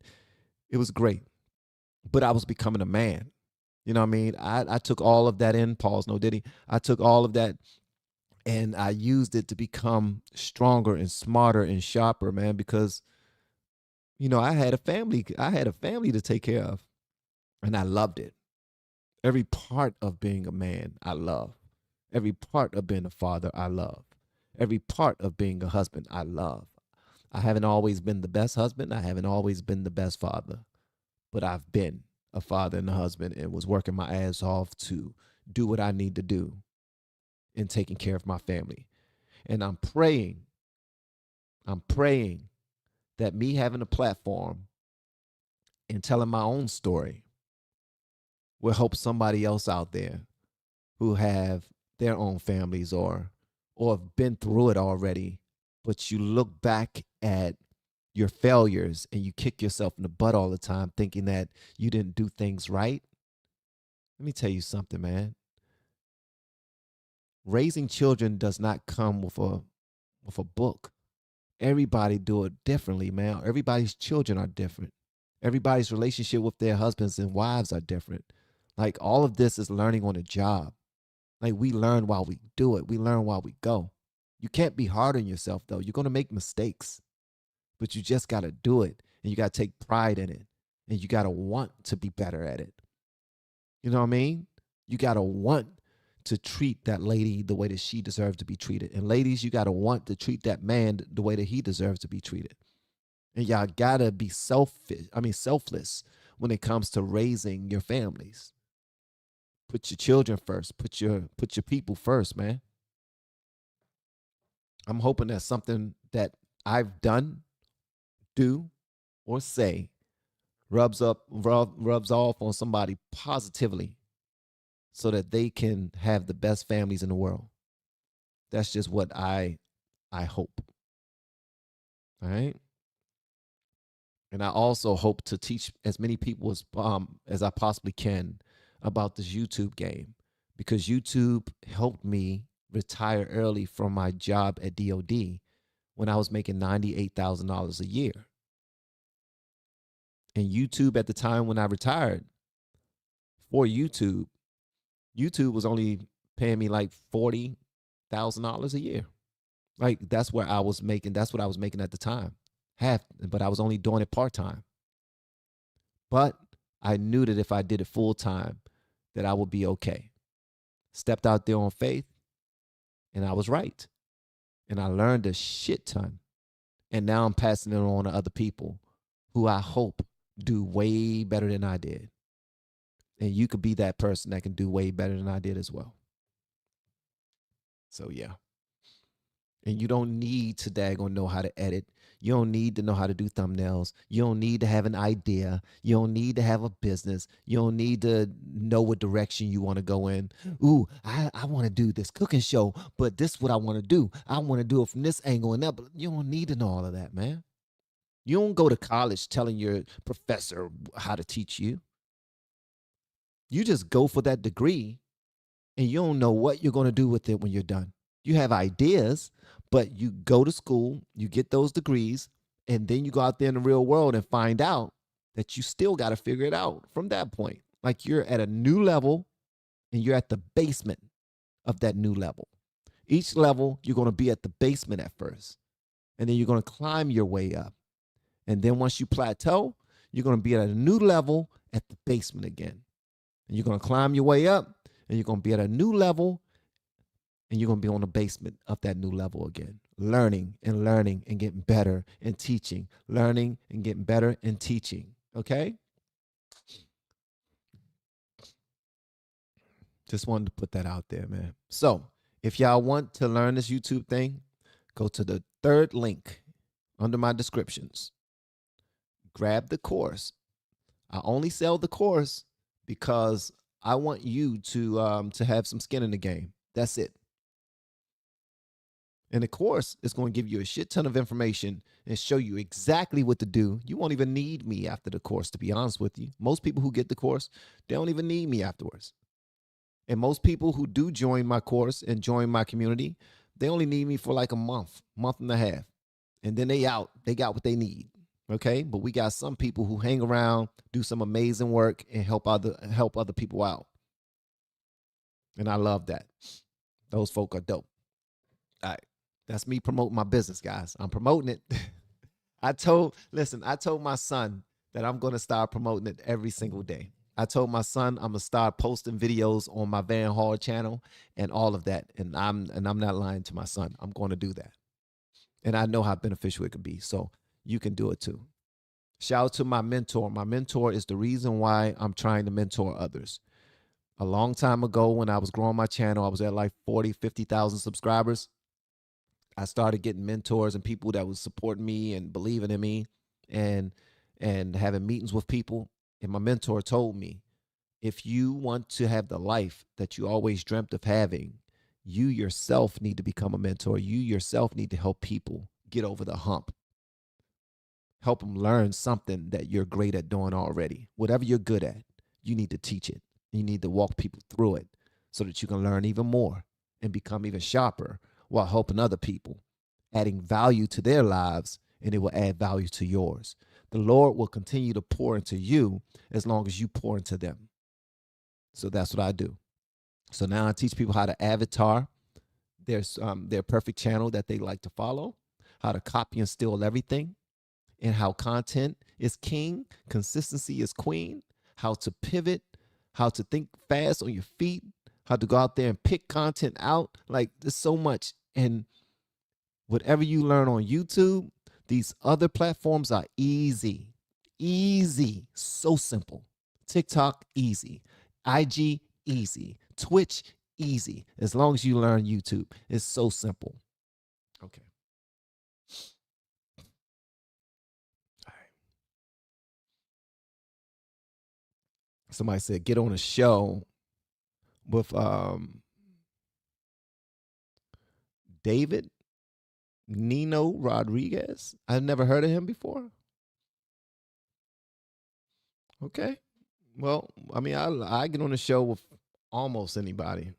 it was great. But I was becoming a man. You know what I mean? I took all of that in, pause, no diddy. I took all of that and I used it to become stronger and smarter and sharper, man, because, you know, I had a family to take care of, and I loved it. Every part of being a man, I love. Every part of being a father, I love. Every part of being a husband, I love. I haven't always been the best husband. I haven't always been the best father, but I've been a father and a husband, and was working my ass off to do what I need to do in taking care of my family. And I'm praying that me having a platform and telling my own story will help somebody else out there who have their own families or have been through it already, but you look back at your failures and you kick yourself in the butt all the time thinking that you didn't do things right. Let me tell you something, man. Raising children does not come with a book. Everybody do it differently, man. Everybody's children are different. Everybody's relationship with their husbands and wives are different. Like, all of this is learning on the job. Like, we learn while we do it. We learn while we go. You can't be hard on yourself, though. You're going to make mistakes, but you just got to do it, and you got to take pride in it, and you got to want to be better at it. You know what I mean? You got to want to treat that lady the way that she deserves to be treated. And ladies, you got to want to treat that man the way that he deserves to be treated. And y'all got to be selfless when it comes to raising your families. Put your children first. Put your people first, man. I'm hoping that something that I've done, do, or say rubs off on somebody positively so that they can have the best families in the world. That's just what I hope. All right. And I also hope to teach as many people as I possibly can about this YouTube game, because YouTube helped me retire early from my job at DOD when I was making $98,000 a year. And YouTube at the time when I retired, for YouTube was only paying me like $40,000 a year. Like, that's what I was making at the time. But I was only doing it part-time. But I knew that if I did it full-time, that I would be okay. Stepped out there on faith, and I was right. And I learned a shit ton. And now I'm passing it on to other people who I hope do way better than I did. And you could be that person that can do way better than I did as well. So, yeah. And you don't need to daggone know how to edit. You don't need to know how to do thumbnails. You don't need to have an idea. You don't need to have a business. You don't need to know what direction you want to go in. Ooh, I want to do this cooking show, but this is what I want to do. I want to do it from this angle and that. But you don't need to know all of that, man. You don't go to college telling your professor how to teach you. You just go for that degree, and you don't know what you're going to do with it when you're done. You have ideas, But you go to school, you get those degrees, and then you go out there in the real world and find out that you still got to figure it out from that point. Like you're at a new level and you're at the basement of that new level. Each level, you're going to be at the basement at first, and then you're going to climb your way up. And then once you plateau, you're going to be at a new level at the basement again. And you're going to climb your way up, and you're going to be at a new level, and you're going to be on the basement of that new level again. Learning and getting better and teaching. Learning and getting better and teaching. Okay? Just wanted to put that out there, man. So if y'all want to learn this YouTube thing, go to the third link under my descriptions. Grab the course. I only sell the course because I want you to have some skin in the game. That's it. And the course is going to give you a shit ton of information and show you exactly what to do. You won't even need me after the course, to be honest with you. Most people who get the course, they don't even need me afterwards. And most people who do join my course and join my community, they only need me for like a month and a half. And then they out. They got what they need. Okay? But we got some people who hang around, do some amazing work, and help other people out. And I love that. Those folk are dope. All right. That's me promoting my business, guys. I'm promoting it. I told my son that I'm going to start promoting it every single day. I told my son I'm going to start posting videos on my Van Hall channel and all of that. And I'm not lying to my son. I'm going to do that. And I know how beneficial it could be. So you can do it too. Shout out to my mentor. My mentor is the reason why I'm trying to mentor others. A long time ago when I was growing my channel, I was at like 40, 50,000 subscribers. I started getting mentors and people that was supporting me and believing in me and having meetings with people. And my mentor told me, if you want to have the life that you always dreamt of having, you yourself need to become a mentor. You yourself need to help people get over the hump. Help them learn something that you're great at doing already. Whatever you're good at, you need to teach it. You need to walk people through it so that you can learn even more and become even sharper while helping other people, adding value to their lives, and it will add value to yours. The Lord will continue to pour into you as long as you pour into them. So that's what I do. So now I teach people how to avatar their perfect channel that they like to follow, how to copy and steal everything, and how content is king, consistency is queen, how to pivot, how to think fast on your feet, how to go out there and pick content out. Like, there's so much. And whatever you learn on YouTube, these other platforms are easy. Easy. So simple. TikTok, easy. IG, easy. Twitch, easy. As long as you learn YouTube. It's so simple. Okay. All right. Somebody said, get on a show with David Nino Rodriguez. I've never heard of him before. Okay. Well, I mean, I get on the show with almost anybody.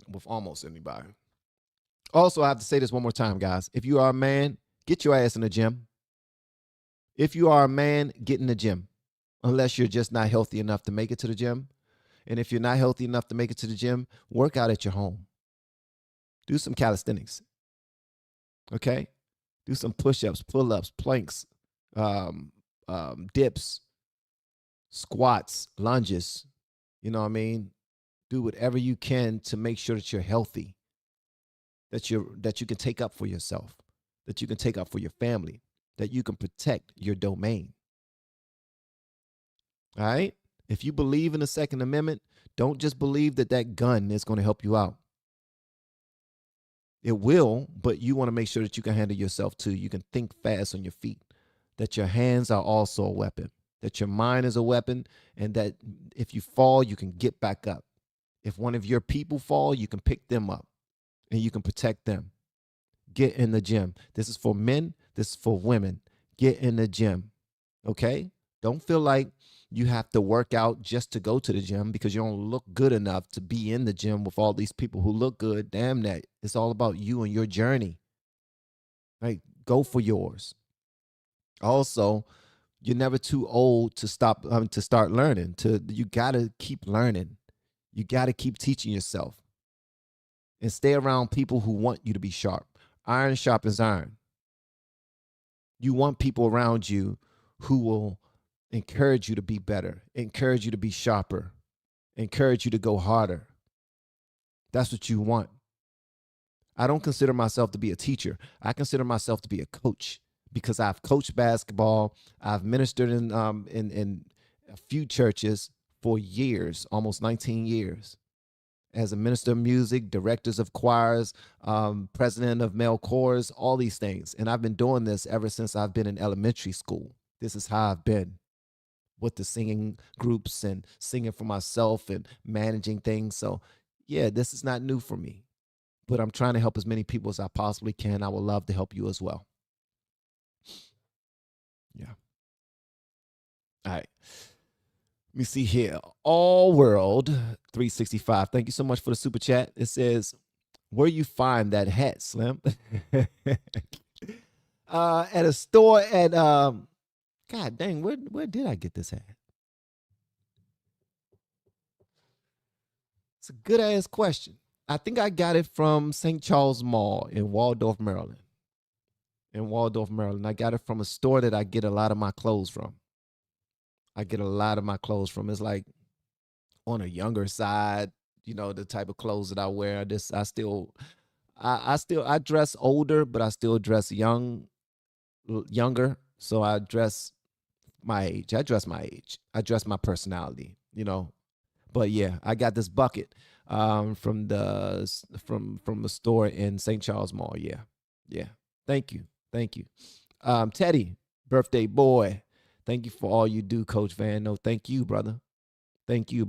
With almost anybody. Also, I have to say this one more time, guys. If you are a man, get your ass in the gym. If you are a man, get in the gym. Unless you're just not healthy enough to make it to the gym. And if you're not healthy enough to make it to the gym, work out at your home. Do some calisthenics. Okay? Do some push-ups, pull-ups, planks, dips, squats, lunges. You know what I mean? Do whatever you can to make sure that you're healthy, that you can take up for yourself, that you can take up for your family, that you can protect your domain. All right? If you believe in the Second Amendment, don't just believe that gun is going to help you out. It will, but you want to make sure that you can handle yourself too. You can think fast on your feet, that your hands are also a weapon, that your mind is a weapon, and that if you fall, you can get back up. If one of your people fall, you can pick them up and you can protect them. Get in the gym. This is for men. This is for women. Get in the gym. Okay? Don't feel like You have to work out just to go to the gym because you don't look good enough to be in the gym with all these people who look good. Damn that. It's all about you and your journey. Right? Go for yours. Also, you're never too old to start learning. You got to keep learning. You got to keep teaching yourself and stay around people who want you to be sharp. Iron sharpens iron. You want people around you who will encourage you to be better, encourage you to be sharper, encourage you to go harder. That's what you want. I don't consider myself to be a teacher. I consider myself to be a coach because I've coached basketball. I've ministered in a few churches for years, almost 19 years, as a minister of music, directors of choirs, president of male chorus, all these things. And I've been doing this ever since I've been in elementary school. This is how I've been with the singing groups and singing for myself and managing things. So yeah, this is not new for me, but I'm trying to help as many people as I possibly can. I would love to help you as well. Yeah. All right. Let me see here. All World 365. Thank you so much for the super chat. It says, where you find that hat, Slim? At a store at God dang, where did I get this hat? It's a good ass question. I think I got it from St. Charles Mall in Waldorf, Maryland. I got it from a store that I get a lot of my clothes from. It's like on a younger side, the type of clothes that I wear. I dress older, but I still dress younger. So I dress my age. I dress my personality, But yeah, I got this bucket from the store in St. Charles Mall. Yeah. Thank you. Teddy, birthday boy. Thank you for all you do, Coach Van. No, thank you, brother. Thank you,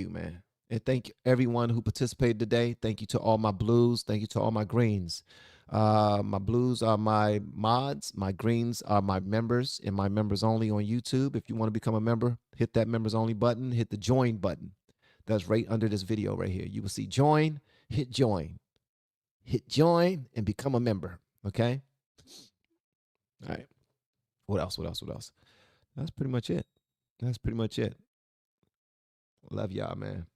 man. And thank you everyone who participated today. Thank you to all my blues. Thank you to all my greens. My blues are my mods. My greens are my members and my members only on YouTube. If you want to become a member, hit that members only button. Hit the join button. That's right under this video right here. You will see join. Hit join. Hit join and become a member. Okay? All right. What else? That's pretty much it. Love y'all, man.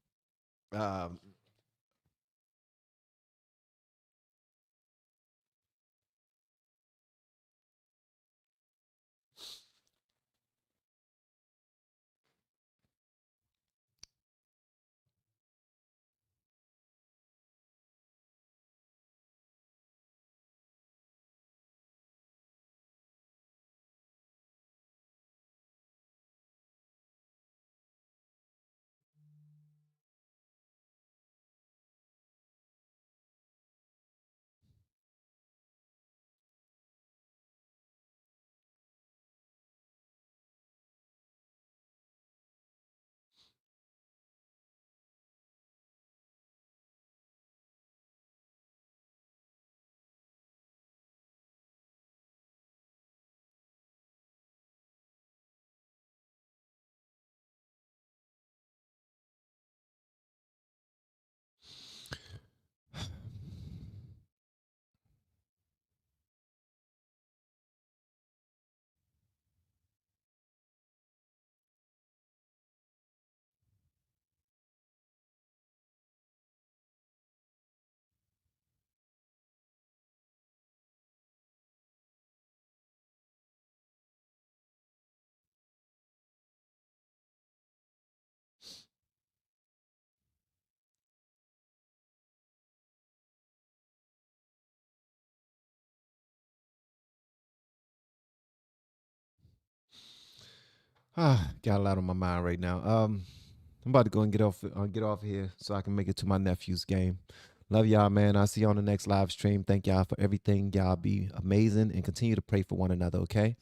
Got a lot on my mind right now. I'm about to go and get off here so I can make it to my nephew's game. Love y'all, man. I'll see you on the next live stream. Thank y'all for everything. Y'all be amazing and continue to pray for one another, okay?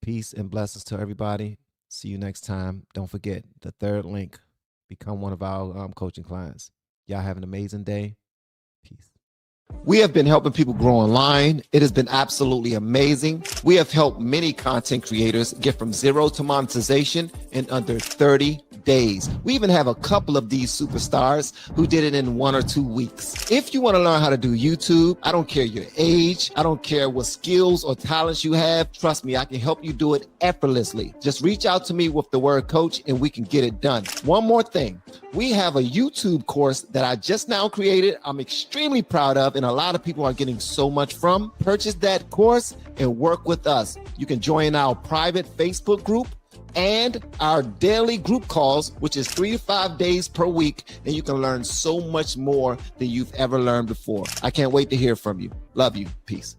Peace and blessings to everybody. See you next time. Don't forget the third link. Become one of our coaching clients. Y'all have an amazing day. Peace. We have been helping people grow online. It has been absolutely amazing. We have helped many content creators get from zero to monetization in under 30 days. We even have a couple of these superstars who did it in 1 or 2 weeks. If you want to learn how to do YouTube, I don't care your age, I don't care what skills or talents you have. Trust me, I can help you do it effortlessly. Just reach out to me with the word coach and we can get it done. One more thing. We have a YouTube course that I just now created. I'm extremely proud of, and a lot of people are getting so much from. Purchase that course and work with us. You can join our private Facebook group and our daily group calls, which is 3 to 5 days per week, and you can learn so much more than you've ever learned before. I can't wait to hear from you. Love you. Peace.